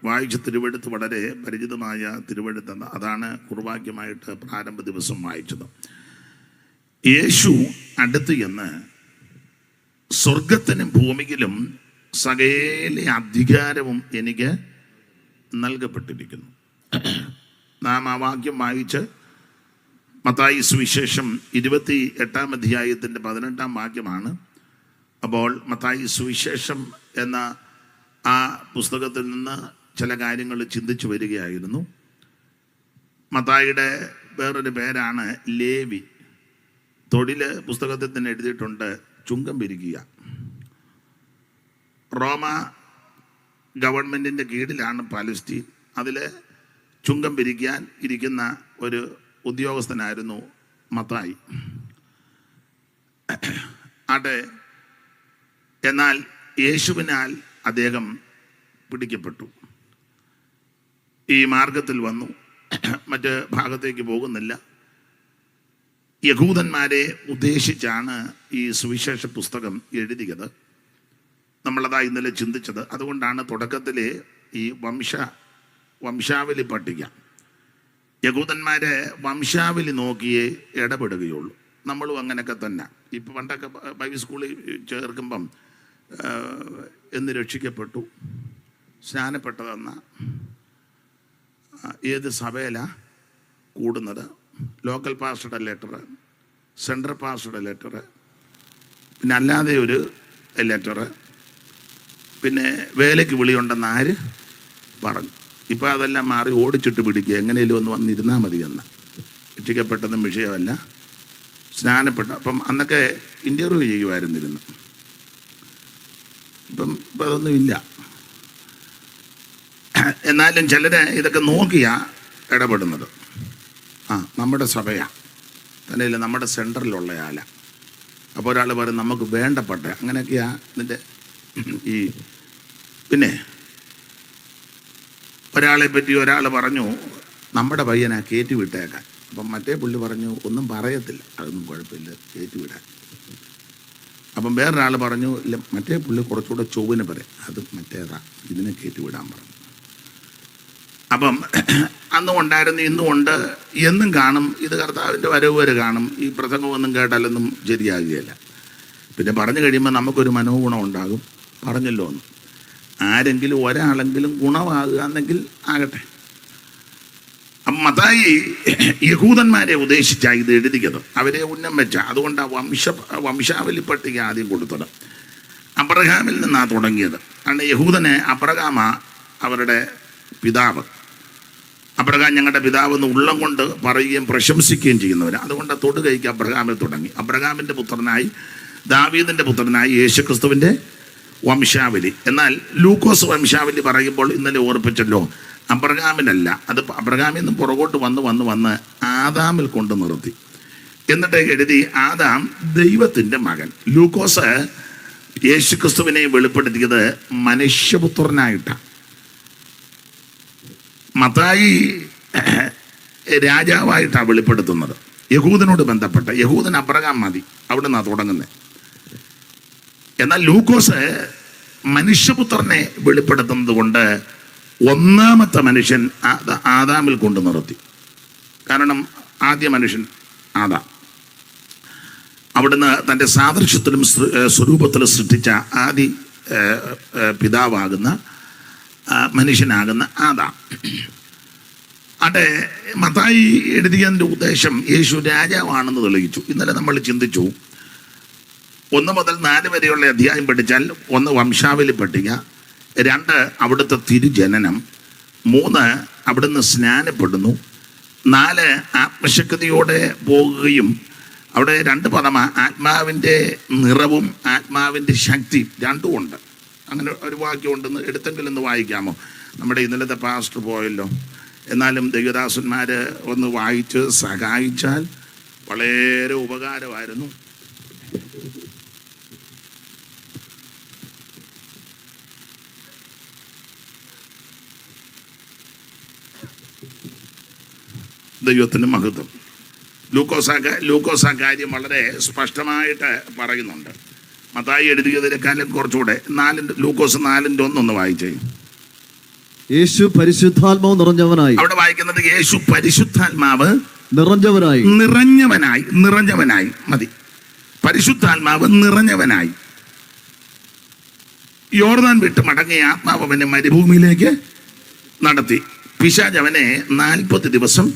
വായിച്ച തിരുവെഴുത്ത് വളരെ പരിചിതമായ തിരുവെഴുത്തെന്ന്, അതാണ് കുർബാനയ്ക്കായിട്ട് പ്രാരംഭ ദിവസം വായിച്ചത്. യേശു അടുത്ത് എന്ന് സ്വർഗത്തിനും ഭൂമിയിലും സകല അധികാരവും എനിക്ക് നൽകപ്പെട്ടിരിക്കുന്നു. നാം ആ വാക്യം വായിച്ച് മത്തായി സുവിശേഷം 28-ാം അധ്യായത്തിൻ്റെ 18-ാം വാക്യമാണ്. അപ്പോൾ മത്തായി സുവിശേഷം എന്ന ആ പുസ്തകത്തിൽ നിന്ന് ചില കാര്യങ്ങൾ ചിന്തിച്ചു വരികയായിരുന്നു. മത്തായിയുടെ വേറൊരു പേരാണ് ലേവി. തൊഴിൽ പുസ്തകത്തിൽ തന്നെ എഴുതിയിട്ടുണ്ട്, ചുങ്കം പിരിക്കുക. റോമ ഗവൺമെൻറ്റിൻ്റെ കീഴിലാണ് പാലസ്തീൻ. അതിൽ ചുങ്കം പിരിക്കാൻ ഇരിക്കുന്ന ഒരു ഉദ്യോഗസ്ഥനായിരുന്നു മത്തായി. എന്നാൽ യേശുവിനാൽ അദ്ദേഹം പിടിക്കപ്പെട്ടു. ഈ മാർഗത്തിൽ വന്നു, മറ്റ് ഭാഗത്തേക്ക് പോകുന്നില്ല. യഹൂദന്മാരെ ഉദ്ദേശിച്ചാണ് ഈ സുവിശേഷ പുസ്തകം എഴുതിയത്. നമ്മളതാ ഇന്നലെ ചിന്തിച്ചത്. അതുകൊണ്ടാണ് തുടക്കത്തിലെ ഈ വംശാവലി പട്ടിക. യഹൂദന്മാരെ വംശാവലി നോക്കിയേ ഇടപെടുകയുള്ളൂ. നമ്മളും അങ്ങനെയൊക്കെ തന്നെ. ഇപ്പം പണ്ടൊക്കെ ബൈബിൾ സ്കൂളിൽ ചേർക്കുമ്പം എന്ന് രക്ഷിക്കപ്പെട്ടു, സ്നാനപ്പെട്ടതെന്ന, ഏത് സഭയിലാണ് കൂടുന്നത്, ലോക്കൽ പാസ്റ്ററുടെ ലെറ്റർ, സെൻട്രൽ പാസ്റ്ററുടെ ലെറ്റർ, പിന്നെ അല്ലാതെ ഒരു ലെറ്റർ, പിന്നെ വേലയ്ക്ക് വിളിയുണ്ടെന്ന് ആര് പറഞ്ഞു. ഇപ്പോൾ അതെല്ലാം മാറി ഓടിച്ചിട്ട് പിടിക്കുക, എങ്ങനെയും ഒന്ന് വന്നിരുന്നാൽ മതി എന്ന്. രക്ഷിക്കപ്പെട്ടതും വിഷയമല്ല, സ്നാനപ്പെട്ട. അപ്പം അന്നൊക്കെ ഇൻ്റർവ്യൂ ചെയ്യുമായിരുന്നിരുന്നു. ഇപ്പം അതൊന്നുമില്ല. എന്നാലും ചിലർ ഇതൊക്കെ നോക്കിയാണ് ഇടപെടുന്നത്. നമ്മുടെ സഭയാണ് തന്നെയല്ല, നമ്മുടെ സെൻറ്ററിലുള്ള ആളാണ്. അപ്പോൾ ഒരാൾ പറയും നമുക്ക് വേണ്ടപ്പെട്ട, അങ്ങനെയൊക്കെയാണ് ഇതിൻ്റെ ഈ. പിന്നെ ഒരാളെ പറ്റി ഒരാൾ പറഞ്ഞു നമ്മുടെ പയ്യനെ കയറ്റി വിട്ടേക്കാൻ. അപ്പം മറ്റേ പുള്ളി പറഞ്ഞു ഒന്നും പറയത്തില്ല, അതൊന്നും കുഴപ്പമില്ല, കയറ്റി വിടാൻ. അപ്പം വേറൊരാൾ പറഞ്ഞു ഇല്ല, മറ്റേ പുള്ളി കുറച്ചുകൂടെ ചൊവ്വിന് പറയും, അത് മറ്റേതാ, ഇതിനെ കയറ്റി വിടാൻ പറഞ്ഞു. അപ്പം അന്നും ഉണ്ടായിരുന്നു, ഇന്നും ഉണ്ട്, എന്നും കാണും. ഇത് കർത്താവിൻ്റെ വരവ് വരെ കാണും. ഈ പ്രസംഗമൊന്നും കേട്ടാലൊന്നും ശരിയാകുകയില്ല. പിന്നെ പറഞ്ഞു കഴിയുമ്പോൾ നമുക്കൊരു മനോഗുണം ഉണ്ടാകും, പറഞ്ഞല്ലോ എന്ന്. ആരെങ്കിലും ഒരാളെങ്കിലും ഗുണമാകുക എന്നെങ്കിൽ ആകട്ടെ. അപ്പം മത്തായി യഹൂദന്മാരെ ഉദ്ദേശിച്ചാണ് ഇത് എഴുതിയത്, അവരെ ഉന്നം വെച്ച. അതുകൊണ്ട് വംശാവലി പട്ടിക ആദ്യം കൊടുത്തത്. അബ്രഹാമിൽ നിന്നാണ് തുടങ്ങിയത്. കാരണം യഹൂദനെ അബ്രഹാമാ അവരുടെ പിതാവ്. അബ്രഹാം ഞങ്ങളുടെ പിതാവെന്ന് ഉള്ളം കൊണ്ട് പറയുകയും പ്രശംസിക്കുകയും ചെയ്യുന്നവർ. അതുകൊണ്ട് തൊടുകൈക്ക് അബ്രഹാമിൽ തുടങ്ങി. അബ്രഹാമിൻ്റെ പുത്രനായി, ദാവീദിൻ്റെ പുത്രനായി യേശുക്രിസ്തുവിൻ്റെ വംശാവലി. എന്നാൽ ലൂക്കോസ് വംശാവലി പറയുമ്പോൾ ഇന്നലെ ഓർപ്പിച്ചല്ലോ, അബ്രഹാമിനല്ല, അത് അബ്രഹാമിൽ നിന്ന് പുറകോട്ട് വന്ന് ആദാമിൽ കൊണ്ട് നിർത്തി. എന്നിട്ട് എഴുതി ആദാം ദൈവത്തിൻ്റെ മകൻ. ലൂക്കോസ് യേശുക്രിസ്തുവിനെ വെളിപ്പെടുത്തിയത് മനുഷ്യപുത്രനായിട്ടാണ്. മത്തായി രാജാവായിട്ടാണ് വെളിപ്പെടുത്തുന്നത്, യഹൂദനോട് ബന്ധപ്പെട്ട. യഹൂദൻ അബ്രഹാം മതി, അവിടെ നിന്നാണ് തുടങ്ങുന്നത്. എന്നാൽ ലൂക്കോസ് മനുഷ്യപുത്രനെ വെളിപ്പെടുത്തുന്നത് കൊണ്ട് ഒന്നാമത്തെ മനുഷ്യൻ ആദാമിൽ കൊണ്ട് നിർത്തി. കാരണം ആദ്യ മനുഷ്യൻ ആദാം. അവിടുന്ന് തൻ്റെ സാദൃശ്യത്തിലും സ്വരൂപത്തിലും സൃഷ്ടിച്ച ആദി പിതാവാകുന്ന മനുഷ്യനാകുന്ന ആദാം. മത്തായി എഴുതിയതിൻ്റെ ഉദ്ദേശം യേശു രാജാവാണെന്ന് തെളിയിച്ചു. ഇന്നലെ നമ്മൾ ചിന്തിച്ചു, 1 മുതൽ 4 വരെയുള്ള അധ്യായം പഠിച്ചാൽ 1 വംശാവലി പട്ടിക, 2 അവിടുത്തെ തിരുജനനം, 3 അവിടുന്ന് സ്നാനപ്പെടുന്നു, 4 ആത്മശക്തിയോടെ പോകുകയും. അവിടെ 2 പദമാണ്, ആത്മാവിൻ്റെ നിറവും ആത്മാവിൻ്റെ ശക്തി, രണ്ടും ഉണ്ട്. അങ്ങനെ ഒരു വാക്യമുണ്ടെന്ന് എടുത്തെങ്കിലും ഒന്ന് വായിക്കാമോ? നമ്മുടെ ഇന്നലത്തെ പാസ്റ്റർ പോയല്ലോ. എന്നാലും ദൈവദാസന്മാർ ഒന്ന് വായിച്ച് സഹായിച്ചാൽ വളരെ ഉപകാരമായിരുന്നു. ദൈവത്തിന് മഹത്വം. ലൂക്കോസ് ആ കാര്യം വളരെ സ്പഷ്ടമായിട്ട് പറയുന്നുണ്ട്. മത്തായി എഴുതിയതിനേക്കാളും കുറച്ചുകൂടെ. ലൂക്കോസ് 4:1 വായിച്ചേ. യേശു പരിശുദ്ധാത്മാവ് നിറഞ്ഞവനായി. അവിടെ വായിക്കുന്നത് യേശു പരിശുദ്ധാത്മാവ് നിറഞ്ഞവനായി മതി. പരിശുദ്ധാത്മാവ് നിറഞ്ഞവനായി യോർദാൻ വിട്ട് മടങ്ങിയ ആത്മാവ് അവനെ മരുഭൂമിയിലേക്ക് നടത്തി. പിശാച് അവനെ 40 ദിവസം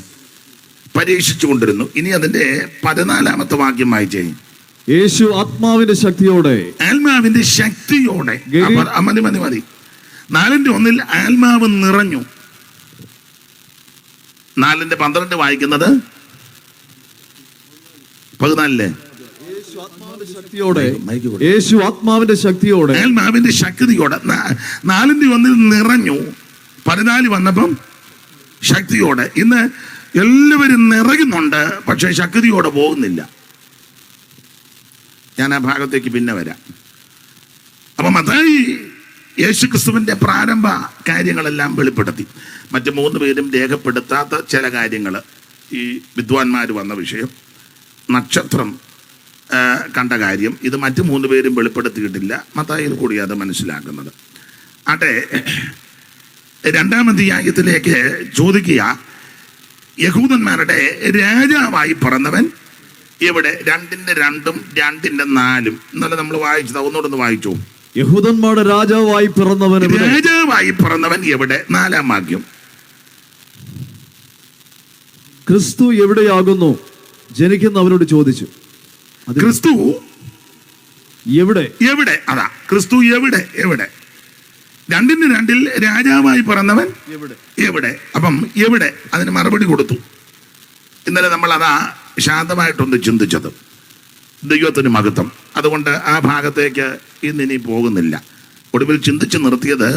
പരീക്ഷിച്ചു കൊണ്ടിരുന്നു. ഇനി അതിന്റെ 14-ാമത്തെ വാക്യം വായിച്ചേ. യേശു ആത്മാവിന്റെ ശക്തിയോടെ മതി 4:1 ആത്മാവ് നിറഞ്ഞു. 4:12 വായിക്കുന്നത് 14 യേശു ആത്മാവിന്റെ ശക്തിയോടെ 4:1 നിറഞ്ഞു. 14 വന്നപ്പം ശക്തിയോടെ. ഇന്ന് എല്ലാവരും നിറയുന്നുണ്ട്, പക്ഷെ ശക്തിയോടെ പോകുന്നില്ല. ഞാൻ ആ ഭാഗത്തേക്ക് പിന്നെ വരാം. അപ്പൊ മത്തായി യേശുക്രിസ്തുവിന്റെ പ്രാരംഭ കാര്യങ്ങളെല്ലാം വെളിപ്പെടുത്തി. മറ്റു 3 പേരും രേഖപ്പെടുത്താത്ത ചില കാര്യങ്ങൾ, ഈ വിദ്വാൻമാർ വന്ന വിഷയം, നക്ഷത്രം കണ്ട കാര്യം, ഇത് മറ്റു 3 പേരും വെളിപ്പെടുത്തിയിട്ടില്ല. മത്തായിയിൽ കൂടി അത് മനസ്സിലാക്കുന്നത്. ആട്ടെ, 2-ാം അധ്യായത്തിലേക്ക് ചോദിക്കുക, യഹൂദന്മാരുടെ രാജാവായി പിറന്നവൻ എവിടെ? 2:2 2:4 ഇന്നലെ നമ്മൾ വായിച്ചത്. ഒന്നുകൂടെ വായിച്ചു. യഹൂദന്മാരുടെ രാജാവായി പിറന്നവൻ എവിടെ? 4-ാം വാക്യം. ക്രിസ്തു എവിടെയാകുന്നു? ജനിക്കുന്നവരോട് ചോദിച്ചു. ക്രിസ്തു എവിടെ? അതാ ക്രിസ്തു എവിടെ? 2:2 രാജാവായി പിറന്നവൻ എവിടെ? അപ്പം എവിടെ? അതിന് മറുപടി കൊടുത്തു. ഇന്നലെ നമ്മൾ അതാ ശാന്തമായിട്ടൊന്ന് ചിന്തിച്ചത്. ദൈവത്തിന് മഹത്വം. അതുകൊണ്ട് ആ ഭാഗത്തേക്ക് ഇന്നിനി പോകുന്നില്ല. ഒടുവിൽ ചിന്തിച്ച് നിർത്തിയത്,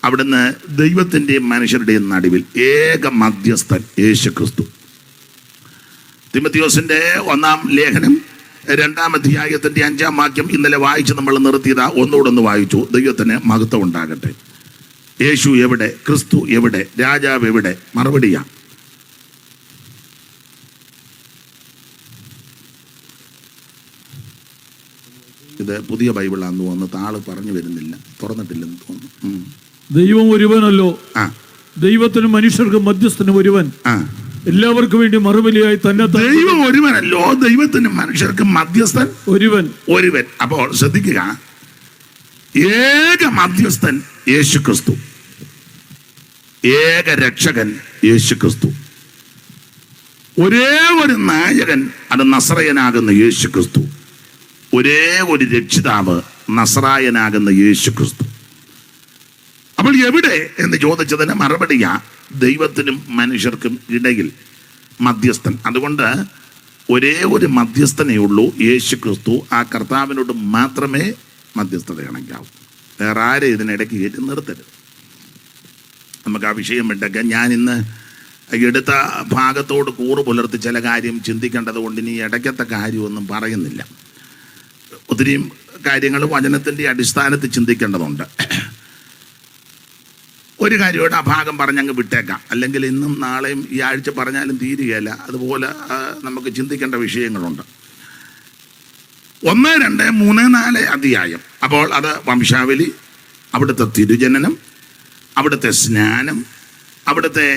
അവിടുന്ന് ദൈവത്തിൻ്റെയും മനുഷ്യരുടെയും നടുവിൽ ഏക മധ്യസ്ഥൻ യേശുക്രിസ്തു. തിമോഥെയോസിന്റെ 1-ാം ലേഖനം 2-ാം അധ്യായത്തിന്റെ 5-ാം വാക്യം ഇന്നലെ വായിച്ച് നമ്മൾ നിർത്തിയതാ. ഒന്നുകൂടെ വായിച്ചു. ദൈവത്തിന് മഹത്വം ഉണ്ടാകട്ടെ. യേശു എവിടെ? ക്രിസ്തു എവിടെ? രാജാവ് എവിടെ? മറുപടിയാ. ഇത് പുതിയ ബൈബിളാന്ന് തോന്നുന്നു. താള് പറഞ്ഞു വരുന്നില്ല, തുറന്നിട്ടില്ലെന്ന് തോന്നുന്നു. ദൈവം ഒരുവനല്ലോ, ദൈവത്തിനും മനുഷ്യർക്കും മധ്യസ്ഥനും ഒരുവൻ, എല്ലാവർക്കും വേണ്ടി മറുപടിയായി തന്നെ. ദൈവം ഒരുവനല്ലോ, ദൈവത്തിനും മനുഷ്യർക്കും മധ്യസ്ഥൻ ഒരുവൻ. അപ്പോൾ ശ്രദ്ധിക്കുക, ഏക മധ്യസ്ഥൻ യേശുക്രിസ്തു, ഏക രക്ഷകൻ യേശുക്രിസ്തു, ഒരേ ഒരു നായകൻ, അത് നസറയനാകുന്ന യേശുക്രിസ്തു, ഒരേ ഒരു രക്ഷിതാവ്, നസറായനാകുന്ന യേശുക്രിസ്തു. അപ്പോൾ എവിടെ എന്ന് ചോദിച്ചതിന് മറുപടിയാ, ദൈവത്തിനും മനുഷ്യർക്കും ഇടയിൽ മധ്യസ്ഥൻ. അതുകൊണ്ട് ഒരേ ഒരു മധ്യസ്ഥനേ ഉള്ളൂ, യേശുക്രിസ്തു. ആ കർത്താവിനോട് മാത്രമേ മധ്യസ്ഥത കണക്കാവൂ. വേറെ ആരെ ഇതിനിടയ്ക്ക് കയറ്റി നിർത്തരുത്. നമുക്ക് ആ വിഷയം വിട്ടൊക്കെ ഞാൻ ഇന്ന് എടുത്ത ഭാഗത്തോട് കൂറ് പുലർത്തി ചില കാര്യം ചിന്തിക്കേണ്ടത് കൊണ്ട് ഇനി ഇടയ്ക്കത്തെ കാര്യമൊന്നും പറയുന്നില്ല. ഒത്തിരിയും കാര്യങ്ങൾ വചനത്തിൻ്റെ അടിസ്ഥാനത്തിൽ ചിന്തിക്കേണ്ടതുണ്ട്. ഒരു കാര്യമായിട്ട് ആ ഭാഗം പറഞ്ഞങ്ങ് വിട്ടേക്കാം. അല്ലെങ്കിൽ ഇന്നും നാളെയും ഈ ആഴ്ച പറഞ്ഞാലും തീരുകയില്ല. അതുപോലെ നമുക്ക് ചിന്തിക്കേണ്ട വിഷയങ്ങളുണ്ട്. 1, 2, 3, 4 അധ്യായം. അപ്പോൾ അത് വംശാവലി, അവിടുത്തെ തിരുജനനം, അവിടുത്തെ സ്നാനം, അവിടുത്തെ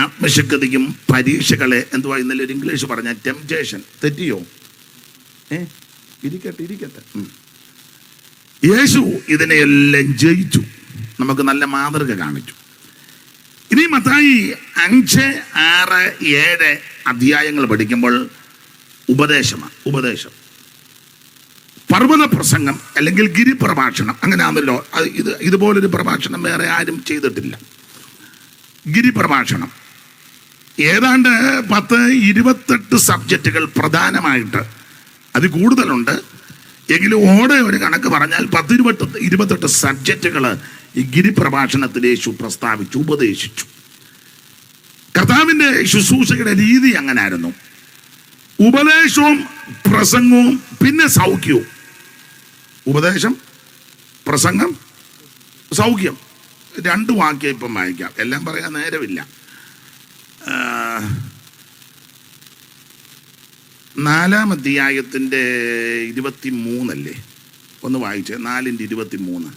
ആത്മശക്തിയും പരീക്ഷകളെ, എന്തുവാ ഇന്നലെ ഒരു ഇംഗ്ലീഷ് പറഞ്ഞ ടെംപ്റ്റേഷൻ. തെറ്റിയോ? ഇരിക്കട്ടെ. യേശു ഇതിനെയെല്ലാം ജയിച്ചു, നമുക്ക് നല്ല മാതൃക കാണിച്ചു. ഇനി മത്തായി 5, 6, 7 അധ്യായങ്ങൾ പഠിക്കുമ്പോൾ ഉപദേശം, പർവ്വത പ്രസംഗം അല്ലെങ്കിൽ ഗിരിപ്രഭാഷണം, അങ്ങനെയാണല്ലോ. ഇതുപോലൊരു പ്രഭാഷണം വേറെ ആരും ചെയ്തിട്ടില്ല. ഗിരിപ്രഭാഷണം ഏതാണ്ട് 10-28 സബ്ജക്റ്റുകൾ പ്രധാനമായിട്ട്, അത് കൂടുതലുണ്ട് എങ്കിലും ഓടെ ഒരു കണക്ക് പറഞ്ഞാൽ 10-28 സബ്ജക്റ്റുകൾ ഈ ഗിരിപ്രഭാഷണത്തിൽ യേശു പ്രസ്താവിച്ചു, ഉപദേശിച്ചു. കർത്താവിൻ്റെ ശുശ്രൂഷയുടെ രീതി അങ്ങനായിരുന്നു. ഉപദേശവും പ്രസംഗവും പിന്നെ സൗഖ്യവും. ഉപദേശം, പ്രസംഗം, സൗഖ്യം. 2 വാക്യം ഇപ്പം വായിക്കാം, എല്ലാം പറയാൻ നേരമില്ല. 4-ാം അധ്യായത്തിൻ്റെ 23 അല്ലേ? ഒന്ന് വായിച്ചേ. 4:23.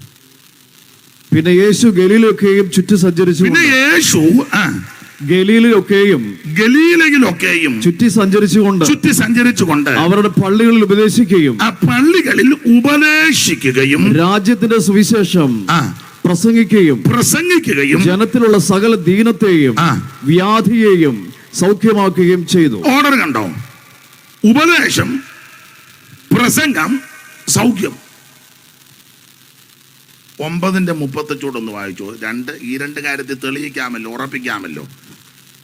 പിന്നെ യേശു ഗലീലൊക്കെയും ചുറ്റി സഞ്ചരിച്ചു പിന്നെ യേശു ഗലീലൊക്കെയും ചുറ്റി സഞ്ചരിച്ചുകൊണ്ട് അവരുടെ പള്ളികളിൽ ഉപദേശിക്കുകയും രാജ്യത്തിന്റെ സുവിശേഷം പ്രസംഗിക്കുകയും ജനത്തിലുള്ള സകല ദീനത്തെയും വ്യാധിയെയും സൗഖ്യമാക്കുകയും ചെയ്തു. ഓർഡർ കണ്ടോ? ഉപദേശം, പ്രസംഗം, സൗഖ്യം. 9:35 വായിച്ചു. ഈ രണ്ട് കാര്യത്തിൽ തെളിയിക്കാമല്ലോ, ഉറപ്പിക്കാമല്ലോ.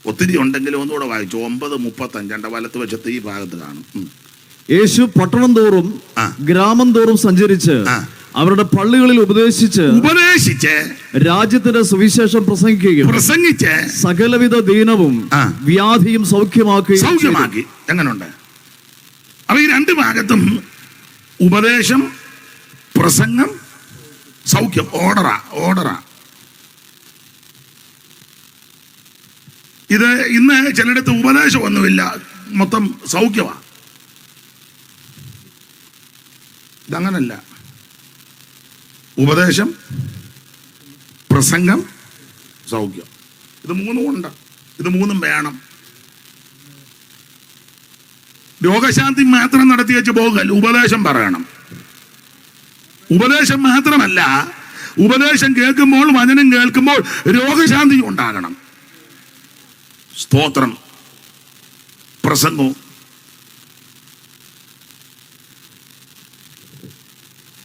ഒത്തിരി ഉണ്ടെങ്കിലും ഒന്നുകൂടെ വായിച്ചു. 9:35 വലത്ത് വശത്ത് ഈ ഭാഗത്ത് കാണും. യേശു പട്ടണം തോറും ഗ്രാമം തോറും സഞ്ചരിച്ച് അവരുടെ പള്ളികളിൽ ഉപദേശിച്ച് രാജ്യത്തിന്റെ സുവിശേഷം പ്രസംഗിച്ച് സകലവിധ ദീനവും വ്യാധിയും സൗഖ്യമാക്കി. എങ്ങനുണ്ട്? അപ്പൊ ഈ രണ്ട് ഭാഗത്തും ഉപദേശം, പ്രസംഗം, സൗഖ്യം. ഓർഡറാ. ഇത് ഇന്ന് ചിലയിടത്ത് ഉപദേശമൊന്നുമില്ല, മൊത്തം സൗഖ്യമാ. ഇതങ്ങനല്ല. ഉപദേശം, പ്രസംഗം, സൗഖ്യം. ഇത് മൂന്നും ഉണ്ട്. ഇത് മൂന്നും വേണം. രോഗശാന്തി മാത്രം നടത്തി വെച്ച് പോകൽ. ഉപദേശം പറയണം. ഉപദേശം മാത്രമല്ല, ഉപദേശം കേൾക്കുമ്പോൾ, വചനം കേൾക്കുമ്പോൾ രോഗശാന്തി ഉണ്ടാകണം. സ്തോത്രം. പ്രസംഗവും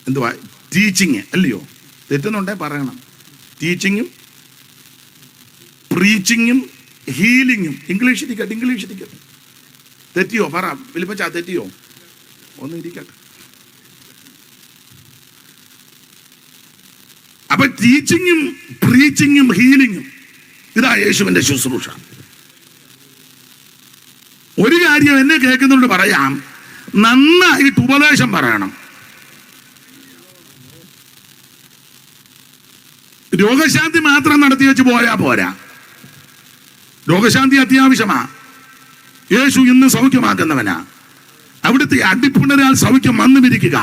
എന്തുവാ? ടീച്ചിങ് അല്ലയോ? തെറ്റുന്നുണ്ടേ പറയണം. ടീച്ചിങ്ങും പ്രീച്ചിങ്ങും ഹീലിങ്ങും. ഇംഗ്ലീഷ് ഇരിക്കട്ടെ. തെറ്റിയോ? പറ വിളിപ്പച്ചാ, തെറ്റിയോ? ഒന്ന് ഇരിക്കട്ടെ. അപ്പൊ ടീച്ചിങ്ങും പ്രീച്ചിങ്ങും ഹീലിങ്ങും, ഇതാ യേശുവിന്റെ ശുശ്രൂഷ. ഒരു കാര്യം എന്നെ കേൾക്കുന്നുണ്ട് പറയാം, നന്നായിട്ട് ഉപദേശം പറയണം. രോഗശാന്തി മാത്രം നടത്തി വെച്ച് പോയാ പോരാ. രോഗശാന്തി അത്യാവശ്യമാ. യേശു ഇന്ന് സൗഖ്യമാക്കുന്നവനാ. അവിടുത്തെ അടിപ്പുണരാൽ സൗഖ്യം വന്നുമിരിക്കുക.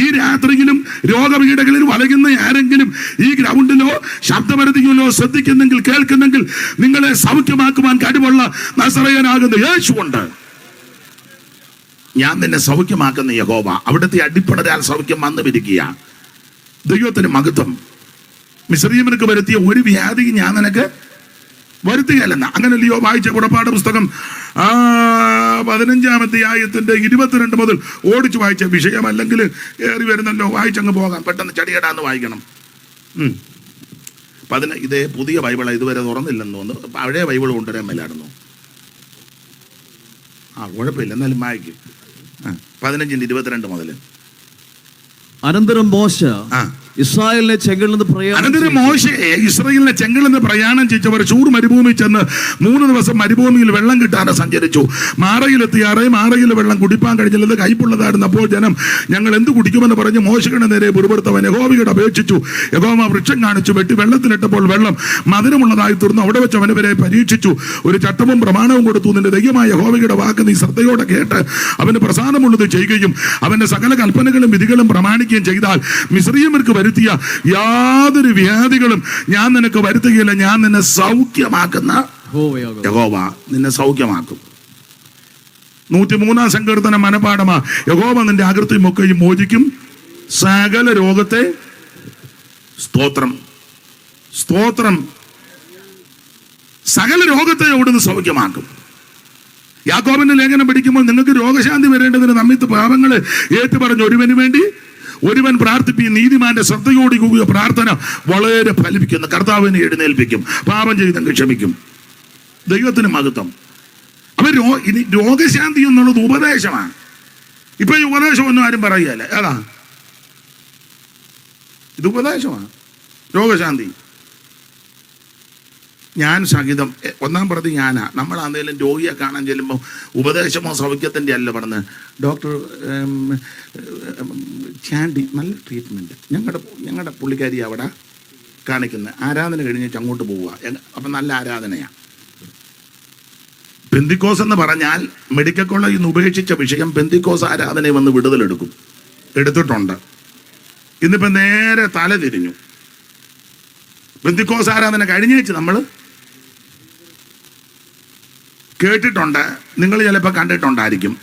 ഈ രാത്രിയിലും രോഗപീഠകളിൽ വലകുന്ന ആരെങ്കിലും ഈ ഗ്രൗണ്ടിലോ ശബ്ദപരിധിയിലോ ശ്രദ്ധിക്കുന്നെങ്കിൽ, കേൾക്കുന്നെങ്കിൽ, നിങ്ങളെ സൗഖ്യമാക്കുവാൻ കഴിവുള്ള നസറയനാകുന്ന യേശുവുണ്ട്. ഞാൻ നിന്നെ സൗഖ്യമാക്കുന്ന യഹോവ. അവിടുത്തെ അടിപ്പുണരാൽ സൗഖ്യം വന്നുമിരിക്കുക. ദൈവത്തിന് മഹത്വം. മിസ്രയീമിനക്ക് വരുത്തിയ ഒരു വ്യാധി ഞാൻ നിനക്ക് വരുത്തുകയല്ലെന്ന. അങ്ങനല്ലയോ വായിച്ച പുറപ്പാട് പുസ്തകം 15-ാം അധ്യായത്തിന്റെ 22 മുതൽ ഓടിച്ചു വായിച്ച വിഷയം. അല്ലെങ്കിൽ ഏറി വരുന്നല്ലോ, വായിച്ചങ്ങ് പോകാം. പെട്ടെന്ന് ചടിയടാന്ന് വായിക്കണം. ഇതേ പുതിയ ബൈബിളാണ്, ഇതുവരെ തുറന്നില്ലെന്ന് തോന്നുന്നു. പഴയ ബൈബിൾ കൊണ്ടുവരാൻ മേലായിരുന്നു. കുഴപ്പമില്ല, എന്നാലും വായിക്കും. 15-22 മുതൽ. അനന്തരം മോശെ ഇസ്രായേലിനെ ചെങ്കടലിൽ നിന്ന് പ്രയാണം ചെയ്തവർ ശൂർ മരുഭൂമി ചെന്ന് 3 ദിവസം മരുഭൂമിയിൽ വെള്ളം കിട്ടാതെ സഞ്ചരിച്ചു. മാറയിലെത്തിയാറേ മാറയിൽ വെള്ളം കുടിപ്പാൻ കഴിഞ്ഞില്ലത് കയ്പുള്ളതായിരുന്നപ്പോൾ ജനം ഞങ്ങൾ എന്ത് കുടിക്കുമെന്ന് പറഞ്ഞ് മോശയുടെ നേരെ പുറപ്പെടുത്തവൻ യഹോവയോട് അപേക്ഷിച്ചു. യഹോവ വൃക്ഷം കാണിച്ചു വെട്ടി വെള്ളത്തിലിട്ടപ്പോൾ വെള്ളം മധുരമുള്ളതായി തീർന്നു. അവിടെ വെച്ച് അവനവരെ പരീക്ഷിച്ചു. ഒരു ചട്ടവും പ്രമാണവും കൊടുത്തു. നിന്റെ ദൈവമായ യഹോവയുടെ വാക്ക് നീ ശ്രദ്ധയോടെ കേട്ട് അവന് പ്രസാദമുള്ളത് ചെയ്യുകയും അവന്റെ സകല കൽപ്പനകളും വിധികളും പ്രമാണിക്കുകയും ചെയ്താൽ മിസ്രയീമ്യർക്ക് വരുത്തിയ യാതൊരു വ്യാധികളും ഞാൻ നിനക്ക് വരുത്തുകയില്ല. ഞാൻ നിന്നെ സൗഖ്യമാക്കുന്ന യഹോവ നിന്നെ സൗഖ്യമാക്കും. 103-ാം സങ്കീർത്തനം മനപാഠമാ. യഹോവ നിന്റെ അകൃത്യം ഒക്കെയും മോചിക്കും, സകല രോഗത്തെ സ്തോത്രം സകല രോഗത്തെ അവിടുന്ന് സൗഖ്യമാക്കും. യാക്കോബിന്റെ ലേഖനം പഠിക്കുമ്പോൾ നിങ്ങൾക്ക് രോഗശാന്തി വരേണ്ടതിന് നമ്മിത്ത് പാപങ്ങളെ ഏറ്റുപറഞ്ഞ് ഒരുവന് വേണ്ടി ഒരുവൻ പ്രാർത്ഥിപ്പിക്കും. നീതിമാന്റെ ശ്രദ്ധയോടെ കൂടിയ പ്രാർത്ഥന വളരെ ഫലിപ്പിക്കുന്നു. കർത്താവിനെ എഴുന്നേൽപ്പിക്കും, പാപം ചെയ്തെങ്കിൽ ക്ഷമിക്കും. ദൈവത്തിന് മഹത്വം. അപ്പൊ ഇനി രോഗശാന്തി എന്നുള്ളത് ഉപദേശമാണ്. ഇപ്പൊ ഈ ഉപദേശമൊന്നും ആരും പറയുകയല്ല. ഏതാ ഇത്? ഉപദേശമാണ് രോഗശാന്തി. ഞാൻ സഹിതം 1-ാം പ്രതി ഞാനാ. നമ്മളാണെങ്കിലും രോഗിയെ കാണാൻ ചെല്ലുമ്പോൾ ഉപദേശമോ സൗഖ്യത്തിൻ്റെ അല്ല പറഞ്ഞത്. ഡോക്ടർ ചാണ്ടി നല്ല ട്രീറ്റ്മെൻറ്റ്. ഞങ്ങളുടെ പുള്ളിക്കാരി അവിടെ കാണിക്കുന്നത്. ആരാധന കഴിഞ്ഞിട്ട് അങ്ങോട്ട് പോവുക. അപ്പം നല്ല ആരാധനയാണ്. പെന്തിക്കോസ് എന്ന് പറഞ്ഞാൽ മെഡിക്കൽ കോളേജിൽ നിന്ന് ഉപേക്ഷിച്ച വിഷയം പെന്തിക്കോസ് ആരാധനയെ വന്ന് വിടുതലെടുത്തിട്ടുണ്ട്. ഇന്നിപ്പോൾ നേരെ തല തിരിഞ്ഞു. പെന്തിക്കോസ് ആരാധന കഴിഞ്ഞേച്ച് നമ്മൾ കേട്ടിട്ടുണ്ട്. നിങ്ങൾ ചിലപ്പോൾ കണ്ടിട്ടുണ്ടായിരിക്കും.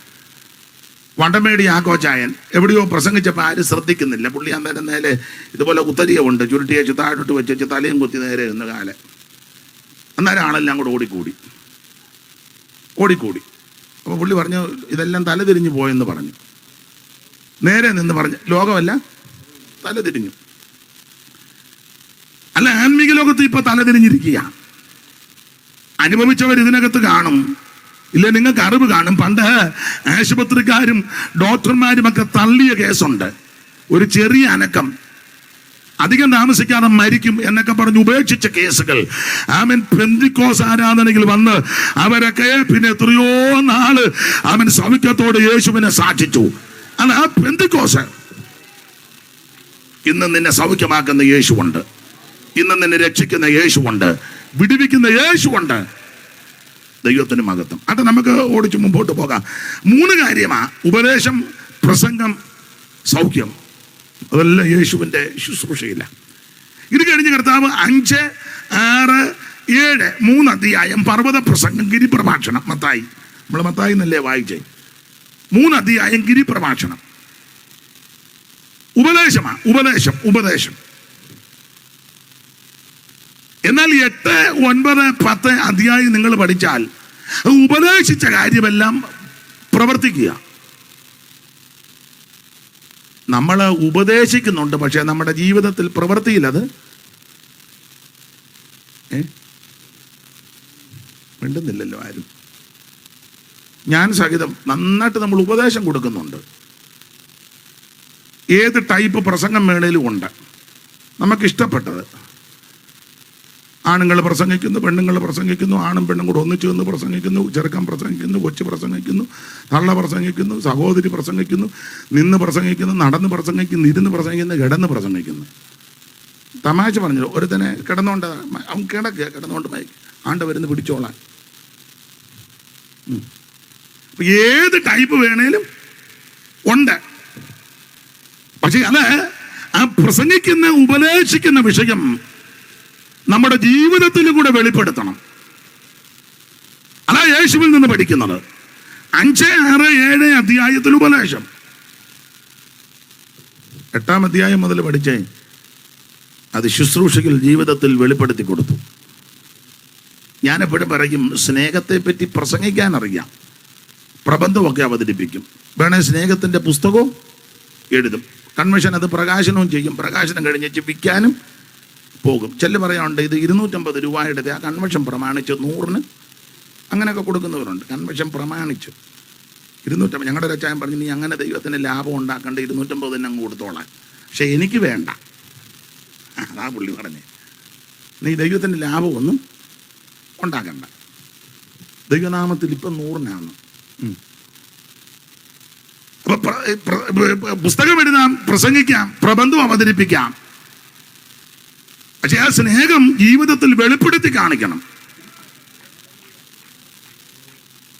വണ്ടമേടി യാക്കോച്ചായൻ എവിടെയോ പ്രസംഗിച്ചപ്പോൾ ആരും ശ്രദ്ധിക്കുന്നില്ല. പുള്ളി അന്നേരം നേരെ ഇതുപോലെ ഉത്തരീയമുണ്ട്, ചുരുട്ടിയേച്ച് താഴോട്ട് വെച്ച് തലയും കുത്തി നേരെ ഇരുന്ന് കാലം. അന്നേരം ആളെല്ലാം കൂടെ ഓടിക്കൂടി. അപ്പോൾ പുള്ളി പറഞ്ഞു ഇതെല്ലാം തലതിരിഞ്ഞു പോയെന്ന് പറഞ്ഞു. നേരെ നിന്ന് പറഞ്ഞു ലോകമല്ല തലതിരിഞ്ഞു. അല്ല, ആത്മീക ലോകത്ത് ഇപ്പൊ തലതിരിഞ്ഞിരിക്കുക. അനുഭവിച്ചവർ ഇതിനകത്ത് കാണും, ഇല്ല നിങ്ങൾക്ക് അറിവ് കാണും. പണ്ട് ആശുപത്രിക്കാരും ഡോക്ടർമാരും ഒക്കെ തള്ളിയ കേസുണ്ട്. ഒരു ചെറിയ അനക്കം, അധികം താമസിക്കാതെ മരിക്കും എന്നൊക്കെ പറഞ്ഞ് ഉപേക്ഷിച്ച കേസുകൾ. ആമൻ പെന്തിക്കോസ് ആരാധനയിൽ വന്ന് അവരൊക്കെ പിന്നെ എത്രയോ നാള് ആമൻ സൗഖ്യത്തോട് യേശുവിനെ സാക്ഷിച്ചു. അല്ല, ആ പെന്തിക്കോസ് ഇന്ന് നിന്നെ സൗഖ്യമാക്കുന്ന യേശുവുണ്ട്, ഇന്ന് നിന്നെ രക്ഷിക്കുന്ന യേശുവുണ്ട്, വിടുവിക്കുന്ന യേശുവുണ്ട്. ദൈവത്തിന് മഹത്വം. അത് നമുക്ക് ഓടിച്ച് മുമ്പോട്ട് പോകാം. 3 കാര്യമാ: ഉപദേശം, പ്രസംഗം, സൗഖ്യം. അതെല്ലാം യേശുവിൻ്റെ ശുശ്രൂഷയില്ല. ഇത് കഴിഞ്ഞ് കർത്താവ് 5, 6, 7 3 അധ്യായം പർവ്വത പ്രസംഗം, ഗിരിപ്രഭാഷണം. മത്തായി, നമ്മൾ മത്തായി എന്നല്ലേ വായിച്ചേ? 3 അധ്യായം ഗിരിപ്രഭാഷണം. ഉപദേശമാണ്, ഉപദേശം. എന്നാൽ 8, 9, 10 അധ്യായം നിങ്ങൾ പഠിച്ചാൽ ഉപദേശിച്ച കാര്യമെല്ലാം പ്രവർത്തിക്കുക. നമ്മൾ ഉപദേശിക്കുന്നുണ്ട്, പക്ഷെ നമ്മുടെ ജീവിതത്തിൽ പ്രവൃത്തിയില്ലത്. മിണ്ടുന്നില്ലല്ലോ ആരും. ഞാൻ സഹിതം നന്നായിട്ട് നമ്മൾ ഉപദേശം കൊടുക്കുന്നുണ്ട്. ഏത് ടൈപ്പ് പ്രസംഗം വേണേലും ഉണ്ട്, നമുക്കിഷ്ടപ്പെട്ടത്. ആണുങ്ങൾ പ്രസംഗിക്കുന്നു, പെണ്ണുങ്ങൾ പ്രസംഗിക്കുന്നു, ആണും പെണ്ണും കൂടെ ഒന്നിച്ചു നിന്ന് പ്രസംഗിക്കുന്നു, ചെറുക്കൻ പ്രസംഗിക്കുന്നു, കൊച്ചു പ്രസംഗിക്കുന്നു, തള്ള പ്രസംഗിക്കുന്നു, സഹോദരി പ്രസംഗിക്കുന്നു, നിന്ന് പ്രസംഗിക്കുന്നു, നടന്ന് പ്രസംഗിക്കുന്നു, ഇരുന്ന് പ്രസംഗിക്കുന്നു, കിടന്ന് പ്രസംഗിക്കുന്നു. തമാശ പറഞ്ഞല്ലോ, ഒരുത്തനെ കിടന്നുകൊണ്ട് അവൻ കിടന്നുകൊണ്ട് ആണ്ട് വരുന്ന് പിടിച്ചോളാൻ. ഏത് ടൈപ്പ് വേണേലും ഉണ്ട്. പക്ഷെ അത് ആ പ്രസംഗിക്കുന്ന ഉപദേശിക്കുന്ന വിഷയം നമ്മുടെ ജീവിതത്തിൽ കൂടെ വെളിപ്പെടുത്തണം. അതാ യേശുവിൽ നിന്ന് പഠിക്കുന്നത്. 5, 6, 7 അധ്യായത്തിൽ ഉപദേശം. 8-ാം അധ്യായം മുതൽ പഠിച്ചേ അത് ശുശ്രൂഷകൾ ജീവിതത്തിൽ വെളിപ്പെടുത്തി കൊടുത്തു. ഞാനെപ്പോഴും പറയും, സ്നേഹത്തെ പറ്റി പ്രസംഗിക്കാൻ അറിയാം, പ്രബന്ധമൊക്കെ അവതരിപ്പിക്കും, വേണേ സ്നേഹത്തിൻ്റെ പുസ്തകവും എഴുതും, കൺവെൻഷൻ അത് പ്രകാശനവും ചെയ്യും, പ്രകാശനം കഴിഞ്ഞ് വിൽക്കാനും പോകും. ചെല്ല് പറയാനുണ്ട്, ഇത് 250 രൂപയുടെ ആ കൺവെൻഷൻ പ്രമാണിച്ച് 100-ന് അങ്ങനെയൊക്കെ കൊടുക്കുന്നവരുണ്ട്. കൺവെൻഷൻ പ്രമാണിച്ച് 250. ഞങ്ങളുടെ ഒരു അച്ചായൻ പറഞ്ഞു, നീ അങ്ങനെ ദൈവത്തിന് ലാഭം ഉണ്ടാക്കേണ്ട, 250 തന്നെ അങ്ങ് കൊടുത്തോളാൻ. പക്ഷെ എനിക്ക് വേണ്ട. അതാ പുള്ളി പറഞ്ഞേ, നീ ദൈവത്തിൻ്റെ ലാഭമൊന്നും ഉണ്ടാക്കണ്ട, ദൈവനാമത്തിൽ ഇപ്പം 100-നാണ്. അപ്പൊ പുസ്തകം എഴുതാം, പ്രസംഗിക്കാം, പ്രബന്ധം അവതരിപ്പിക്കാം, പക്ഷെ ആ സ്നേഹം ജീവിതത്തിൽ വെളിപ്പെടുത്തി കാണിക്കണം.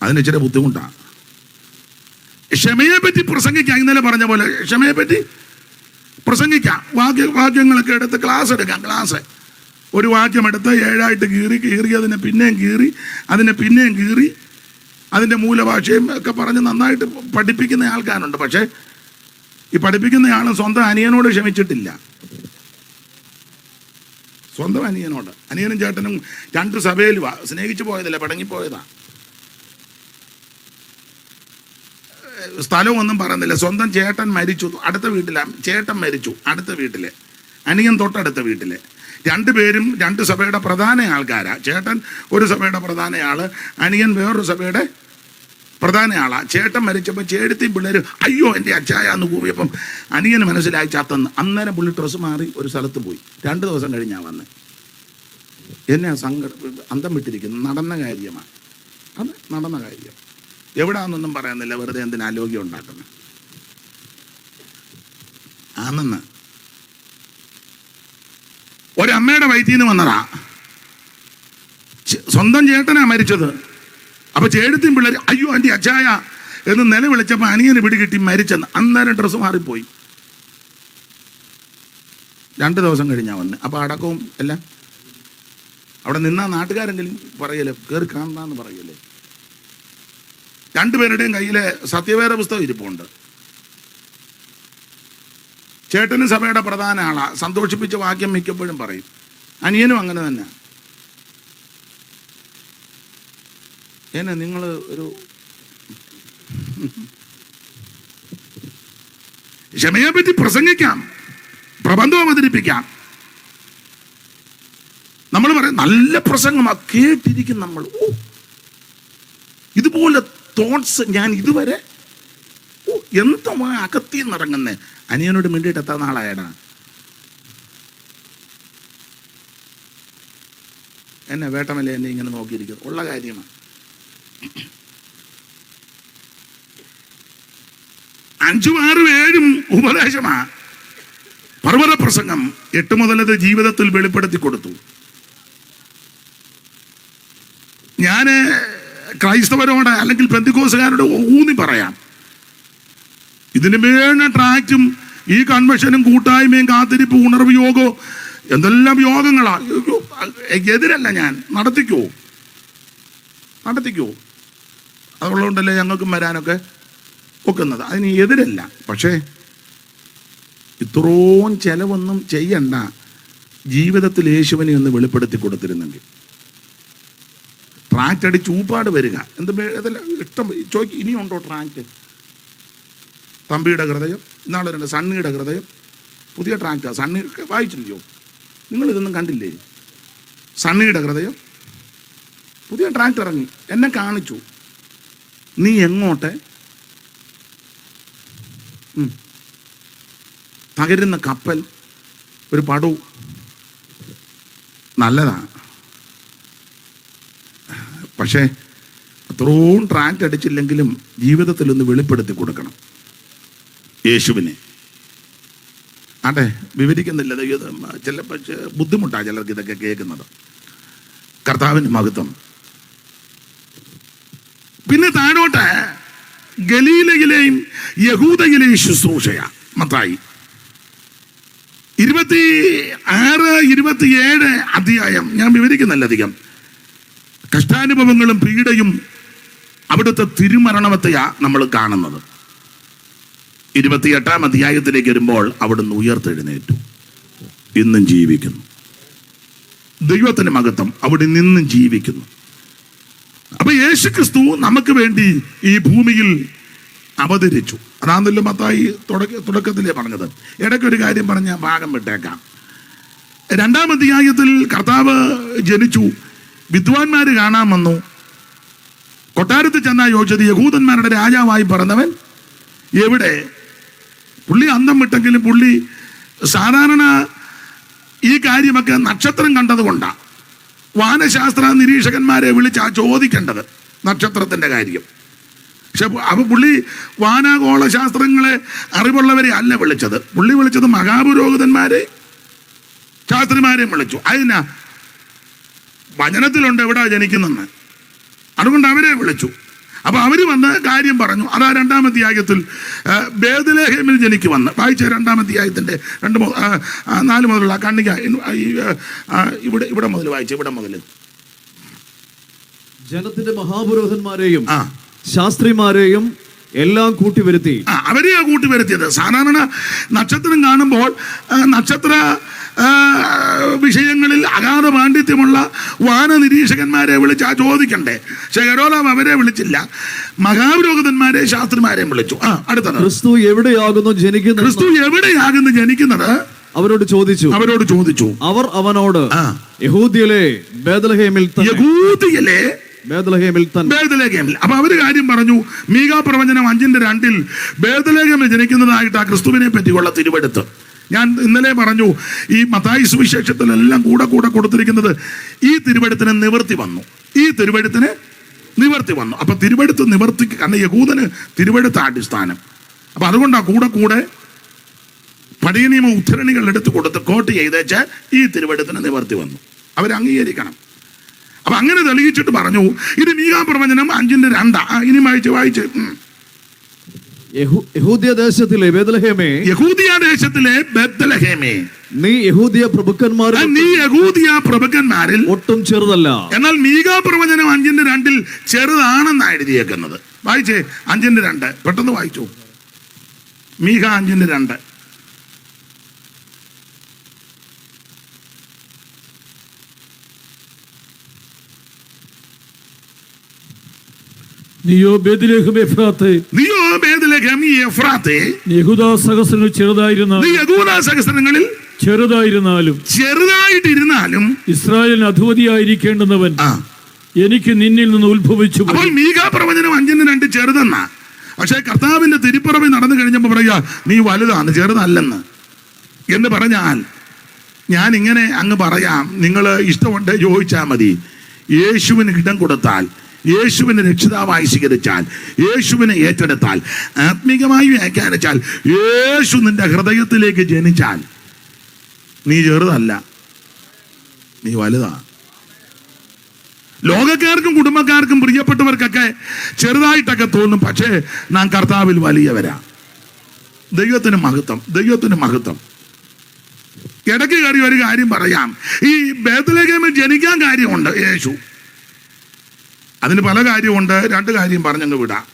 അതിന് ഇച്ചിരി ബുദ്ധിമുട്ടാണ്. ക്ഷമയെ പറ്റി പ്രസംഗിക്കാം. ഇന്നലെ പറഞ്ഞ പോലെ ക്ഷമയെ പറ്റി പ്രസംഗിക്കാം. വാക്യങ്ങളൊക്കെ എടുത്ത് ക്ലാസ് എടുക്കാം. ക്ലാസ് ഒരു വാക്യം എടുത്ത് 7ആയിട്ട് കീറി അതിനെ പിന്നെയും കീറി, അതിനെ പിന്നെയും കീറി, അതിൻ്റെ മൂലഭാഷയും ഒക്കെ പറഞ്ഞ് നന്നായിട്ട് പഠിപ്പിക്കുന്ന ആൾക്കാരുണ്ട്. പക്ഷേ ഈ പഠിപ്പിക്കുന്ന ആളും സ്വന്തം അനിയനോട് ക്ഷമിച്ചിട്ടില്ല. സ്വന്തം അനിയനോട്, അനിയനും ചേട്ടനും 2 സഭയിൽ സ്നേഹിച്ചു പോയതല്ല, പടങ്ങിപ്പോയതാ. സ്ഥലമൊന്നും പറയുന്നില്ല. സ്വന്തം ചേട്ടൻ മരിച്ചു, അടുത്ത വീട്ടിലാണ്. ചേട്ടൻ മരിച്ചു, അടുത്ത വീട്ടിലെ. അനിയൻ തൊട്ടടുത്ത വീട്ടിലെ. 2 പേരും 2 സഭയുടെ പ്രധാന ആൾക്കാരാ. ചേട്ടൻ ഒരു സഭയുടെ പ്രധാന ആള്, അനിയൻ വേറൊരു സഭയുടെ പ്രധാന ആളാ. ചേട്ടൻ മരിച്ചപ്പോൾ ചേട്ടത്തിയും പിള്ളേർ അയ്യോ എൻ്റെ അച്ചായാന്ന് കൂവിയപ്പം അനിയന് മനസ്സിലായി ചത്തെന്ന്. അന്നേരം പുള്ളി ഡ്രസ്സ് മാറി ഒരു സ്ഥലത്ത് പോയി. 2 ദിവസം കഴിഞ്ഞാൽ വന്ന് എന്നെ അന്തം വിട്ടിരിക്കുന്നു. നടന്ന കാര്യമാണ് അത്, നടന്ന കാര്യം. എവിടാന്നൊന്നും പറയാനില്ല, വെറുതെ എന്തിനാ ആരോഗ്യം ഉണ്ടാക്കുന്നത് ആണെന്ന്. ഒരമ്മയുടെ വയറ്റിൽ നിന്ന് വന്നതാ. സ്വന്തം ചേട്ടനാ മരിച്ചത്. അപ്പൊ ചേട്ടത്തിയും പിള്ളേർ അയ്യോ എൻ്റെ അച്ചായ എന്ന് നിലവിളിച്ചപ്പോൾ അനിയന് പിടികിട്ടി മരിച്ചെന്ന്. അന്നേരം ഡ്രസ്സ് മാറിപ്പോയി. 2 ദിവസം കഴിഞ്ഞാൽ വന്ന്. അപ്പോൾ അടക്കവും എല്ലാം അവിടെ നിന്നാ നാട്ടുകാരെങ്കിലും പറയല്ലേ, കയറി കാണാന്ന് പറയല്ലേ. രണ്ടുപേരുടെയും കയ്യിലെ സത്യവേദ പുസ്തകം ഇരിപ്പുണ്ട്. ചേട്ടന് സഭയുടെ പ്രധാന ആളാ, സന്തോഷിപ്പിച്ച വാക്യം മിക്കപ്പോഴും പറയും. അനിയനും അങ്ങനെ തന്നെ. നിങ്ങൾ ഒരു ക്ഷമയെ പറ്റി പ്രസംഗിക്കാം, പ്രബന്ധം അവതരിപ്പിക്കാം. നമ്മൾ പറയും നല്ല പ്രസംഗമാ, കേട്ടിരിക്കും നമ്മൾ. ഇതുപോലെ തോട്ട്സ് ഞാൻ ഇതുവരെ എന്താ അകത്തിന്നിറങ്ങുന്നേ. അനിയനോട് മിണ്ടിയിട്ട് എത്ര നാളായടാ? എന്നെ വേട്ടമല്ലേ എന്നെ ഇങ്ങനെ നോക്കിയിരിക്കുന്നു. ഉള്ള കാര്യമാണ്. 5, 6, 7 ഉപദേശമാ. പർവ്വത പ്രസംഗം 8 മുതൽ അത് ജീവിതത്തിൽ വെളിപ്പെടുത്തി കൊടുത്തു. ഞാന് ക്രൈസ്തവരോട് അല്ലെങ്കിൽ പെന്തിക്കോസുകാരോട് ഊന്നി പറയാം, ഇതിന് വേണ്ട ട്രാക്റ്റും ഈ കൺവെൻഷനും കൂട്ടായ്മയും കാത്തിരിപ്പ് ഉണർവ് യോഗവും എന്തെല്ലാം യോഗങ്ങളാ. എതിരല്ല, ഞാൻ നടത്തിക്കോ. അതുള്ളതുകൊണ്ടല്ലേ ഞങ്ങൾക്കും വരാനൊക്കെ ഒക്കുന്നത്. അതിന് എതിരല്ല. പക്ഷേ ഇത്രയും ചെലവൊന്നും ചെയ്യണ്ട, ജീവിതത്തിൽ യേശുവിനെ ഒന്ന് വെളിപ്പെടുത്തി കൊടുത്തിരുന്നെങ്കിൽ. ട്രാക്റ്റ് അടിച്ച് ഊപ്പാട് വരിക ഇതെല്ലാം ഇഷ്ടം ചോദിക്കും. ഇനിയുണ്ടോ ട്രാക്റ്റ്? തമ്പിയുടെ ഹൃദയം, ഇന്നാളെ 2 സണ്ണിയുടെ ഹൃദയം, പുതിയ ട്രാക്റ്റാണ്. സണ്ണി വായിച്ചില്ലയോ? നിങ്ങളിതൊന്നും കണ്ടില്ലേ? സണ്ണിയുടെ ഹൃദയം പുതിയ ട്രാക്റ്റ് ഇറങ്ങി. എന്നെ കാണിച്ചു. നീ എങ്ങോട്ടെ? തകരുന്ന കപ്പൽ, ഒരു പടു, നല്ലതാണ്. പക്ഷേ അത്രയും ട്രാക്റ്റ് അടിച്ചില്ലെങ്കിലും ജീവിതത്തിൽ ഒന്ന് വെളിപ്പെടുത്തി കൊടുക്കണം യേശുവിനെ. ആട്ടെ, വിവരിക്കുന്നില്ല. ചിലപ്പോൾ ബുദ്ധിമുട്ടാണ് ചിലർക്ക് ഇതൊക്കെ കേൾക്കുന്നത്. കർത്താവിൻ്റെ മഹത്വം. പിന്നെ താഴോട്ട് ഗലീലയിലെയും യഹൂദയിലെയും ശുശ്രൂഷയാ. മത്തായി 26, 27 അധ്യായം ഞാൻ വിവരിക്കുന്നില്ല അധികം. കഷ്ടാനുഭവങ്ങളും പീഡയും അവിടുത്തെ തിരുമരണത്തെയാ നമ്മൾ കാണുന്നത്. 28 അധ്യായത്തിലേക്ക് വരുമ്പോൾ അവിടുന്ന് ഉയർത്തെഴുന്നേറ്റു, ഇന്നും ജീവിക്കുന്നു. ദൈവത്തിന്റെ മഹത്വം. അവിടെ നിന്നും ജീവിക്കുന്നു. അപ്പൊ യേശുക്രിസ്തു നമുക്ക് വേണ്ടി ഈ ഭൂമിയിൽ അവതരിച്ചു. അതാണല്ലോ മത്തായി തുടക്കത്തിലേ പറഞ്ഞത്. ഇടയ്ക്കൊരു കാര്യം പറഞ്ഞ ഭാഗം വിട്ടേക്കാം. 2 അധ്യായത്തിൽ കർത്താവ് ജനിച്ചു. വിദ്വാൻമാര് കാണാൻ വന്നു. കൊട്ടാരത്തിൽ ചെന്നാ ചോദിച്ചത്, യഹൂദന്മാരുടെ രാജാവായി പറഞ്ഞവൻ എവിടെ? പുള്ളി അന്തം വിട്ടെങ്കിലും പുള്ളി സാധാരണ ഈ കാര്യമൊക്കെ നക്ഷത്രം കണ്ടത് കൊണ്ടാണ് വാനശാസ്ത്ര നിരീക്ഷകന്മാരെ വിളിച്ചാ ചോദിക്കേണ്ടത് നക്ഷത്രത്തിന്റെ കാര്യം. പക്ഷെ അപ്പൊ പുള്ളി വാനാഗോള ശാസ്ത്രങ്ങളെ അറിവുള്ളവരെ അല്ല വിളിച്ചത്. പുള്ളി വിളിച്ചത് മഹാപുരോഹിതന്മാരെ, ശാസ്ത്രിമാരെയും വിളിച്ചു. അതിനാ വചനത്തിലുണ്ട് എവിടാ ജനിക്കുന്നെന്ന്. അതുകൊണ്ട് അവരെ വിളിച്ചു. അപ്പൊ അവര് വന്ന് കാര്യം പറഞ്ഞു. അതാ 2 അധ്യായത്തിൽ ബേത്ലഹേമിൽ ജനിക്കുമെന്ന് വായിച്ച 2 അധ്യായത്തിന്റെ 4 മുതലുള്ള കണ്ണിക ഇവിടെ മുതൽ വായിച്ച. ഇവിടെ മുതൽ ജനത്തിന്റെ മഹാപുരോഹിതന്മാരെയും ശാസ്ത്രിമാരെയും എല്ലാം കൂട്ടിവരുത്തി. അവരെയാ കൂട്ടിവരുത്തിയത്. സാധാരണ നക്ഷത്രം കാണുമ്പോൾ നക്ഷത്ര വിഷയങ്ങളിൽ അഗാധ പാണ്ഡിത്യമുള്ള വാന നിരീക്ഷകന്മാരെ വിളിച്ച് ചോദിക്കണ്ടേ. പക്ഷെ ഹെരോദാവ് അവരെ വിളിച്ചില്ല, മഹാപുരോഹിതന്മാരെ ശാസ്ത്രിമാരെയും വിളിച്ചു. അടുത്തത് ക്രിസ്തു എവിടെയാകുന്നു ജനിക്കുന്നത് അവരോട് ചോദിച്ചു. അവർ അവനോട് യഹൂദ്യയിലെ ബേത്ലഹേമിൽ അപ്പൊ അവര് കാര്യം പറഞ്ഞു. മീകാ പ്രവചനം 5:2 ബേത്ലഹേമിൽ ജനിക്കുന്നതായിട്ട് ആ ക്രിസ്തുവിനെ പറ്റിയുള്ള തിരുവെടുത്ത് ഞാൻ ഇന്നലെ പറഞ്ഞു. ഈ മത്തായി സുവിശേഷത്തിലെല്ലാം കൂടെ കൊടുത്തിരിക്കുന്നത് ഈ തിരുവെടുത്തിന് നിവർത്തി വന്നു. അപ്പൊ തിരുവെടുത്ത് നിവർത്തി, കാരണം യഹൂദന് തിരുവെടുത്ത അടിസ്ഥാനം. അപ്പൊ അതുകൊണ്ടാ കൂടെ പഴയ നിയമ ഉദ്ധരണികൾ എടുത്ത് കൊടുത്ത് കോട്ട് ചെയ്തേച്ച് ഈ തിരുവെടുത്തിന് നിവർത്തി വന്നു. അവർ അംഗീകരിക്കണം. അപ്പൊ അങ്ങനെ തെളിയിച്ചിട്ട് പറഞ്ഞു ഇത് മീകാ പ്രവചനം 5:2. ഇനി വായിച്ച് യഹൂദ്യ ദേശത്തിലെ ബേത്ലഹേമേ നീ യഹൂദിയ പ്രഭുക്കന്മാരിൽ ഒട്ടും ചെറുതല്ല. എന്നാൽ മീകാ പ്രവചനം 5:2 ചെറുതാണെന്നാണ് എഴുതിയേക്കുന്നത്. വായിച്ചേ 5:2 പെട്ടെന്ന് വായിച്ചു. മീക 5:2. നീയോ ബേത്ലഹേം എഫ്രാത്തേ, യഹൂദാ സഹസ്രങ്ങളിൽ ചെറുതായിരുന്നാലും ഇസ്രായേലിന് അധിപതിയായിരിക്കേണ്ടുന്നവൻ എനിക്ക് നിന്നിൽ നിന്ന് ഉത്ഭവിച്ചു. അപ്പോൾ മീകാ പ്രവചനം 5:2 ചെറുതെന്നാ. പക്ഷെ കർത്താവിന്റെ തിരുപ്പിറവി നടന്നു കഴിഞ്ഞപ്പോൾ പറയുക നീ വലുതാണ്, ചെറുതല്ലെന്ന്. എന്ന് പറഞ്ഞാൽ ഞാൻ ഇങ്ങനെ അങ്ങ് പറയാം, നിങ്ങൾ ഇഷ്ടമുണ്ട് ചോദിച്ചാൽ മതി. യേശുവിന് ഇടം കൊടുത്താൽ, യേശുവിനെ രക്ഷിതാവായി സ്വീകരിച്ചാൽ, യേശുവിനെ ഏറ്റെടുത്താൽ, ആത്മീകമായി വ്യാഖ്യാനിച്ചാൽ, യേശു നിന്റെ ഹൃദയത്തിലേക്ക് ജനിച്ചാൽ നീ ചെറുതല്ല, നീ വലുതാ. ലോകക്കാർക്കും കുടുംബക്കാർക്കും പ്രിയപ്പെട്ടവർക്കൊക്കെ ചെറുതായിട്ടൊക്കെ തോന്നും, പക്ഷേ നാം കർത്താവിൽ വലിയവരാ. ദൈവത്തിന് മഹത്വം, ദൈവത്തിന് മഹത്വം. ഇടയ്ക്ക് കയറി ഒരു കാര്യം പറയാം. ഈ ബേത്ലഹേമിൽ ജനിക്കാൻ കാര്യമുണ്ട് യേശു, അതിന് പല കാര്യമുണ്ട്. 2 കാര്യം പറഞ്ഞങ്ങ് വിടാം.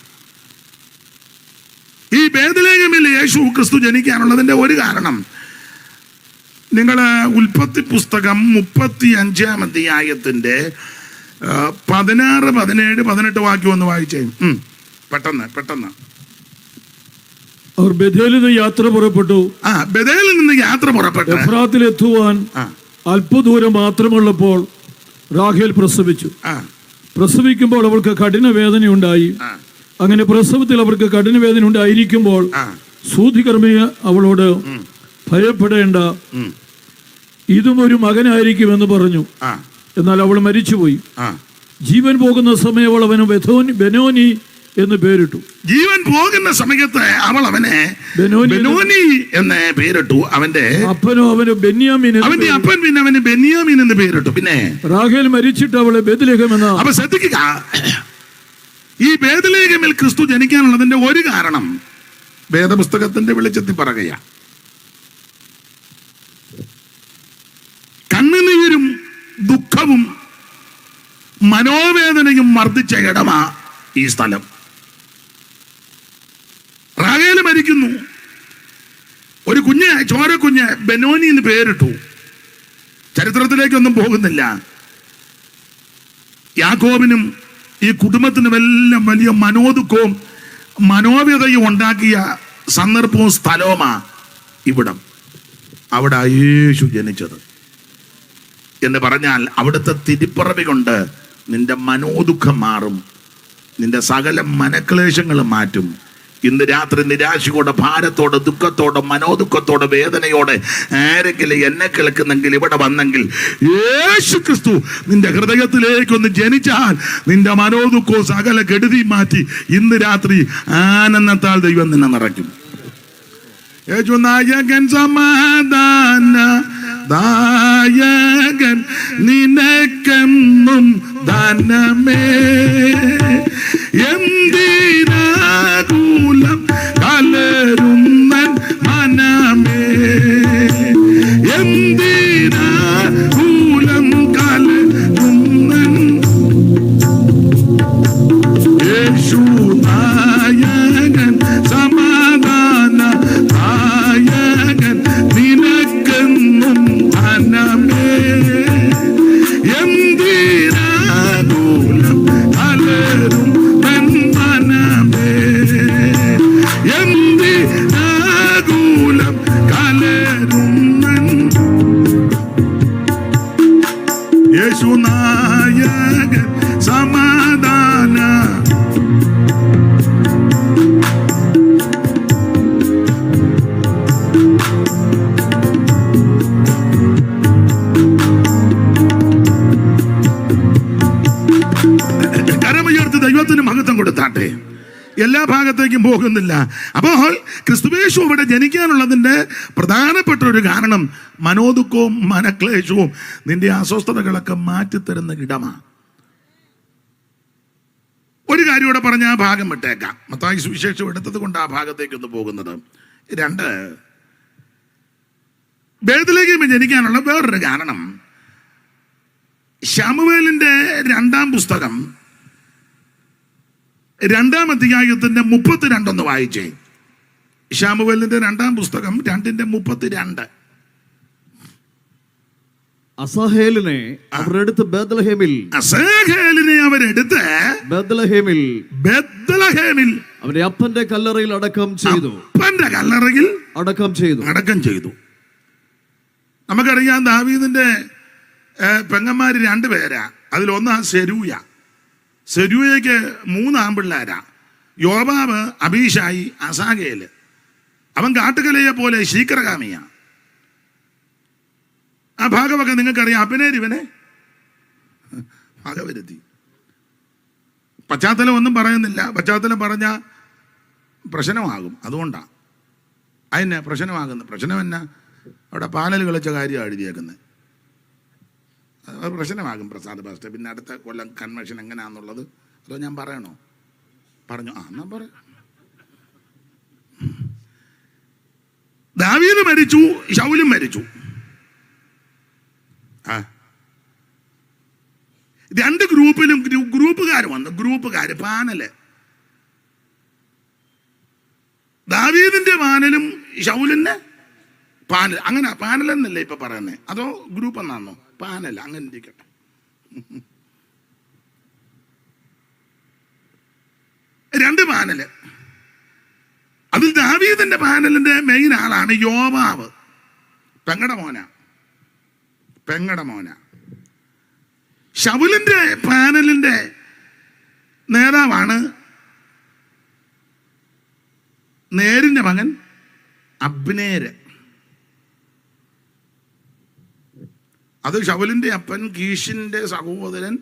ഈ ബേത്ലഹേമിൽ യേശു ക്രിസ്തു ജനിക്കാനുള്ളതിന്റെ ഒരു കാരണം, നിങ്ങൾ ഉൽപ്പത്തി പുസ്തകം 35-ാം അധ്യായത്തിന്റെ 16, 17, 18 വാക്യം ഒന്ന് വായിച്ചേ പെട്ടെന്ന്. അവർ ബേഥേലിൽ നിന്ന് യാത്ര പുറപ്പെട്ടു. ബേഥേലിൽ നിന്ന് യാത്ര പുറപ്പെട്ടു എഫ്രാത്തിൽ എത്തുവാൻ അല്പദൂരം മാത്രമുള്ളപ്പോൾ റാഹേൽ പ്രസവിച്ചു. പ്രസവിക്കുമ്പോൾ അവൾക്ക് കഠിന വേദനയുണ്ടായി. അങ്ങനെ പ്രസവത്തിൽ അവർക്ക് കഠിന വേദന ഉണ്ടായിരിക്കുമ്പോൾ സൂതികർമ്മി അവളോട് ഭയപ്പെടേണ്ട, ഇതും ഒരു മകനായിരിക്കുമെന്ന് പറഞ്ഞു. എന്നാൽ അവൾ മരിച്ചുപോയി. ജീവൻ പോകുന്ന സമയം അവൾ അവന് ബെനോനി എന്ന് പേരിട്ടു. ജീവൻ പോകുന്ന സമയത്ത് അവൾ അവനെ ബെനോനി എന്ന് പേരിട്ടു. അവന്റെ അപ്പനോ അവന് ബെന്യാമീൻ, അവന്റെ അപ്പൻ പിന്നെ അവന് ബെന്യാമീൻ എന്ന് പേരിട്ടു. പിന്നെ റാഹേൽ മരിച്ചിട്ട് അവളെ ബേത്ലഹേം എന്ന. അപ്പൊ ശ്രദ്ധിക്കുക, ഈ ബേത്ലഹേമിൽ ക്രിസ്തു ജനിക്കാനുള്ളതിന്റെ ഒരു കാരണം വേദപുസ്തകത്തിന്റെ വെളിച്ചത്തിൽ പറയുക, കണ്ണുനീരും ദുഃഖവും മനോവേദനയും മർദ്ദിച്ച ഇടമാ ഈ സ്ഥലം. റാഹേൽ മരിക്കുന്നു. ഒരു കുഞ്ഞ്, ചോരക്കുഞ്ഞ് ബെനോനി എന്ന് പേരിട്ടു. ചരിത്രത്തിലേക്കൊന്നും പോകുന്നില്ല. യാക്കോബിനും ഈ കുടുംബത്തിനുമെല്ലാം വലിയ മനോദുഃഖവും മനോവ്യതയും ഉണ്ടാക്കിയ സന്ദർഭവും സ്ഥലവുമാ ഇവിടം. അവിടെ യേശു ജനിച്ചത് എന്ന് പറഞ്ഞാൽ അവിടുത്തെ തിരുപ്പിറവി കൊണ്ട് നിന്റെ മനോദുഃഖം മാറും, നിന്റെ സകല മനക്ലേശങ്ങളും മാറ്റും. ഇന്ന് രാത്രി നിരാശയോടെ, ഭാരത്തോടെ, ദുഃഖത്തോടെ, മനോദുഃഖത്തോടെ, വേദനയോടെ ആരെങ്കിലും എന്നെ കേൾക്കുന്നെങ്കിൽ, ഇവിടെ വന്നെങ്കിൽ, യേശു ക്രിസ്തു നിന്റെ ഹൃദയത്തിലേക്കൊന്ന് ജനിച്ചാൽ നിന്റെ മനോദുഃഖവും സകല കെടുതി മാറ്റി ഇന്ന് രാത്രി ആനന്ദത്താൽ ദൈവം നിന്നെ നിറയ്ക്കും. യേശു നായകൻ, സമാധാന ദായകൻ, നിനക്കെന്നും ധനമേ, എന്തിനാകുലം കലരുന്നൻ മനമേ, എന്തിനാകുലം കലരുന്നൻ. യേശു നായകൻ, സമാധാന നായകൻ, നിനക്കെന്നും ധനമേ, എന്തിനാകുലം കലരും മനമേ, എന്തിനാകുലം കലരും. യേശു നായകൻ, സമാധാന. കരമുയർത്തി ദൈവത്തിന് മഹത്വം കൊടുത്താട്ടെ. എല്ലാ ഭാഗത്തേക്കും പോകുന്നില്ല. അപ്പോൾ ക്രിസ്തുയേശു ഇവിടെ ജനിക്കാനുള്ളതിൻ്റെ പ്രധാനപ്പെട്ട ഒരു കാരണം മനോദുഃഖവും മനക്ലേശവും നിന്റെ അസ്വസ്ഥതകളൊക്കെ മാറ്റിത്തരുന്ന ഇടമാണ്. ഒരു കാര്യം ഇവിടെ പറഞ്ഞ ആ ഭാഗം വിട്ടേക്കാം. മത്തായി സുവിശേഷം എടുത്തത് കൊണ്ട് ആ ഭാഗത്തേക്കൊന്ന് പോകുന്നത്. 2, ബേത്ലഹേമിൽ ജനിക്കാനുള്ള വേറൊരു കാരണം, ശമൂവേലിന്റെ 2-ാം പുസ്തകം 2-ാം അധ്യായത്തിന്റെ 32 വായിച്ചേ. ശമൂവേലിന്റെ 2-ാം പുസ്തകം 2:32. അസാഹേലിനെ അവരെടുത്ത് ബേത്ലഹേമിൽ അവന്റെ അപ്പന്റെ കല്ലറയിൽ അടക്കം ചെയ്തു. നമുക്കറിയാം ദാവീദിന്റെ പെങ്ങന്മാര് 2 പേരാ. അതിലൊന്നാ സെരൂയയ്ക്ക് 3 ആൺപിള്ളേരാ, യോവാബ്, അബീഷായി, അസാഹേല്. അവൻ കാട്ടുകലയെ പോലെ ശീക്രഗാമിയാ. ആ ഭാഗമൊക്കെ നിങ്ങൾക്കറിയാം. അബ്നേർ ഇവനെ ഭാഗവരുത്തി. പശ്ചാത്തലം ഒന്നും പറയുന്നില്ല. പശ്ചാത്തലം പറഞ്ഞ പ്രശ്നമാകും. അതുകൊണ്ടാണ് അതിനെ പ്രശ്നം എന്നാ അവിടെ പാനൽ കളിച്ച കാര്യമാണ് എഴുതിയേക്കുന്നത്. അത് പ്രശ്നമാകും പ്രസാദ് പാസ്റ്റർ. പിന്നെ അടുത്ത കൊല്ലം കൺവെൻഷൻ എങ്ങനെയാണെന്നുള്ളത് അതോ ഞാൻ പറയണോ? പറഞ്ഞു. എന്നാ പറ. ദാവീദ് മരിച്ചു, ശൗലും മരിച്ചു. 2 ഗ്രൂപ്പിലും ഗ്രൂപ്പുകാർ വന്നു. പാനല്, ദാവീദിന്റെ പാനലും ശൗലിന്റെ പാനൽ. അങ്ങനെ പാനൽ എന്നല്ലേ ഇപ്പൊ പറയുന്നേ? അതോ ഗ്രൂപ്പ് എന്നാണോ? പാനൽ. അങ്ങനെ ഇരിക്കട്ടെ. രണ്ട് പാനല്. അതിൽ ദാവീദിന്റെ പാനലിന്റെ മെയിൻ ആളാണ് യോവാബ്. പെങ്ങടെ മോന. ശൗലിന്റെ പാനലിന്റെ നേതാവാണ് നേരിന്റെ മകൻ അബ്നേര്. അത് ശൗലിന്റെ അപ്പൻ കീഷിന്റെ സഹോദരൻ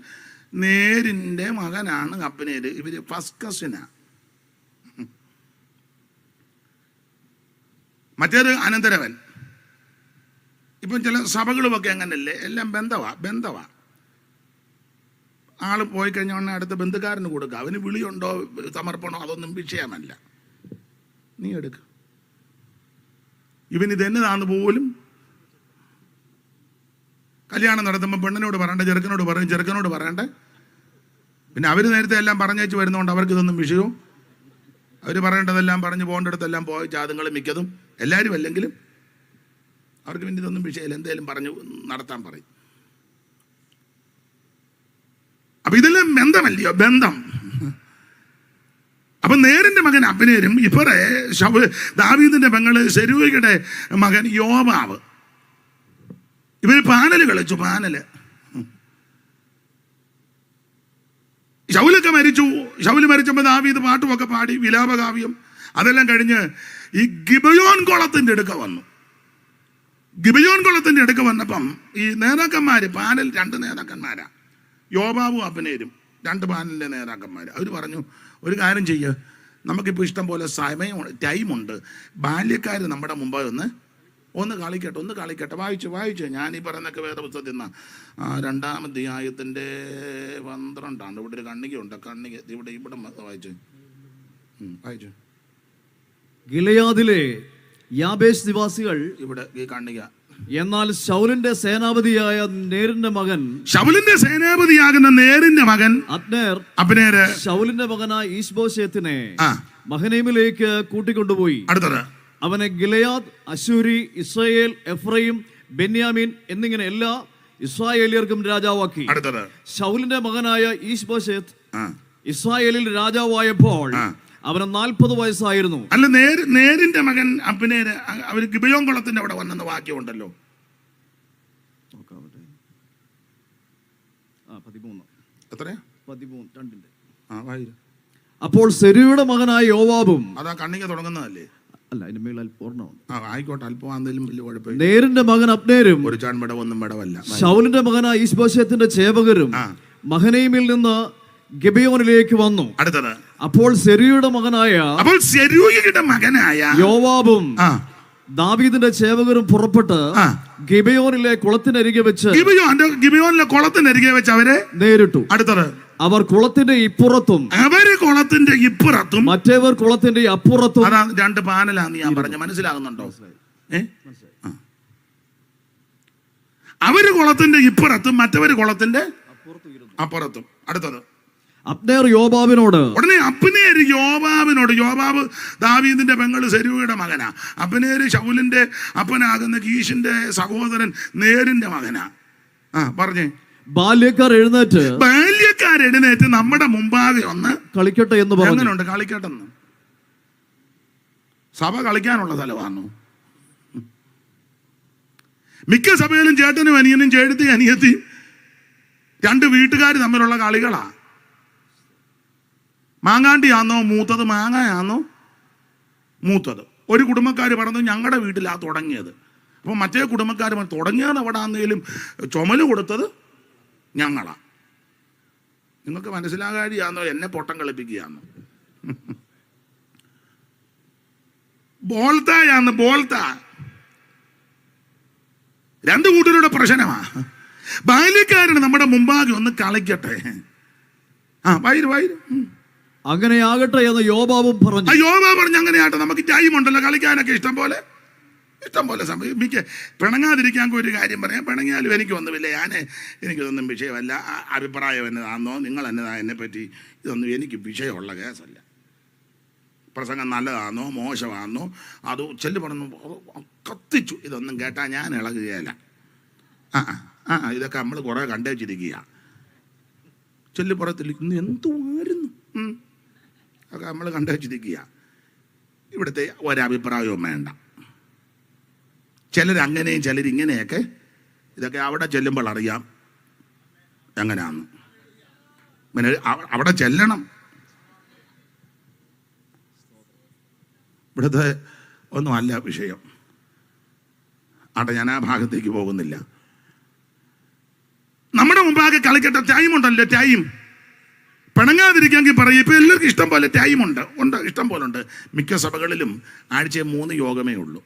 നേരിന്റെ മകനാണ് അബ്നേര്. ഇവര് ഫസ്റ്റ് കസിനാ. മറ്റേത് അനന്തരവൻ. ഇപ്പം ചില സഭകളുമൊക്കെ അങ്ങനല്ലേ, എല്ലാം ബന്ധവാ. ആള് പോയി കഴിഞ്ഞ ഉടനെ അടുത്ത ബന്ധുക്കാരന് കൊടുക്കുക. അവന് വിളിയുണ്ടോ സമർപ്പണോ അതൊന്നും വിഷയമല്ല, നീ എടുക്ക. ഇവനിത് എന്നതാന്ന് പോലും കല്യാണം നടത്തുമ്പോൾ പെണ്ണിനോട് പറയണ്ട, ചെറുക്കനോട് പറയണ്ടേ. പിന്നെ അവർ നേരത്തെ എല്ലാം പറഞ്ഞേച്ച് വരുന്നതുകൊണ്ട് അവർക്ക് ഇതൊന്നും വിഷയവും. അവർ പറയേണ്ടതെല്ലാം പറഞ്ഞു പോകേണ്ടടുത്തെല്ലാം പോയി ജാതങ്ങൾ മിക്കതും എല്ലാവരും അല്ലെങ്കിലും അവർക്ക് പിന്നെ ഇതൊന്നും വിഷയമില്ല. എന്തേലും പറഞ്ഞു നടത്താൻ പറയും. അപ്പൊ ഇതെല്ലാം ബന്ധമല്ലയോ? ബന്ധം. അപ്പൊ നേരിന്റെ മകൻ അബ്നേരും ഇപ്പറേ ദാവീദിന്റെ പെങ്ങള് സെരൂയയുടെ മകൻ യോവാബ്. ഇവര് പാനല് കളിച്ചു. ശൗലൊക്കെ മരിച്ചു. ശൗല് മരിച്ചപ്പോൾ ദാവീദ് പാട്ടുമൊക്കെ പാടി വിലാപകാവ്യം. അതെല്ലാം കഴിഞ്ഞ് ഈ ഗിബയോൻ കുളത്തിന്റെ അടുക്ക വന്നു. വന്നപ്പം ഈ നേതാക്കന്മാര്, പാനൽ 2 നേതാക്കന്മാരാ, യോവാബും അബ്നേരും, 2 പാനലിന്റെ നേതാക്കന്മാർ. അവർ പറഞ്ഞു, ഒരു കാര്യം ചെയ്യുക, നമുക്കിപ്പോൾ ഇഷ്ടം പോലെ ടൈമുണ്ട്. ബാല്യക്കാർ നമ്മുടെ മുമ്പായി ഒന്ന് കളിക്കട്ടെ. വായിച്ചു. ഞാൻ ഈ പറയുന്നൊക്കെ വേദപുസ്തകത്തിൽ നിന്ന് 2-ാം അധ്യായത്തിന്റെ 12 ഇവിടെ ഒരു കണ്ണികയുണ്ട്. ഇവിടെ വായിച്ചു. ഗിലെയാദിലെ യാബേശ് നിവാസികൾ ഇവിടെ ഈ കണ്ണിക. എന്നാൽ ശൗലിന്റെ സേനാപതിയായ നേരിന്റെ മകൻ അബ്നേര് ശൗലിന്റെ മകനായ ഈശ്ബോശേത്തിനെ മഹനീമിലേക്ക് കൂട്ടിക്കൊണ്ടുപോയി. അടുത്തത് അവനെ ഗിലെയാദ്, അശൂരി, ഇസ്രായേൽ, എഫ്രൈം, ബെന്യാമീൻ എന്നിങ്ങനെ എല്ലാ ഇസ്രായേലിയർക്കും രാജാവാക്കി. അടുത്തത് ശൗലിന്റെ മകനായ ഈശ്ബോശേത്ത് ഇസ്രായേലിൽ രാജാവായപ്പോൾ അവന് 40 വയസ്സായിരുന്നു. അല്ല, നേരിന്റെ മകൻ അബ്നേര് അവര് ഗിബയോൻ കുളത്തിന്റെ അവിടെ വന്നെന്ന് വാക്യമുണ്ടല്ലോ. 13 അപ്പോൾ സെരൂയുടെ മകനായ യോവാബും, അതാ കണ്ണിക തുടങ്ങുന്നതല്ലേ? അല്ല, അതിന്റെ മേൽ പൂർണ്ണമാണ്. ആയിക്കോട്ടെ, അല്പം ആണെങ്കിലും വലിയ കുഴപ്പമില്ല. നേരിന്റെ മകൻ അബ്നേരും ഒരു ചാൺമടവൊന്നും മടവല്ല. ശൗലിന്റെ മകനായ ഈശ്ബോശേത്തിന്റെ ചേവകരും മഹനീമിൽ നിന്ന് ഗിബയോനിലേക്ക് വന്നു. അടുത്തത് അപ്പോൾ സെരൂയുടെ മകനായ യോവാബും ദാവീദിന്റെ ചേവകരും പുറപ്പെട്ട് ഗിബയോനിലെ കുളത്തിനരികെ വെച്ച് അവരെ നേരിട്ടു. അടുത്തത് അവർ കുളത്തിന്റെ ഇപ്പുറത്തും മറ്റേവർ കുളത്തിന്റെ അപ്പുറത്തും. അതാണ് 2 പാനലാന്ന് ഞാൻ പറഞ്ഞു. മനസ്സിലാകുന്നുണ്ടോ? അവര് കുളത്തിന്റെ ഇപ്പുറത്തും മറ്റവര് കുളത്തിന്റെ അപ്പുറത്തും. അടുത്തത് അബ്നേർ യോവാബിനോട്, ഉടനെ അബ്നേര് യോവാബിനോട്, യോവാബ് ദാവീദിന്റെ പെങ്ങള് സെരൂയുടെ മകനാ. അബ്നേര് ശൗലിന്റെ അപ്പനാകുന്ന കീശിന്റെ സഹോദരൻ നേരിന്റെ മകനാ. പറഞ്ഞേ. ബാല്യക്കാർ എഴുന്നേറ്റ് നമ്മുടെ മുമ്പാകെ ഒന്ന് കളിക്കട്ടെ എന്ന് പറഞ്ഞു. എങ്ങനെയുണ്ട് കളിക്കട്ടെന്ന്? സഭ കളിക്കാനുള്ള സ്ഥലമാണോ? മിക്ക സഭയിലും ചേട്ടനും അനിയനും ചേട്ടത്തി അനിയത്തിയും രണ്ട് വീട്ടുകാർ തമ്മിലുള്ള കളികളാ. മാങ്ങാണ്ടിയാന്നോ മൂത്തത്, മാങ്ങയാന്നോ മൂത്തത്. ഒരു കുടുംബക്കാർ പറഞ്ഞു ഞങ്ങളുടെ വീട്ടിലാ തുടങ്ങിയത്. അപ്പോൾ മറ്റേ കുടുംബക്കാർ തുടങ്ങിയത് അവിടെ ആണെങ്കിലും ചുമല് കൊടുത്തത് ഞങ്ങളാ. നിങ്ങൾക്ക് മനസ്സിലാകാതെയാന്നോ എന്നെ പൊട്ടം കളിപ്പിക്കുകയാന്നോ? ബോൾത്തായാന്ന് ബോൾത്ത. രണ്ടു കൂട്ടരുടെ പ്രശ്നമാ. ബാല്യക്കാരന് നമ്മുടെ മുമ്പാകെ ഒന്ന് കളിക്കട്ടെ. വൈര് അങ്ങനെ ആകട്ടെ എന്ന് യോവാബും പറഞ്ഞു. യോവാബ് പറഞ്ഞു അങ്ങനെ ആട്ടെ, നമുക്ക് ടൈം ഉണ്ടല്ലോ കളിക്കാനൊക്കെ ഇഷ്ടം പോലെ സമയം. മിക്ക പിണങ്ങാതിരിക്കാൻ ഒരു കാര്യം പറയാം. പിണങ്ങിയാലും എനിക്കൊന്നുമില്ല, എനിക്കിതൊന്നും വിഷയമല്ല. അഭിപ്രായം എന്നതാണെന്നോ നിങ്ങൾ എന്നതാ എന്നെപ്പറ്റി ഇതൊന്നും എനിക്ക് വിഷയമുള്ള കേസല്ല. പ്രസംഗം നല്ലതാണെന്നോ മോശമാണെന്നോ അത് ചെല്ലു പറഞ്ഞു കത്തിച്ചു, ഇതൊന്നും കേട്ടാൽ ഞാൻ ഇളകുകയല്ല. ഇതൊക്കെ നമ്മൾ കുറേ കണ്ടേച്ചിരിക്കുക. ചെല്ലു പുറത്തില്ല ഇന്ന് എന്തുമായിരുന്നു ഒക്കെ നമ്മൾ കണ്ടേച്ചിരിക്കുക. ഇവിടുത്തെ ഒരഭിപ്രായവും വേണ്ട. ചിലരങ്ങനെയും ചിലരിങ്ങനെയൊക്കെ. ഇതൊക്കെ അവിടെ ചെല്ലുമ്പോൾ അറിയാം എങ്ങനെയാന്ന്. പിന്നെ അവിടെ ചെല്ലണം. ഇവിടുത്തെ ഒന്നും അല്ല വിഷയം. ഞാൻ ആ ഭാഗത്തേക്ക് പോകുന്നില്ല. നമ്മുടെ മുമ്പാകെ കളിക്കട്ടെ. ടൈമുണ്ടല്ലോ, ടൈം. പിണങ്ങാതിരിക്കാമെങ്കിൽ പറയും. ഇപ്പം എല്ലാവർക്കും ഇഷ്ടം പോലെ ടൈമുണ്ട്, ഇഷ്ടം പോലെ ഉണ്ട്. മിക്ക സഭകളിലും ആഴ്ചയിൽ 3 യോഗമേ ഉള്ളൂ.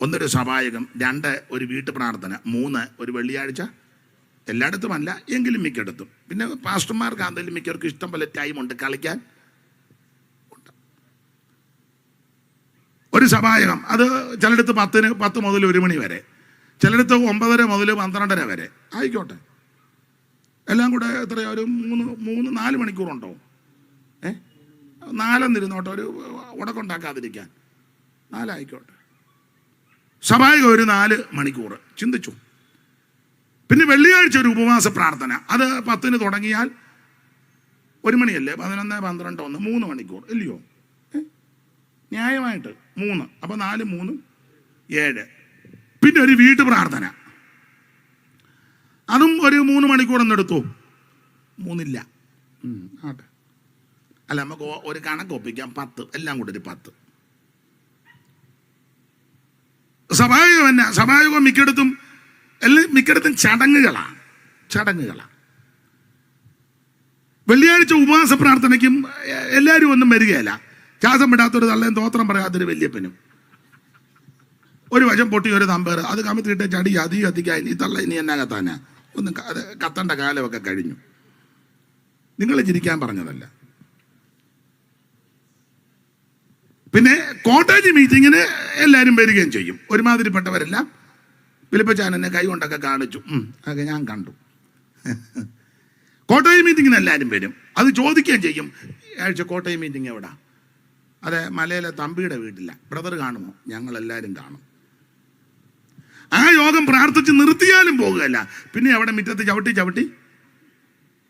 1 ഒരു സഭായകം, 2 ഒരു വീട്ടു പ്രാർത്ഥന, 3 ഒരു വെള്ളിയാഴ്ച. എല്ലായിടത്തും അല്ല എങ്കിലും മിക്കയിടത്തും. പിന്നെ പാസ്റ്റർമാർക്ക് ആണെങ്കിലും മിക്കവർക്കും ഇഷ്ടം പോലെ ടൈമുണ്ട് കളിക്കാൻ. ഒരു സഭായകം അത് ചിലയിടത്ത് 10 മുതൽ 1 മണി വരെ, ചിലയിടത്ത് 9:30 മുതൽ 12:30 വരെ. ആയിക്കോട്ടെ, എല്ലാം കൂടെ എത്രയാ ഒരു 3-4 മണിക്കൂറുണ്ടോ? 4 എന്നിരുന്നോട്ടെ, ഒരു ഉടക്കുണ്ടാക്കാതിരിക്കാൻ 4 ആയിക്കോട്ടെ. സഭായകം ഒരു 4 മണിക്കൂർ. ചിന്തിച്ചു. പിന്നെ വെള്ളിയാഴ്ച ഒരു ഉപവാസ പ്രാർത്ഥന. അത് 10-ന് തുടങ്ങിയാൽ 1 മണിയല്ലേ, 11, 12, 1 3 മണിക്കൂർ ഇല്ലയോ? ന്യായമായിട്ട് 3. അപ്പോൾ 4, 3, 7. പിന്നെ ഒരു വീട്ടു പ്രാർത്ഥന, അതും ഒരു 3 മണിക്കൂറെന്നെടുത്തു. 3 ഇല്ല ആട്ടെ, അല്ല നമുക്ക് ഒരു കണക്ക് ഒപ്പിക്കാം. 10 എല്ലാം കൂടെ ഒരു 10. സഭായോഗം തന്നെ. സഭായോഗം മിക്കയിടത്തും ചടങ്ങുകളാണ്. വെള്ളിയാഴ്ച ഉപവാസ പ്രാർത്ഥനയ്ക്കും എല്ലാവരും ഒന്നും വരികയല്ല. ശ്വാസം വിടാത്തൊരു തള്ളയും തോത്രം പറയാത്തൊരു വല്യപ്പനും, ഒരു വശം പൊട്ടി ഒരു തമ്പേറ്, അത് കമത്തിയിട്ട് ചടി അതി കത്തിക്കാൻ ഈ തള്ള ഇനി എന്നാ കത്താനാ? ഒന്നും കത്തേണ്ട കാലമൊക്കെ കഴിഞ്ഞു. നിങ്ങൾ ചിരിക്കാൻ പറഞ്ഞതല്ല. പിന്നെ കോട്ടേജ് മീറ്റിങ്ങിന് എല്ലാവരും വരികയും ചെയ്യും. ഒരുമാതിരിപ്പെട്ടവരെല്ലാം വിളിപ്പച്ചാനെന്നെ കൈ കൊണ്ടൊക്കെ കാണിച്ചു. അതൊക്കെ ഞാൻ കണ്ടു. കോട്ടേജ് മീറ്റിങ്ങിന് എല്ലാവരും വരും. അത് ചോദിക്കുകയും ചെയ്യും, ആഴ്ച കോട്ടേജ് മീറ്റിംഗ് എവിടാ? അതെ, മലയിലെ തമ്പിയുടെ വീട്ടില. ബ്രദർ കാണുമോ? ഞങ്ങളെല്ലാവരും കാണും. ആ യോഗം പ്രാർത്ഥിച്ച് നിർത്തിയാലും പോകുകയല്ല. പിന്നെ അവിടെ മുറ്റത്ത് ചവിട്ടി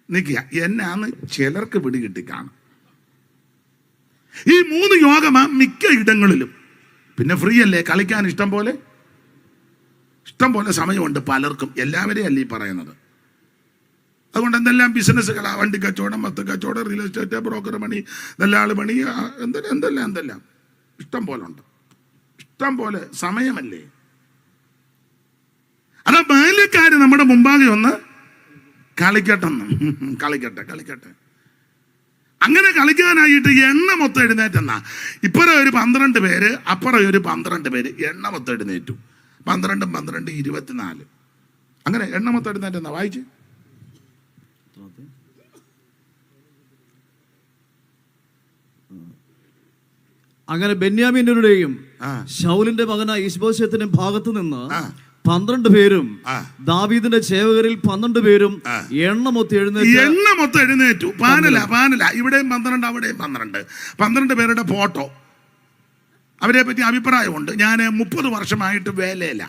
നിൽക്കുക. എന്നാന്ന് ചിലർക്ക് പിടികിട്ടി കാണും. ഈ 3 യോഗമാ മിക്ക ഇടങ്ങളിലും. പിന്നെ ഫ്രീ അല്ലേ, കളിക്കാൻ ഇഷ്ടം പോലെ സമയമുണ്ട് പലർക്കും. എല്ലാവരെയും അല്ല ഈ പറയുന്നത്. അതുകൊണ്ട് എന്തെല്ലാം ബിസിനസ്സുകളാ, വണ്ടി കച്ചവടം, വസ്തു കച്ചവടം, റിയൽ എസ്റ്റേറ്റ്, ബ്രോക്കർ പണി, ദല്ലാള് പണി, എന്തെല്ലാം ഇഷ്ടം പോലെ ഉണ്ട്. ഇഷ്ടം പോലെ സമയമല്ലേ. അതാ ബാല്യക്കാര് നമ്മുടെ മുമ്പാകെ ഒന്ന് കളിക്കട്ടെ. അങ്ങനെ കളിക്കാനായിട്ട് എണ്ണ മൊത്തം എഴുന്നേറ്റെന്നാ. ഇപ്പറ ഒരു 12 പേര്, അപ്പുറം ഒരു 12 പേര് എണ്ണ മൊത്തം എഴുന്നേറ്റു. 12, 12, 24. അങ്ങനെ എണ്ണ മൊത്തം എഴുന്നേറ്റെന്നാ. വായിച്ച്. അങ്ങനെ ബെന്യാമീന്റെയും ശൗലിന്റെ മകനായ ഇശ്ബോശേത്തിന്റെയും ഭാഗത്തു നിന്ന് 12 പേരും ആ. ദാവീദിന്റെ ചേവകരിൽ 12 പേരും എണ്ണമൊത്ത് എഴുന്നേറ്റു. പാനല ഇവിടെയും 12, അവിടെയും 12 പേരുടെ ഫോട്ടോ. അവരെ പറ്റി അഭിപ്രായമുണ്ട്. ഞാൻ 30 വർഷമായിട്ട് വേലയില്ല.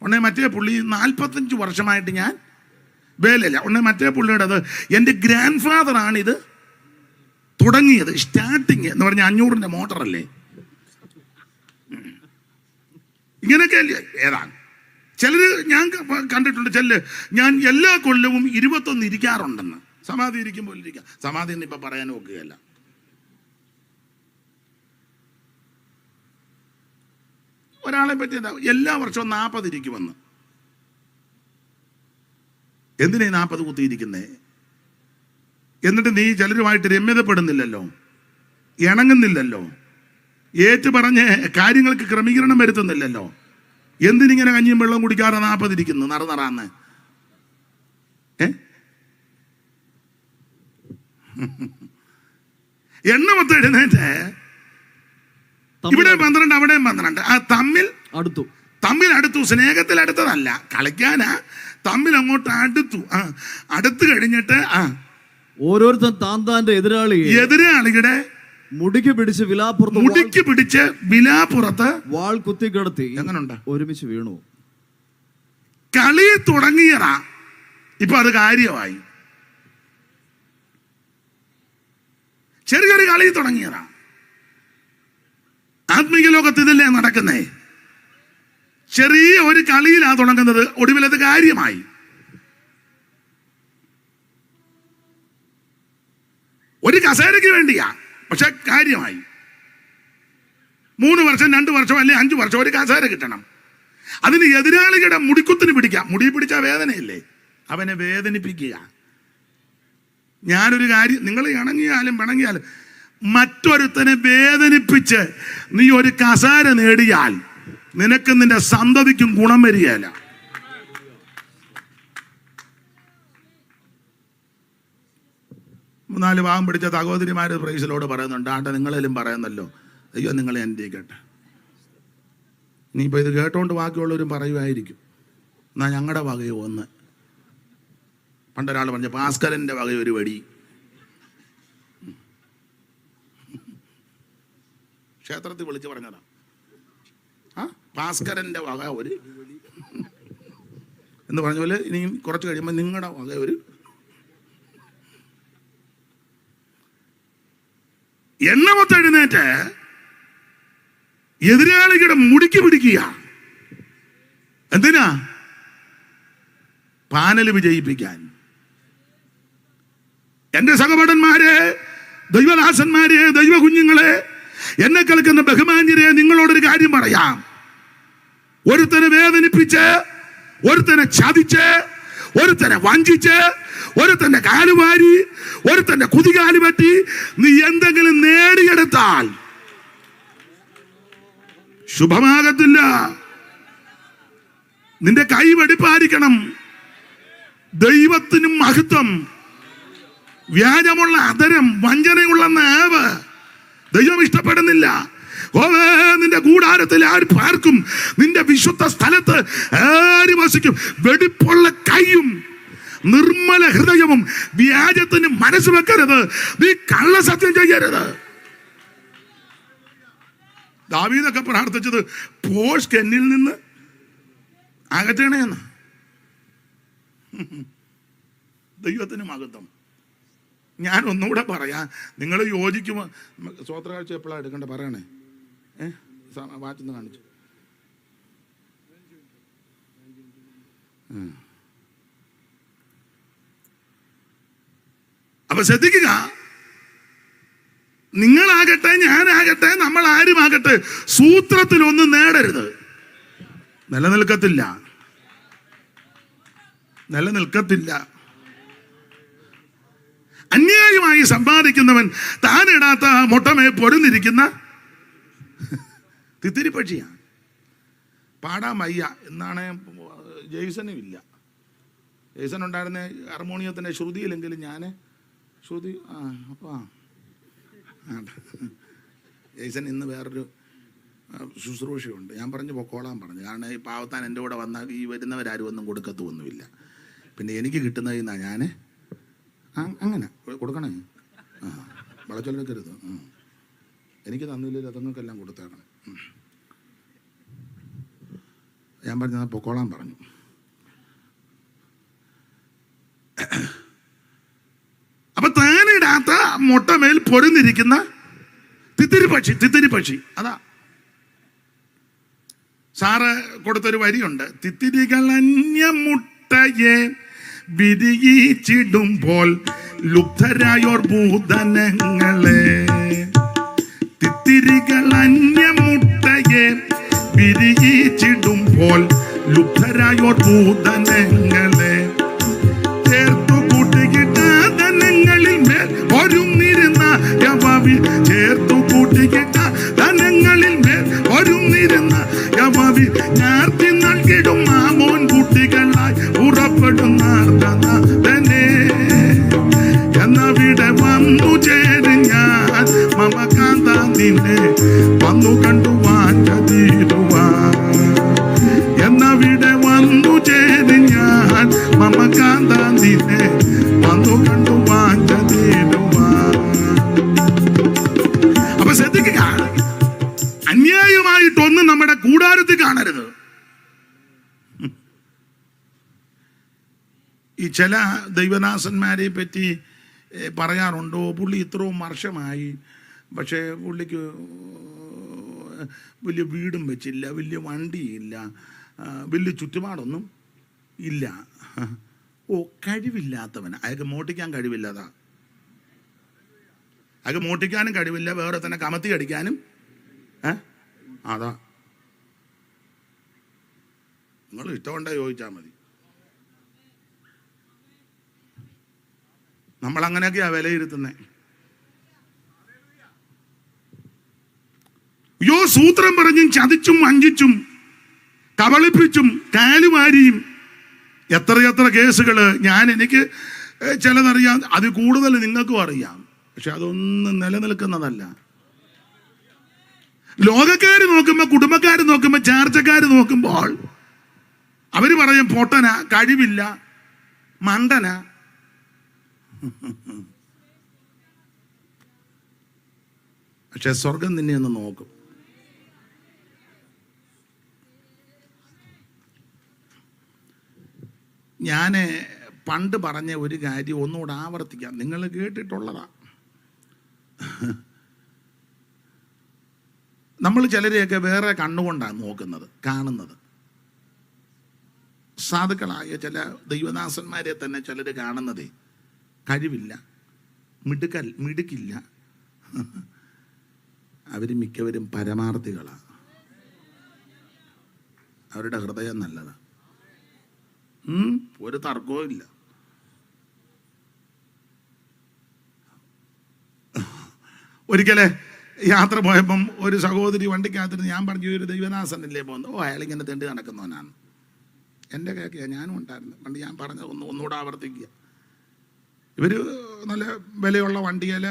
ഉടനെ മറ്റേ പുള്ളി 45 വർഷമായിട്ട് ഞാൻ വേലയില്ല. ഉടനെ മറ്റേ പുള്ളിയുടേത് എൻ്റെ ഗ്രാൻഡ് ഫാദറാണിത് തുടങ്ങിയത്, സ്റ്റാർട്ടിങ് എന്ന് പറഞ്ഞാൽ 500-ന്റെ മോട്ടറല്ലേ, ഇങ്ങനെയൊക്കെ അല്ലേ. ഏതാണ് ചിലര് ഞാൻ കണ്ടിട്ടുണ്ട്, ഞാൻ എല്ലാ കൊല്ലവും 21 ഇരിക്കാറുണ്ടെന്ന്. സമാധി ഇരിക്കുമ്പോൾ ഇരിക്കാം. സമാധി എന്ന് ഇപ്പൊ പറയാൻ നോക്കുകയല്ല. ഒരാളെ പറ്റി എല്ലാ വർഷവും 40 ഇരിക്കുമെന്ന്. എന്തിനാ 40 കുത്തിയിരിക്കുന്നേ? എന്നിട്ട് നീ ചിലരുമായിട്ട് രമ്യതപ്പെടുന്നില്ലല്ലോ, ഇണങ്ങുന്നില്ലല്ലോ, ഏറ്റു പറഞ്ഞ് കാര്യങ്ങൾക്ക് ക്രമീകരണം വരുത്തുന്നില്ലല്ലോ. എന്തിനിങ്ങനെ കഞ്ഞിയും വെള്ളം കുടിക്കാതെ 40 ഇരിക്കുന്നു നറന്ന്? എണ്ണമൊത്ത് എഴുന്നേറ്റ് ഇവിടെ 12 അവിടെയും 12. ആ തമ്മിൽ അടുത്തു. സ്നേഹത്തിൽ അടുത്തതല്ല, കളിക്കാനാ. തമ്മിൽ അങ്ങോട്ട് അടുത്തു. അടുത്ത് കഴിഞ്ഞിട്ട് ഓരോരുത്തൻ താന്താന്റെ എതിരാളിയുടെ മുടിക്ക് പിടിച്ച് വിലാപ്പുറത്ത് വാൾ കുത്തിക്കിടത്തി എങ്ങനുണ്ട് ഒരുമിച്ച് വീണു. കളി തുടങ്ങിയതാ, ഇപ്പൊ അത് കാര്യമായി. ചെറിയൊരു കളി തുടങ്ങിയതാ. ആത്മീയ ലോകത്ത് ഇതല്ലേ നടക്കുന്നേ? ചെറിയ ഒരു കളിയിലാ തുടങ്ങുന്നത്, ഒടുവിലത് കാര്യമായി. ഒരു കസേരയ്ക്ക് വേണ്ടിയാ, പക്ഷെ കാര്യമായി. 3 വർഷം 2 വർഷം അല്ലെ 5 വർഷം ഒരു കസേര കിട്ടണം. അതിന് എതിരാളികളുടെ മുടിക്കുത്തിന് പിടിക്കാം. മുടി പിടിച്ചാൽ വേദനയില്ലേ? അവനെ വേദനിപ്പിക്കുക. ഞാനൊരു കാര്യം, നിങ്ങൾ ഇണങ്ങിയാലും പിണങ്ങിയാലും മറ്റൊരുത്തനെ വേദനിപ്പിച്ച് നീ ഒരു കസേര നേടിയാൽ നിനക്ക് നിന്റെ സന്തതിക്കും ഗുണം വരികയില്ല. മൂന്നാല് ഭാഗം പിടിച്ച സഹോദരിമാര് പ്രൈസിലോട് പറയുന്നുണ്ട്. ആട്ടെ നിങ്ങളെല്ലാം പറയുന്നല്ലോ, അയ്യോ നിങ്ങളെ എൻ്റെ കേട്ടെ. ഇനിയിപ്പോൾ ഇത് കേട്ടോണ്ട് ബാക്കിയുള്ളവരും പറയുമായിരിക്കും, എന്നാ ഞങ്ങളുടെ വകയോ ഒന്ന്. പണ്ടൊരാൾ പറഞ്ഞ ഭാസ്കരൻ്റെ വകയോ ഒരു വടി. ക്ഷേത്രത്തിൽ വിളിച്ച് പറഞ്ഞതാ, ഭാസ്കരൻ്റെ വക ഒരു എന്ന് പറഞ്ഞ പോലെ ഇനിയും കുറച്ച് കഴിയുമ്പോൾ നിങ്ങളുടെ വക ഒരു. എണ്ണമൊത്ത് എഴുന്നേറ്റ് എതിരാളികളുടെ മുടിക്ക് പിടിക്കുക. എന്തിനാ? പാനൽ വിജയിപ്പിക്കാൻ. എന്റെ സഹപാഠന്മാരെ, ദൈവദാസന്മാരെ, ദൈവ കുഞ്ഞുങ്ങളെ, എന്നെ കേൾക്കുന്ന ബഹുമാന്യരെ, നിങ്ങളോടൊരു കാര്യം പറയാം. ഒരുത്തനെ വേദനിപ്പിച്ച്, ഒരുത്തനെ ചതിച്ച്, ഒരുത്തനെ വഞ്ചിച്ച്, ഒരുത്തന്റെ കാലുവാരി, ഒരുത്തന്റെ കുതികാല് പറ്റി നീ എന്തെങ്കിലും നേടിയെടുത്താൽ ശുഭമാകത്തില്ല. നിന്റെ കൈ വെടിപ്പായിരിക്കണം. ദൈവത്തിനും മഹത്വം. വ്യാജമുള്ള അധരം, വഞ്ചനയുള്ള നാവ് ദൈവം ഇഷ്ടപ്പെടുന്നില്ല. നിന്റെ കൂടാരത്തിൽ ആര് പാർക്കും? നിന്റെ വിശുദ്ധ സ്ഥലത്ത് ആര് വസിക്കും? വെടിപ്പുള്ള കൈയും നിർമ്മല ഹൃദയവും വ്യാജത്തിന് മനസ്സ് വെക്കരുത്. നീ കള്ളസത്യം ചെയ്യരുത്. ദാവീദൊക്കെ പ്രാർത്ഥിച്ചത് പോഷ് എന്നിൽ നിന്ന് അകറ്റണേന്ന്. ദൈവത്തിന് മഹത്വം. ഞാൻ ഒന്നുകൂടെ പറയാം, നിങ്ങൾ യോജിക്കുമോ? സ്വോത്രകാഴ്ച എപ്പോഴാണ് എടുക്കേണ്ടത് പറയണേ. വാച്ചൊന്ന് കാണിച്ചു. അപ്പൊ ശ്രദ്ധിക്കുക, നിങ്ങളാകട്ടെ, ഞാനാകട്ടെ, നമ്മൾ ആരുമാകട്ടെ, സൂത്രത്തിലൊന്നും നേടരുത്. നിലനിൽക്കത്തില്ല. അന്യായമായി സമ്പാദിക്കുന്നവൻ താനിടാത്ത മുട്ടമേ പൊരുന്നിരിക്കുന്ന തിത്തിരിപ്പക്ഷിയാണ്. പാടാൻ വയ്യ എന്നാണ്. ജെയ്സനും ഇല്ല. ജെയ്സൺ ഉണ്ടായിരുന്ന ഹാർമോണിയത്തിൻ്റെ ശ്രുതിയിലെങ്കിലും ഞാൻ ശ്രുതി ജെയ്സൺ ഇന്ന് വേറൊരു ശുശ്രൂഷയുണ്ട്. ഞാൻ പറഞ്ഞു പൊക്കോളാൻ പറഞ്ഞു. കാരണം ഈ പാവത്താൻ എൻ്റെ കൂടെ വന്നാൽ ഈ വരുന്നവരാരും ഒന്നും കൊടുക്കത്തൊന്നുമില്ല. പിന്നെ എനിക്ക് കിട്ടുന്നതിൽ നിന്നാണ് ഞാൻ അങ്ങനെ കൊടുക്കണേ. വളച്ചൊല്ല വെക്കരുത്. എനിക്ക് തന്നില്ലല്ലോ, അതുങ്ങൾക്കെല്ലാം കൊടുത്തേക്കണം. ഞാൻ പറഞ്ഞാൽ പൊക്കോളാൻ പറഞ്ഞു. അപ്പൊ താനിടാത്ത മുട്ടമേൽ പൊരുന്നിരിക്കുന്ന തിത്തിരി പക്ഷി അതാ സാറ് കൊടുത്തൊരു വരിയുണ്ട്. തിത്തിരികൾ അന്യമുട്ടയെ വിരിയിച്ചിടുമ്പോൾ ലുബ്ധരായോർ ഭൂതനങ്ങളെ. തിത്തിരികൾ അന്യമുട്ടയെ വിരിയിച്ചിടുമ്പോൾ ലുബ്ധരായോർ ഭൂതനങ്ങളെ. ചേർത്തു കൂട്ടിക്കിട്ട ധനങ്ങളിൽ മേൽ ഒരുന്നിരുന്ന യവാവി. ചേർത്തു കൂട്ടിക്കിട്ട ധനങ്ങളിൽ മേൽ ഒരുന്നിരുന്ന യവാവി. ഞാർത്തി നൽകിടും മാമോൻ കുട്ടികളായി ഉറപ്പെടുന്നാർത്തനെ. എന്നവിടെ വന്നു ചേരും ഞാൻ മമകാന്ത നിന്നെ വന്നു കണ്ടുവാൻ ചതിരുവാൻ. എന്നവിടെ വന്നു ചേരും ഞാൻ മമകാന്ത നിന്നെ വന്നു കണ്ടുവാൻ ചതിരുവാൻ. അപ്പൊ ശ്രദ്ധിക്കുക, അന്യായമായിട്ടൊന്നും നമ്മുടെ കൂടാരത്തിൽ കാണരുത്. ഈ ചില ദൈവദാസന്മാരെ പറ്റി പറയാറുണ്ടോ, പുള്ളി ഇത്രയും വർഷമായി, പക്ഷേ പുള്ളിക്ക് വലിയ വീടും വെച്ചില്ല, വലിയ വണ്ടിയില്ല, വലിയ ചുറ്റുപാടൊന്നും ഇല്ല. ഓ, കഴിവില്ലാത്തവൻ. അയാൾക്ക് മോട്ടിക്കാൻ കഴിവില്ലാതാ. അയാൾക്ക് മോട്ടിക്കാനും കഴിവില്ല, വേറെ തന്നെ കമത്തി അടിക്കാനും. അതാ, നിങ്ങൾ ഇഷ്ടമുണ്ടോ ചോദിച്ചാൽ മതി. നമ്മളങ്ങനെയൊക്കെയാ വിലയിരുത്തുന്നത്. യോ സൂത്രം പറഞ്ഞും ചതിച്ചും വഞ്ചിച്ചും കബളിപ്പിച്ചും കാലുവാരിയും എത്രയെത്ര കേസുകൾ. എനിക്ക് ചിലതറിയാം, അത് കൂടുതൽ നിങ്ങൾക്കും അറിയാം. പക്ഷെ അതൊന്നും നിലനിൽക്കുന്നതല്ല. ലോകക്കാർ നോക്കുമ്പോൾ, കുടുംബക്കാർ നോക്കുമ്പോൾ, ചാർച്ചക്കാർ നോക്കുമ്പോൾ അവര് പറയും പൊട്ടന, കഴിവില്ല, മണ്ടന. പക്ഷെ സ്വർഗം നിന്നെ ഒന്ന് നോക്കും. ഞാൻ പണ്ട് പറഞ്ഞ ഒരു കാര്യം ഒന്നുകൂടെ ആവർത്തിക്കാം. നിങ്ങൾ കേട്ടിട്ടുള്ളതാ. നമ്മൾ ചിലരെയൊക്കെ വേറെ കണ്ണുകൊണ്ടാണ് നോക്കുന്നത്, കാണുന്നത്. സാധുക്കളായ ചില ദൈവദാസന്മാരെ തന്നെ ചിലർ കാണുന്നതേ കഴിവില്ല, മിടുക്കില്ല. അവർ മിക്കവരും പരമാർത്ഥികളാണ്. അവരുടെ ഹൃദയം നല്ലതാണ്. ഒരു തർക്കവും ഇല്ല. ഒരിക്കലേ യാത്ര പോയപ്പം ഒരു സഹോദരി വണ്ടിക്കകത്തിട്ട് ഞാൻ പറഞ്ഞു, ഒരു ദൈവദാസനല്ലേ പോകുന്നു. ഓ, അയാളിങ്ങനെ തെണ്ടി നടക്കുന്നവനാണ്. എൻ്റെ കേൾക്കുക, ഞാനും ഉണ്ടായിരുന്നു. പണ്ട് ഞാൻ പറഞ്ഞത് ഒന്നുകൂടെ ആവർത്തിക്കുക. ഇവർ നല്ല വിലയുള്ള വണ്ടിയിൽ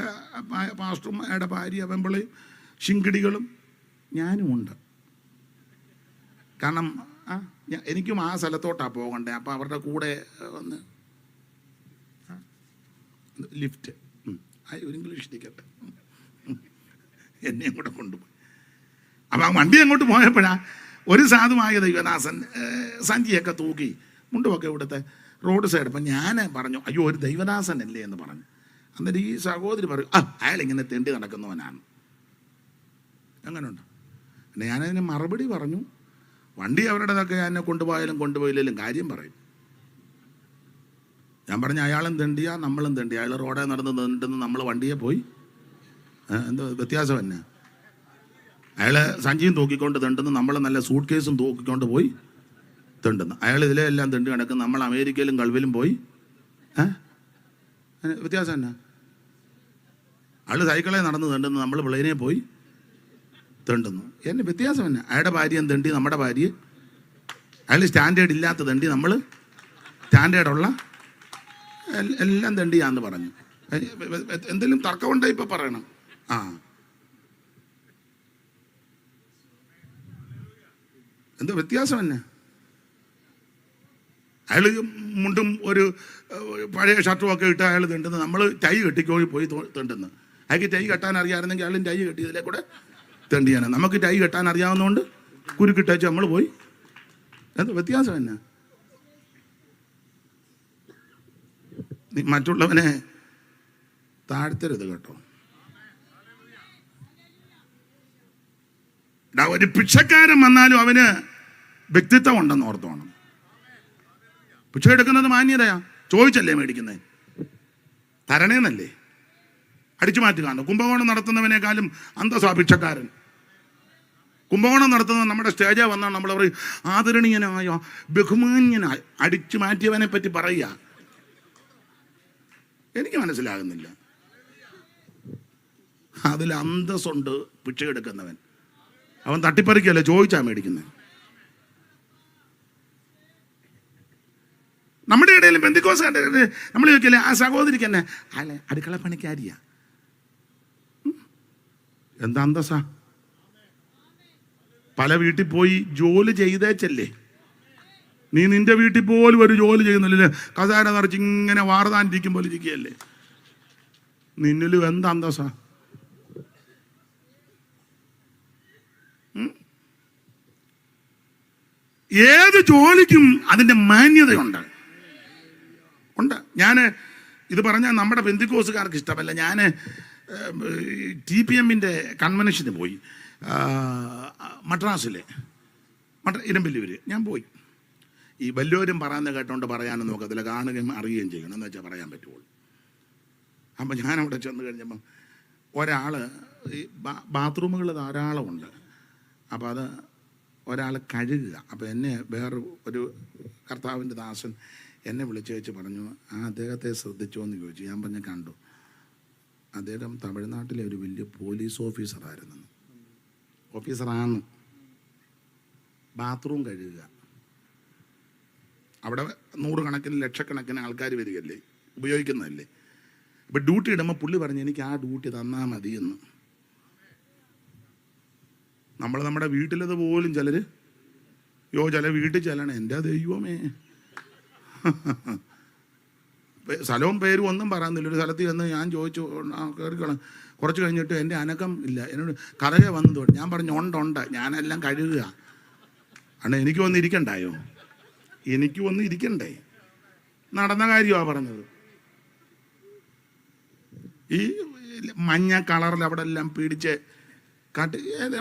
പാസ്റ്ററും അയാളുടെ ഭാര്യ വെമ്പിളയും ശിങ്കിടികളും ഞാനും ഉണ്ട്. കാരണം എനിക്കും ആ സ്ഥലത്തോട്ടാണ് പോകണ്ടേ. അപ്പം അവരുടെ കൂടെ ഒന്ന് ലിഫ്റ്റ്, ഒരു ഇംഗ്ലീഷ് ടിക്കറ്റ് എന്നെയും കൂടെ കൊണ്ടുപോയി. അപ്പം ആ വണ്ടി അങ്ങോട്ട് പോയപ്പോഴാണ് ഒരു സാധുവായ ദൈവദാസൻ സഞ്ചിയൊക്കെ തൂക്കി മുണ്ടുമൊക്കെ ഇവിടുത്തെ റോഡ് സൈഡ്. അപ്പം ഞാൻ പറഞ്ഞു, അയ്യോ, ഒരു ദൈവദാസൻ അല്ലേ എന്ന് പറഞ്ഞു. എന്നിട്ട് ഈ സഹോദരി പറയും, അയാളിങ്ങനെ തെണ്ടി നടക്കുന്നവനാണ്. അങ്ങനെയുണ്ട്. പിന്നെ ഞാനതിന് മറുപടി പറഞ്ഞു, വണ്ടി അവരുടേതൊക്കെ എന്നെ കൊണ്ടുപോയാലും കൊണ്ടുപോയില്ലെങ്കിലും കാര്യം പറയും. ഞാൻ പറഞ്ഞു, അയാളും തെണ്ടിയാ നമ്മളും തെണ്ടിയ. അയാൾ റോഡേ നടന്ന് തെണ്ടെന്ന് നമ്മൾ വണ്ടിയെ പോയി. എന്തോ വ്യത്യാസം തന്നെ. അയാൾ സഞ്ചിയും തൂക്കിക്കൊണ്ട് തെണ്ടെന്ന് നമ്മൾ നല്ല സൂട്ട് കേസും തൂക്കിക്കൊണ്ട് പോയി തെണ്ടുന്നു. അയാൾ ഇതിലെ എല്ലാം തെണ്ടി കിടക്കും, നമ്മൾ അമേരിക്കയിലും ഗൾഫിലും പോയി. വ്യത്യാസം തന്നെ. അയാൾ സൈക്കിളെ നടന്ന് തെണ്ടുന്നു, നമ്മൾ പ്ലെയിനെ പോയി തെണ്ടുന്നു. എന്നെ വ്യത്യാസം തന്നെ. അയാളുടെ ഭാര്യയും തെണ്ടി നമ്മുടെ ഭാര്യ. അയാൾ സ്റ്റാൻഡേർഡ് ഇല്ലാത്ത തെണ്ടി, നമ്മൾ സ്റ്റാൻഡേർഡുള്ള എല്ലാം തെണ്ടിയാന്ന് പറഞ്ഞു. എന്തെങ്കിലും തർക്കമുണ്ടോ ഇപ്പം പറയണം. എന്താ വ്യത്യാസം തന്നെ? അയാൾ മുണ്ടും ഒരു പഴയ ഷർട്ടും ഒക്കെ ഇട്ട് അയാൾ തിണ്ടുന്നത്, നമ്മൾ ടൈ കെട്ടിക്കോഴി പോയി തിണ്ടുന്നു. അയാൾക്ക് ടൈ കെട്ടാൻ അറിയാമായിരുന്നെങ്കിൽ അയാളും ടൈ കെട്ടിയതിലെ കൂടെ തെണ്ടിയാണ്. നമുക്ക് ടൈ കെട്ടാൻ അറിയാവുന്നതുകൊണ്ട് കുരുക്കിട്ടേച്ച് നമ്മൾ പോയി. എന്താ വ്യത്യാസം തന്നെ? മറ്റുള്ളവനെ താഴ്ത്തരുത് കേട്ടോ. ഒരു ഭിക്ഷക്കാരൻ വന്നാലും അവന് വ്യക്തിത്വം ഉണ്ടെന്ന് ഓർത്തോണം. ഭിക്ഷ എടുക്കുന്നത് മാന്യതയാ. ചോദിച്ചല്ലേ മേടിക്കുന്നത്, തരണേന്നല്ലേ. അടിച്ചു മാറ്റുകയാണ്. കുംഭകോണം നടത്തുന്നവനേക്കാളും അന്തസ്സാ ഭിക്ഷക്കാരൻ. കുംഭകോണം നടത്തുന്നത് നമ്മുടെ സ്റ്റേജിൽ വന്നാൽ നമ്മൾ പറയും ആദരണീയനായ ബഹുമാന്യനായ. അടിച്ചു മാറ്റിയവനെ പറ്റി പറയുക. എനിക്ക് മനസ്സിലാകുന്നില്ല. അതിൽ അന്തസ്സുണ്ട് ഭിക്ഷ എടുക്കുന്നവൻ. അവൻ തട്ടിപ്പറിക്കല്ലേ, ചോദിച്ചാ മേടിക്കുന്നത്. നമ്മുടെ ഇടയിൽ പെന്തിക്കോസ് കണ്ടിട്ട് നമ്മൾ ചോദിക്കല്ലേ ആ സഹോദരിക്ക് തന്നെ അല്ലെ അടുക്കള പണിക്കാരിയാ. എന്താ അന്തസ്സാ? പല വീട്ടിൽ പോയി ജോലി ചെയ്തേച്ചല്ലേ. നീ നിന്റെ വീട്ടിൽ പോലും ഒരു ജോലി ചെയ്യുന്നില്ലേ, കസാര നിറച്ച് ഇങ്ങനെ വാർതാനിരിക്കും പോലെ ഇരിക്കുകയല്ലേ. നിന്നിലും എന്താ അന്തസ്സാ? ഏത് ജോലിക്കും അതിൻ്റെ മാന്യതയുണ്ട്. ഞാൻ ഇത് പറഞ്ഞാൽ നമ്മുടെ പെന്തിക്കോസുകാർക്ക് ഇഷ്ടമല്ല. ഞാൻ TPM-ന്റെ കൺവെൻഷന് പോയി മദ്രാസിലെ ഇരമ്പല്ലൂര്. ഞാൻ പോയി. ഈ വല്ലവരും പറയുന്നത് കേട്ടോണ്ട് പറയാനും നോക്കത്തില്ല, കാണുകയും അറിയുകയും ചെയ്യണം എന്ന് വെച്ചാൽ പറയാൻ പറ്റുള്ളൂ. അപ്പം ഞാനവിടെ ചെന്ന് കഴിഞ്ഞപ്പം ഒരാൾ ഈ ബാത്റൂമുകൾ ധാരാളമുണ്ട്. അപ്പോൾ അത് ഒരാൾ കഴുകുക. അപ്പോൾ എന്നെ ഒരു കർത്താവിൻ്റെ ദാസൻ എന്നെ വിളിച്ചു വെച്ച് പറഞ്ഞു, ആ അദ്ദേഹത്തെ ശ്രദ്ധിച്ചോ എന്ന് ചോദിച്ചു. ഞാൻ പറഞ്ഞു കണ്ടു. അദ്ദേഹം തമിഴ്നാട്ടിലെ ഒരു വലിയ പോലീസ് ഓഫീസറാണ്. ബാത്റൂം കഴുകുക. അവിടെ 100 കണക്കിന് ലക്ഷക്കണക്കിന് ആൾക്കാർ വരികയല്ലേ, ഉപയോഗിക്കുന്നതല്ലേ. ഇപ്പം ഡ്യൂട്ടി ഇടുമ്പോൾ പുള്ളി പറഞ്ഞു എനിക്ക് ആ ഡ്യൂട്ടി തന്നാൽ മതിയെന്ന്. നമ്മൾ നമ്മുടെ വീട്ടിലത് പോലും ചിലർ ചില വീട്ടിൽ ചെല്ലണം. എൻ്റെ ദൈവമേ, സ്ഥലവും പേരും ഒന്നും പറയുന്നില്ല. ഒരു സ്ഥലത്ത് ചെന്ന് ഞാൻ ചോദിച്ചു കയറിക്കണം. കുറച്ച് കഴിഞ്ഞിട്ട് എൻ്റെ അനക്കം ഇല്ല. എന്നോട് കറകെ വന്നത് തൊട്ട് ഞാൻ പറഞ്ഞു ഉണ്ട്, ഞാനെല്ലാം കഴുകുക. കാരണം എനിക്ക് വന്ന് ഇരിക്കണ്ടായോ? എനിക്ക് വന്ന് ഇരിക്കണ്ടേ? നടന്ന കാര്യമാണ് പറഞ്ഞത്. ഈ മഞ്ഞ കളറിൽ അവിടെ എല്ലാം പിടിച്ച്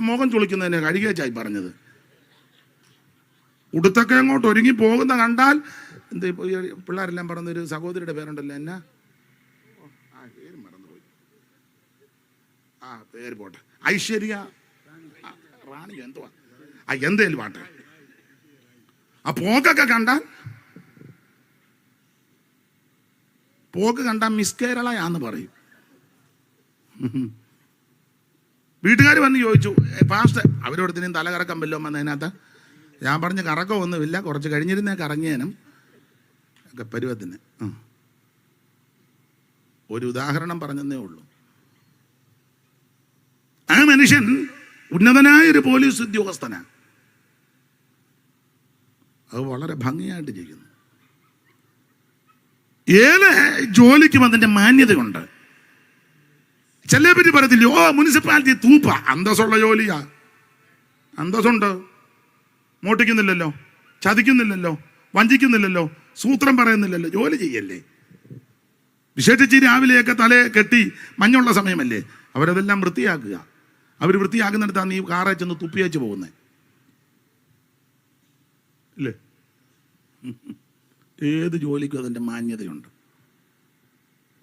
മുഖം ചുളിക്കുന്നതിനെ കഴുകിയച്ചായി പറഞ്ഞത്. ഉടുത്തൊക്കെ അങ്ങോട്ട് ഒരുങ്ങി പോകുന്ന കണ്ടാൽ എന്താ ഇപ്പോൾ പിള്ളേരെല്ലാം പറഞ്ഞൊരു സഹോദരിയുടെ പേരുണ്ടല്ലോ, എന്നാ പേര് മറന്നുപോയി. പേര് പോട്ടെ, ഐശ്വര്യ റാണി എന്തുവാ എന്തേലും പാട്ടെ. ആ പോക്കൊക്കെ കണ്ടാൽ മിസ് കേരളയാന്ന് പറയും. വീട്ടുകാർ വന്ന് ചോദിച്ചു പാസ്റ്റർ അവരോടത്തിനും തലകറക്കം വല്ലതും വന്നതിനകത്ത്. ഞാൻ പറഞ്ഞ് കറക്കമൊന്നുമില്ല, കുറച്ച് കഴിഞ്ഞിരുന്നേ കറങ്ങിയനും ഒക്കെ പരുവത്തിന്. ഒരു ഉദാഹരണം പറഞ്ഞതേ ഉള്ളൂ. ആ മനുഷ്യൻ ഉന്നതനായൊരു പോലീസ് ഉദ്യോഗസ്ഥനാണ്. അത് വളരെ ഭംഗിയായിട്ട് ചെയ്യുന്നു. ഏത് ജോലിക്കും അതിൻ്റെ മാന്യതയുണ്ട്. ചില പറ്റി പറയത്തില്ലേ, മുനിസിപ്പാലിറ്റി തൂപ്പ. അന്തസ്സുള്ള ജോലിയാ, അന്തസ്സുണ്ട്. മോട്ടിക്കുന്നില്ലല്ലോ, ചതിക്കുന്നില്ലല്ലോ, വഞ്ചിക്കുന്നില്ലല്ലോ, സൂത്രം പറയുന്നില്ലല്ലോ, ജോലി ചെയ്യല്ലേ. വിശേഷിച്ച് രാവിലെയൊക്കെ തലയെ കെട്ടി മഞ്ഞുള്ള സമയമല്ലേ, അവരതെല്ലാം വൃത്തിയാക്കുക. അവർ വൃത്തിയാക്കുന്നിടത്താണ് നീ കാറെ ചെന്ന് തുപ്പിയേച്ച് പോകുന്നത് ഇല്ലേ. ഏത് ജോലിക്കും അതിൻ്റെ മാന്യതയുണ്ട്.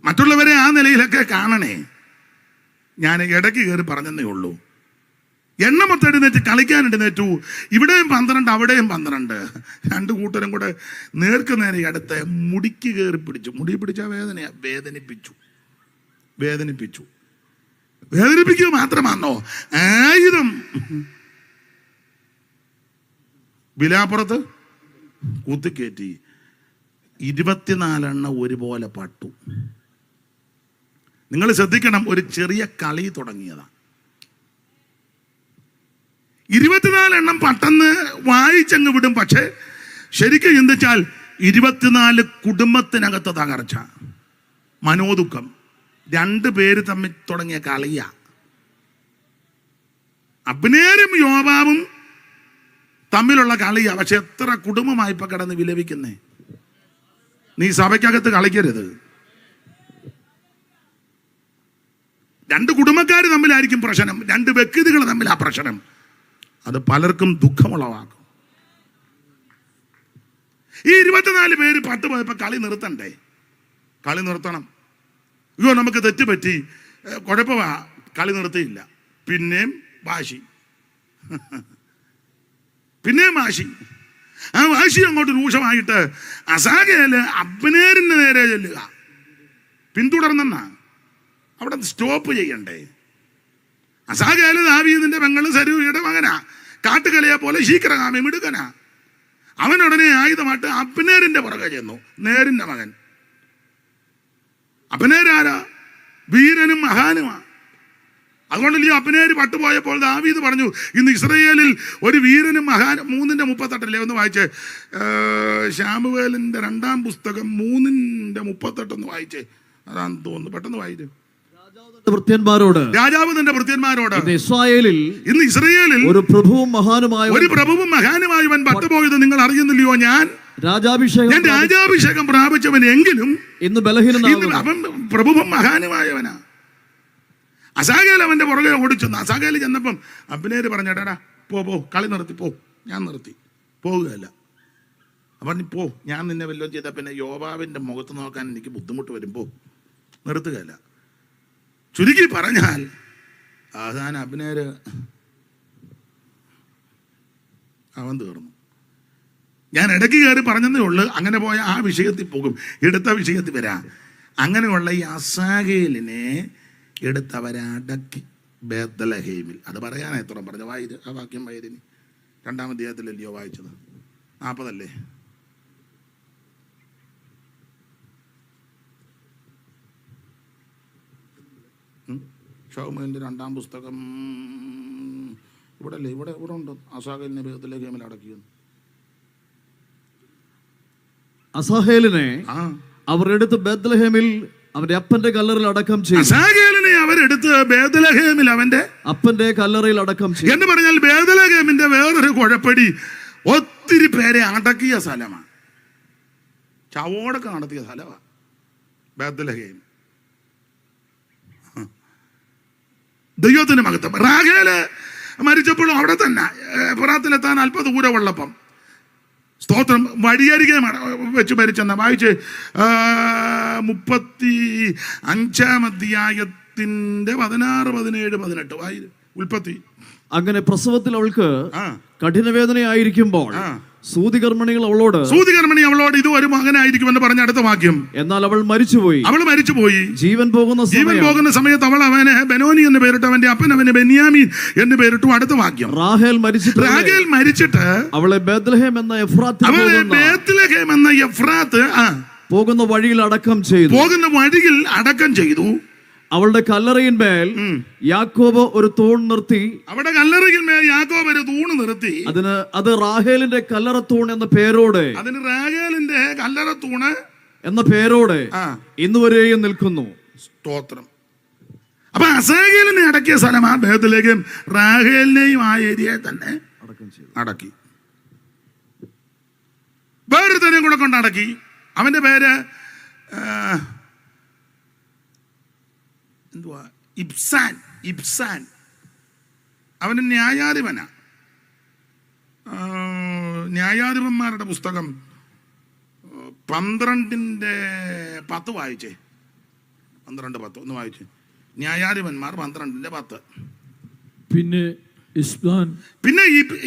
മറ്റുള്ളവരെ ആ നിലയിലൊക്കെ കാണണേ. ഞാൻ ഇടയ്ക്ക് കയറി പറഞ്ഞതേ ഉള്ളൂ. എണ്ണമൊത്തം എഴുന്നേറ്റ് കളിക്കാൻ എഴുന്നേറ്റു. ഇവിടെയും 12 അവിടെയും 12. 2 കൂട്ടരും കൂടെ നേർക്കുനേരെ അടുത്ത് മുടിക്ക് കയറി പിടിച്ചു. മുടി പിടിച്ച വേദനയാ. വേദനിപ്പിക്കുക മാത്രമാണോ? 1000 വിലാപ്പുറത്ത് കുത്തിക്കയറ്റി 24 എണ്ണം ഒരുപോലെ പട്ടു. നിങ്ങൾ ശ്രദ്ധിക്കണം, ഒരു ചെറിയ കളി തുടങ്ങിയതാണ്. 24 എണ്ണം പെട്ടെന്ന് വായിച്ചങ്ങ് വിടും. പക്ഷെ ശരിക്കും ചിന്തിച്ചാൽ 24 കുടുംബത്തിനകത്ത് തകർച്ച, മനോദുഃഖം, 2 പേര് തമ്മിൽ തുടങ്ങിയ കളിയ. അബ്നേരും യോവാബും തമ്മിലുള്ള കളിയാ. പക്ഷെ എത്ര കുടുംബമായി ഇപ്പൊ കിടന്ന് വിലപിക്കുന്നേ. നീ സഭയ്ക്കകത്ത് കളിക്കരുത്. 2 കുടുംബക്കാർ തമ്മിലായിരിക്കും പ്രശ്നം, 2 വ്യക്തികൾ തമ്മിലാ പ്രശ്നം. അത് പലർക്കും ദുഃഖമുളവാക്കും. ഈ 24 പേര് 10 പോയപ്പോ കളി നിർത്തണ്ടേ? കളി നിർത്തണം. അയ്യോ നമുക്ക് തെറ്റുപറ്റി, കുഴപ്പമാ, കളി നിർത്തിയില്ല. പിന്നെയും വാശി, പിന്നെയും വാശി. ആ വാശി അങ്ങോട്ട് രൂക്ഷമായിട്ട് അസാഗേല് അബ്നേരിന്റെ നേരെ ചെല്ലുക. പിന്തുടർന്നെന്നാ അവിടെ സ്റ്റോപ്പ് ചെയ്യണ്ടേ? അസാഗേല് ദാവീദിന്റെ പെങ്ങളും സരൂയയുടെ മകനാ, കാട്ടുകളിയെ പോലെ ശീക്രഗാമി മിടുക്കനാ. അവനുടനെ ആയുധമായിട്ട് അബ്നേരിന്റെ പുറകെ ചെന്നു, നേരിന്റെ മകൻ. അബ്നേരാരാ? വീരനും മഹാനുമാ. അതുകൊണ്ടല്ലേ അബ്നേര് പട്ടുപോയപ്പോൾ ദാവീദ് പറഞ്ഞു, ഇന്ന് ഇസ്രായേലിൽ ഒരു വീരനും മഹാനും. 3:38 ഒന്ന് വായിച്ചേ. ശാമുവേലിന്റെ 2-ാം പുസ്തകം 3:38 ഒന്ന് വായിച്ചേ. അതാന്ന് തോന്നുന്നു, പെട്ടെന്ന് വായിച്ചു. രാജാവ് തന്റെ ഭൃത്യന്മാരോട് ഇന്ന് ഇസ്രായേലിൽ ഒരു പ്രഭുവും മഹാനുമായവൻ പട്ടുപോയത് നിങ്ങൾ അറിയുന്നില്ലയോ? ഞാൻ രാജാഭിഷേകം പ്രാപിച്ചവൻ എങ്കിലും അവൻ പ്രഭുവും മഹാനുമായവനാ. അസാഗേൽ അവന്റെ പുറകെ ഓടിച്ചെന്നു. അസാഗേൽ ചെന്നപ്പം അബ്നേര് പറഞ്ഞേട്ടാ പോ, കളി നിർത്തി പോ. ഞാൻ നിർത്തി, പോകുകയല്ല. അപ്പം പോ, ഞാൻ നിന്നെ വല്ലതും ചെയ്താൽ പിന്നെ യോവാബിന്റെ മുഖത്ത് നോക്കാൻ എനിക്ക് ബുദ്ധിമുട്ട് വരും, പോ, നിർത്തുകയല്ല. ചുരുക്കി പറഞ്ഞാൽ അവസാനം അബ്നേര് അവൻ തീർന്നു. ഞാൻ ഇടയ്ക്ക് കയറി പറഞ്ഞതേ ഉള്ളൂ. അങ്ങനെ പോയ ആ വിഷയത്തിൽ പോകും, എടുത്ത വിഷയത്തിൽ വരാം. അങ്ങനെയുള്ള ഈ അസാഗേലിനെ എടുത്തവരടക്കി ബേത്ലഹേമിൽ. അത് പറയാനാ എത്ര പറഞ്ഞു. വായിര് ആ വാക്യം വായതിന് 2-ാം അധ്യായത്തിലല്ലയോ വായിച്ചത്? 40 ശൗമേലിന്റെ 2-ാം പുസ്തകം ഇവിടെ അല്ലേ? ഇവിടെ ഉണ്ട്. അസാഹേലിനെ ബേത്ലഹേമിൽ അടക്കിയെന്ന്. അസാഹേലിനെ അവർ എടുത്ത് ബേത്ലഹേമിൽ അവന്റെ അപ്പന്റെ കല്ലറയിൽ അടക്കം ചെയ്തു. അസാഹേലിനെ അവരെടുത്ത് ബേത്ലഹേമിൽ അവന്റെ അപ്പന്റെ കല്ലറയിൽ അടക്കം ചെയ്തു. എന്ന് പറഞ്ഞാൽ ബേത്ലഹേമിന്റെ വേറൊരു കുഴപ്പടി, ഒത്തിരി പേരെ അടക്കിയ സ്ഥലമാണ്. ചവോടൊക്കെ നടത്തിയ സ്ഥലമാണ് ബേത്ലഹേം. ദൈവത്തിന് മഹത്വം. റാഹേല് മരിച്ചപ്പോഴും അവിടെ തന്നെ എഫ്രാത്തിലെത്താൻ അല്പ ദൂരമുള്ളപ്പം, സ്തോത്രം, വഴിയരികെ വെച്ച് മരിച്ചെന്ന വായിച്ച് 35-ാം അധ്യായത്തിന്റെ 16, 17, 18 വായി. ഉൽപ്പത്തി. അങ്ങനെ പ്രസവത്തിൽ അവൾക്ക് കഠിനവേദനയായിരിക്കുമ്പോൾ സൂതികർമ്മിണികൾ അവളോട് ഇത് ഒരു മകനായിരിക്കുമെന്ന് പറഞ്ഞ അടുത്ത വാക്യം. എന്നാൽ അവൾ മരിച്ചുപോയി. ജീവൻ പോകുന്ന സമയത്ത് അവൾ അവന് ബെനോനി എന്ന് പേരിട്ടു, അവന്റെ അപ്പൻ അവന് ബെന്യാമീൻ എന്ന് പേരിട്ടു. അടുത്ത വാക്യം. റാഹേൽ മരിച്ചിട്ട് അവളെ ബേത്ലഹേം എന്ന എഫ്രാത്ത് പോകുന്ന വഴിയിൽ അടക്കം ചെയ്തു. അവളുടെ കല്ലറയിന്മേൽ യാക്കോബ് ഒരു തൂൺ നിർത്തി. അവിടെ കല്ലറയിന്മേൽ യാക്കോബ് ഒരു തൂണ് നിർത്തി. അത് റാഹേലിന്റെ കല്ലറ തൂൺ എന്ന പേരോടെ, അതിന് റാഹേലിന്റെ കല്ലറ തൂണ് എന്ന പേരോടെ ഇന്നുവരെയും നിൽക്കുന്നു. സ്തോത്രം. അപ്പൊ അസാഗേലിനെ അടക്കിയ സ്ഥലം ആ ബേത്ലഹേം. റാഹേലിനെയും ആ ഏരിയയെ തന്നെ അടക്കി. വേറൊരുത്തനെയും കൂടെ കൊണ്ട് അടക്കി. അവന്റെ പേര് എന്തുവാ? ഇബ്സാൻ. അവന് ന്യായാധിപനാ. ന്യായാധിപന്മാരുടെ പുസ്തകം 12:10 വായിച്ചേ. 12:10 ഒന്ന് വായിച്ചേ. ന്യായാധിപന്മാർ 12:10. പിന്നെ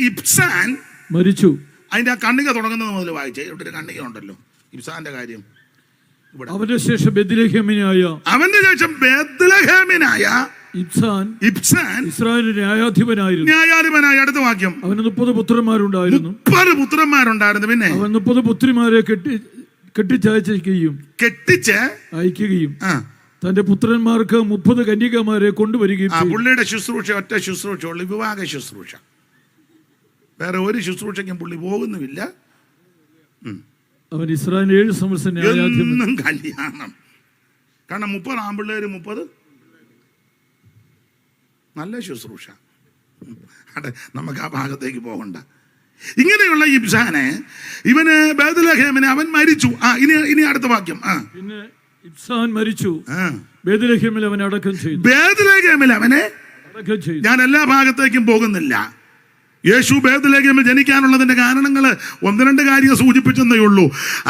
ഇബ്സാൻ മരിച്ചു. അതിന്റെ ആ കണ്ണിക തുടങ്ങുന്നത് മുതൽ വായിച്ചേ. ഇവിടെ ഒരു കണ്ണിക ഉണ്ടല്ലോ, ഇബ്സാന്റെ കാര്യം. അവന്റെ ശേഷം ബേത്ലഹേമിനായ ഇബ്സാൻ ഇസ്രായേലിന്റെ ന്യായാധിപനായ. അടുത്ത വാക്യം. അവന് 30 പുത്രന്മാരുണ്ടായിരുന്നു. 30 പുത്രന്മാരുണ്ടായിരുന്നു. പിന്നെ അവൻ 30 പുത്രിമാരെ കെട്ടിച്ചയക്കുകയും തന്റെ പുത്രന്മാർക്ക് 30 കന്യകമാരെ കൊണ്ടുവരികയും. പുള്ളിയുടെ ശുശ്രൂഷ ഒറ്റ ശുശ്രൂഷ ഉള്ളു, വിവാഹ ശുശ്രൂഷ. വേറെ ഒരു ശുശ്രൂഷയ്ക്കും പുള്ളി പോകുന്നുമില്ല. അവൻ ഇസ്രായേൽ 7 സംവത്സരം ന്യായാധിപൻ. എന്നും കല്യാണം. കാരണം 30 ആൺപിള്ളേര് 30 നല്ല ശുശ്രൂഷ. അതെ, നമുക്ക് ആ ഭാഗത്തേക്ക് പോകണ്ട. ഇങ്ങനെയുള്ള ഇബ്സാനെ, ഇവന് ബേത്ലഹേമിനെ അവൻ മരിച്ചു. ഇനി അടുത്ത വാക്യം. പിന്നെ ഇബ്സാൻ മരിച്ചു, ബേത്ലഹേമിൽ അവനെ അടക്കം ചെയ്തു. ബേത്ലഹേമിൽ അവനെ അടക്കം ചെയ്തു. ഞാൻ എല്ലാ ഭാഗത്തേക്കും പോകുന്നില്ല. യേശു ബേത്ലഹേമിൽ ജനിക്കാനുള്ളതിന്റെ കാരണങ്ങൾ 1-2 കാര്യം സൂചിപ്പിച്ചെന്നേ ഉള്ളൂ.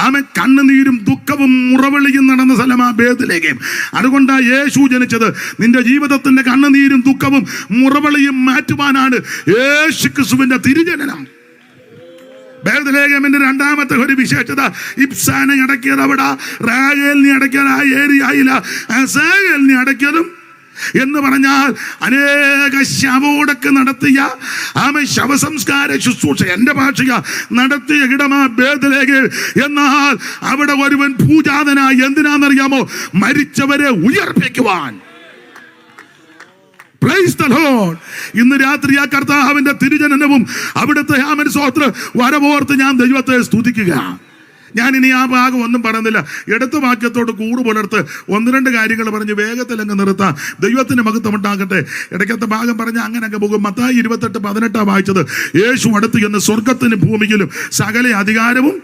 അവൻ കണ്ണുനീരും ദുഃഖവും മുറവിളിയും നടന്ന സ്ഥലമാ ബേത്ലഹേം. അതുകൊണ്ടാ യേശു ജനിച്ചത്. നിന്റെ ജീവിതത്തിന്റെ കണ്ണുനീരും ദുഃഖവും മുറവിളിയും മാറ്റുവാനാണ് യേശു ക്രിസ്തുവിന്റെ തിരുജനനം. ബേത്ലഹേമിന്റെ രണ്ടാമത്തെ ഒരു വിശേഷത, ഇബ്സാനെ അടക്കിയത് അവിടെ, റാഗേലിനെ അടക്കിയത് ആ ഏരിയയില, അസാഗേലിനെ അടക്കിയതും എന്ന് പറഞ്ഞാൽ അനേക ശവോടൊക്കെ നടത്തിയ ശവസംസ്കാര ശുശ്രൂഷ, എന്റെ ഭാഷ നടത്തിയ ഇടമാ ബേത്ലഹേം. എന്നാൽ അവിടെ ഒരുവൻ പൂജാതനായി. എന്തിനാണെന്നറിയാമോ? മരിച്ചവരെ ഉയർപ്പിക്കുവാൻ. Praise the Lord. ഇന്ന് രാത്രി ആ കർത്താവിന്റെ തിരുജനനവും അവിടുത്തെ സ്തോത്ര വരവോർത്ത് ഞാൻ ദൈവത്തെ സ്തുതിക്കുക. ഞാനിനി ആ ഭാഗം ഒന്നും പറയുന്നില്ല. എടുത്ത വാക്യത്തോട് കൂറ് പുലർത്ത് 1-2 കാര്യങ്ങൾ പറഞ്ഞ് വേഗത്തിൽ അങ്ങ് നിർത്താം. ദൈവത്തിന് മഹത്വം ഉണ്ടാകട്ടെ. ഇടയ്ക്കത്തെ ഭാഗം പറഞ്ഞ് അങ്ങനെ അങ്ങ് പോകും. മത്തായി 28:18 വായിച്ചത്, യേശു അടുത്ത് എന്ന് സ്വർഗത്തിനും ഭൂമിയിലും സകല അധികാരവും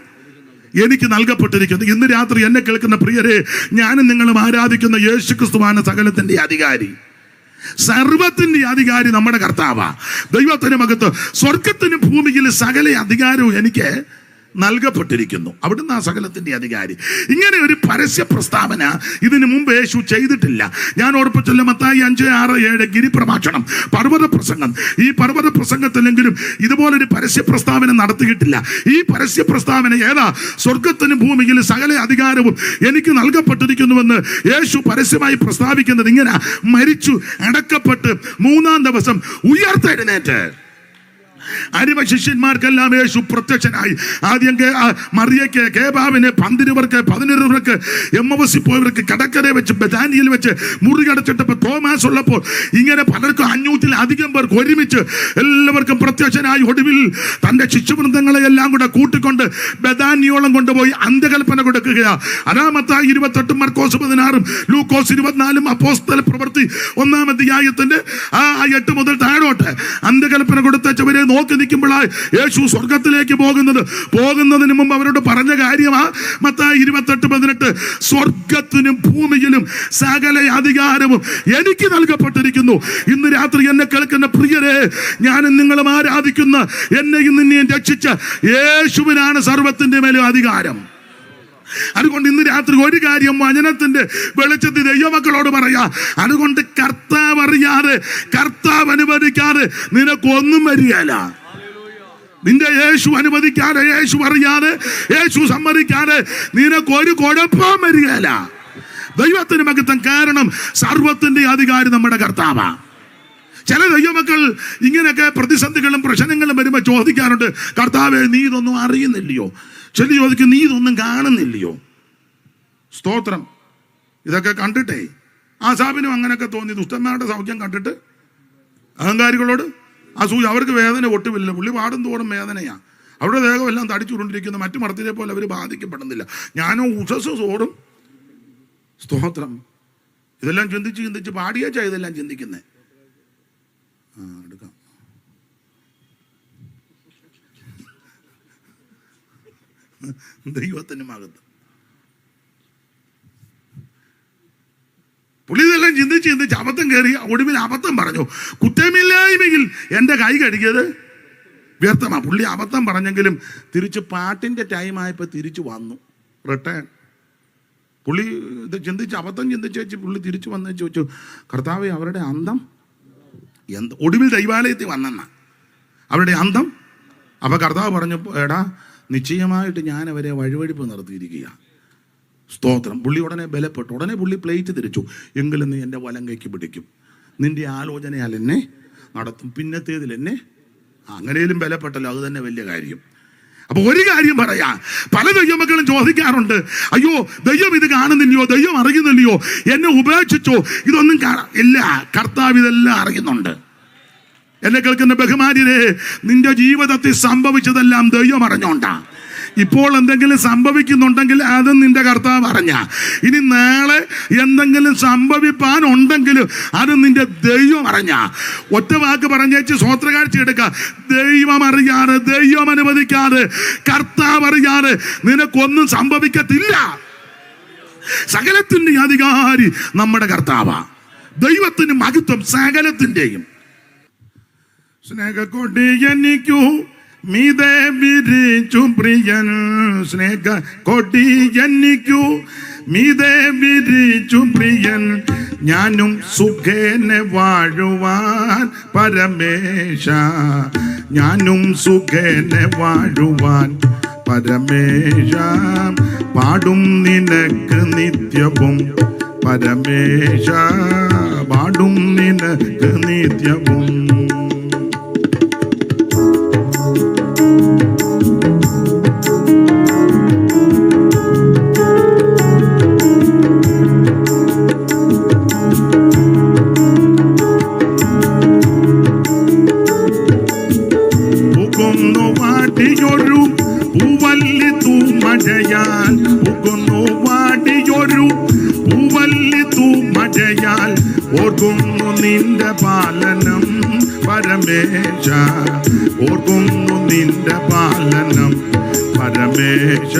എനിക്ക് നൽകപ്പെട്ടിരിക്കുന്നു. ഇന്ന് രാത്രി എന്നെ കേൾക്കുന്ന പ്രിയരെ, ഞാനും നിങ്ങളും ആരാധിക്കുന്ന യേശു ക്രിസ്തുവാണ് സകലത്തിന്റെ അധികാരി, സർവത്തിന്റെ അധികാരി നമ്മുടെ കർത്താവാ. ദൈവത്തിന് മഹത്വം. സ്വർഗത്തിനും ഭൂമിയിലും സകല അധികാരവും എനിക്ക് നൽകപ്പെട്ടിരിക്കുന്നു. അവിടുന്ന് ആ സകലത്തിന്റെ അധികാരി. ഇങ്ങനെ ഒരു പരസ്യ പ്രസ്താവന ഇതിനു മുമ്പ് യേശു ചെയ്തിട്ടില്ല. ഞാൻ ഓർപ്പിച്ചല്ലോ, മത്തായി 5:6-7 ഗിരിപ്രഭാഷണം, പർവ്വത പ്രസംഗം. ഈ പർവ്വത പ്രസംഗത്തിലെങ്കിലും ഇതുപോലൊരു പരസ്യ പ്രസ്താവന നടത്തിയിട്ടില്ല. ഈ പരസ്യ പ്രസ്താവന ഏതാ? സ്വർഗത്തിനും ഭൂമിയിലും സകല അധികാരവും എനിക്ക് നൽകപ്പെട്ടിരിക്കുന്നുവെന്ന് യേശു പരസ്യമായി പ്രസ്താവിക്കുന്നത് ഇങ്ങനെ: മരിച്ചു, അടക്കപ്പെട്ട് 3-ാം ദിവസം ഉയർത്തെഴുന്നേറ്റ്. അരിമ ശിഷ്യന്മാർക്കെല്ലാം യേശു പ്രത്യക്ഷനായി. ആദ്യം മറിയയ്ക്ക്, കേബാവിന്, 12 എമ്മവസിൽ പോയവർക്ക് കടക്കരെ വെച്ച് ബഥാനിയിൽ വെച്ച് മുറികടച്ചിട്ടപ്പോൾ തോമാസ് ഉള്ളപ്പോൾ ഇങ്ങനെ പലർക്കും 500-ലധികം പേർക്ക് ഒരുമിച്ച് എല്ലാവർക്കും പ്രത്യക്ഷനായി. ഒടുവിൽ തന്റെ ശിഷ്യവൃന്ദങ്ങളെ എല്ലാം കൂടെ കൂട്ടിക്കൊണ്ട് ബഥാനിയോളം കൊണ്ടുപോയി അന്ത്യകൽപ്പന കൊടുക്കുകയാ. അതാമത്തായി 28, മർക്കോസ് 16, ലൂക്കോസ് 24, അപ്പോസ്തല പ്രവൃത്തി 1-ാം അധ്യായത്തിന്റെ 8 മുതൽ താഴോട്ട് അന്ത്യകൽപ്പന കൊടുത്തവരെ നോക്കി നിൽക്കുമ്പോഴായി യേശു സ്വർഗത്തിലേക്ക് പോകുന്നതിന് മുമ്പ് അവരോട് പറഞ്ഞ കാര്യമാ മത്തായി 28:18, സ്വർഗത്തിനും ഭൂമിയിലും സകല അധികാരവും എനിക്ക് നൽകപ്പെട്ടിരിക്കുന്നു. ഇന്ന് രാത്രി എന്നെ കേൾക്കുന്ന പ്രിയരെ, ഞാനും നിങ്ങളും ആരാധിക്കുന്ന എന്നെയും നിന്നെയും രക്ഷിച്ച യേശുവിനാണ് സർവത്തിന്റെ മേലും അധികാരം. അതുകൊണ്ട് ഇന്ന് രാത്രി ഒരു കാര്യം വചനത്തിന്റെ വെളിച്ചത്തിൽ ദൈവമക്കളോട് പറയാ. അതുകൊണ്ട് കർത്താവ് അറിയാതെ, കർത്താവ് അനുവദിക്കാതെ നിനക്കൊന്നും വരികയില്ല. നിന്റെ യേശു അനുവദിക്കാതെ, യേശു അറിയാതെ, യേശു സമ്മതിക്കാതെ നിനക്കൊരു കുഴപ്പവും വരികയില്ല. ദൈവത്തിന് മഹത്വം. കാരണം സർവത്തിന്റെ അധികാരി നമ്മുടെ കർത്താവാ. ചില ദൈവമക്കൾ ഇങ്ങനെയൊക്കെ പ്രതിസന്ധികളും പ്രശ്നങ്ങളും വരുമ്പോൾ ചോദിക്കാറുണ്ട്, കർത്താവേ നീ ഇതൊന്നും അറിയുന്നില്ലയോ? ചെല്ലി ചോദിക്കും, നീ ഇതൊന്നും കാണുന്നില്ലയോ? സ്തോത്രം. ഇതൊക്കെ കണ്ടിട്ടേ ആസാബിനും അങ്ങനെയൊക്കെ തോന്നി. ദുഷ്ടന്മാരുടെ സൗഖ്യം കണ്ടിട്ട് അഹങ്കാരികളോട് അസൂയ. അവർക്ക് വേദന ഒട്ടുമില്ല. പുള്ളി പാടും തോറും വേദനയാ. അവരുടെ ദേഹം എല്ലാം തടിച്ചുകൊണ്ടിരിക്കുന്ന മറ്റു മർത്തിനെ പോലെ അവർ ബാധിക്കപ്പെടുന്നില്ല. ഞാനോ ഉഷസ് തോറും. സ്തോത്രം. ഇതെല്ലാം ചിന്തിച്ച് പാടിയേച്ചാ ഇതെല്ലാം ചിന്തിക്കുന്നേ. എടുക്കാം. ദൈവത്തിന് മഹത്വം. പുള്ളി ഇതെല്ലാം ചിന്തിച്ച് അബദ്ധം കയറി. ഒടുവിൽ അബദ്ധം പറഞ്ഞു. കുറ്റമില്ലായ്മയിൽ എൻ്റെ കൈ കഴുകിയത് വ്യർത്ഥമാ. പുള്ളി അബദ്ധം പറഞ്ഞെങ്കിലും തിരിച്ച് പാട്ടിൻ്റെ ടൈമായപ്പോൾ തിരിച്ചു വന്നു. റിട്ടേൺ. പുള്ളി ഇത് അബദ്ധം ചിന്തിച്ച് പുള്ളി തിരിച്ചു വന്ന് ചോദിച്ചു, കർത്താവേ അവരുടെ അന്തം എന്ത്? ഒടുവിൽ ദൈവാലയത്തിൽ വന്നെന്ന അവരുടെ അന്തം. അപ്പോൾ കർത്താവ് പറഞ്ഞു, എടാ നിശ്ചയമായിട്ട് ഞാൻ അവരെ വഴിവഴിപ്പ് നിർത്തിയിരിക്കുക. സ്തോത്രം. പുള്ളി ഉടനെ ബലപ്പെട്ടു. ഉടനെ പുള്ളി പ്ലേറ്റ് തിരിച്ചു. എങ്കിലും നീ എൻ്റെ വലം കൈക്ക് പിടിക്കും, നിന്റെ ആലോചനയാൽ എന്നെ നടത്തും, പിന്നത്തേതിൽ എന്നെ. അങ്ങനെയും ബലപ്പെട്ടല്ലോ, അത് തന്നെ വലിയ കാര്യം. അപ്പൊ ഒരു കാര്യം പറയാ, പല ദൈവമക്കളും ചോദിക്കാറുണ്ട്, അയ്യോ ദൈവം ഇത് കാണുന്നില്ലയോ, ദൈവം അറിയുന്നില്ലയോ, എന്നെ ഉപേക്ഷിച്ചോ? ഇതൊന്നും ഇല്ല. കർത്താവ് ഇതെല്ലാം അറിയുന്നുണ്ട്. എന്നെ കേൾക്കുന്ന ബഹുമാന്യരെ, നിന്റെ ജീവിതത്തിൽ സംഭവിച്ചതെല്ലാം ദൈവം അറിഞ്ഞോണ്ടാ. ഇപ്പോൾ എന്തെങ്കിലും സംഭവിക്കുന്നുണ്ടെങ്കിൽ അതും നിന്റെ കർത്താവ് അറിഞ്ഞ. ഇനി നാളെ എന്തെങ്കിലും സംഭവിപ്പാനുണ്ടെങ്കിലും അത് നിന്റെ ദൈവം അറിഞ്ഞ. ഒറ്റ വാക്ക് പറഞ്ഞേച്ച് സ്വോത്രകാഴ്ച എടുക്ക. ദൈവം അറിയാതെ, ദൈവം അനുവദിക്കാതെ, കർത്താവ് അറിയാതെ നിനക്കൊന്നും സംഭവിക്കത്തില്ല. സകലത്തിന്റെ അധികാരി നമ്മുടെ കർത്താവാ. ദൈവത്തിന് മഹത്വം സകലത്തിന്റെയും. സ്നേഹക്കൊടി എനിക്കു മീതെ വിരിച്ചു പ്രിയൻ, സ്നേഹ കൊടി എനിക്കു മീതെ വിരിച്ചു പ്രിയൻ, ഞാനും സുഖേനെ വാഴുവാൻ പരമേശ, ഞാനും സുഖേനെ വാഴുവാൻ പരമേശ, പാടും നിനക്ക് നിത്യവും പരമേശ, പാടും നിനക്ക് നിത്യവും. വാടിയൊരു പൂവല്ലി തൂമഴയാൽ, പുകുന്നു വാടിയൊരു പൂവല്ലി തൂമഴയാൽ, ഓർക്കുന്നു നിന്റെ പാലനം പരമേശ, ഓർക്കുന്നു നിന്റെ പാലനം പരമേശ,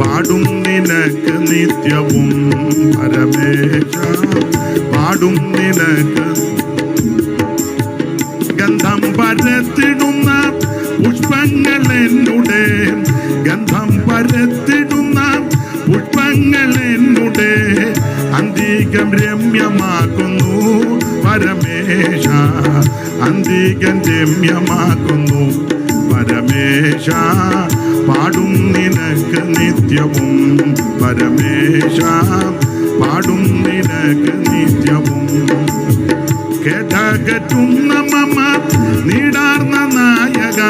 പാടും നിനക്ക് നിത്യവും പരമേശ, പാടും നിനക്ക്. ഗന്ധം പരത്തിടുന്ന പുഷ്പങ്ങൾ എന്നുടെ, ഗന്ധം പരത്തിടുന്ന പുഷ്പങ്ങൾ എന്നുടെ, അന്തികം രമ്യമാക്കുന്നു പരമേശ, അന്തികം രമ്യമാക്കുന്നു പരമേശ, പാടും നിനക്ക് നിത്യവും പരമേശ, പാടും നിനക്ക് നിത്യവും. കേട്ടകറ്റുന്ന മമ നീടാർന്ന നായക,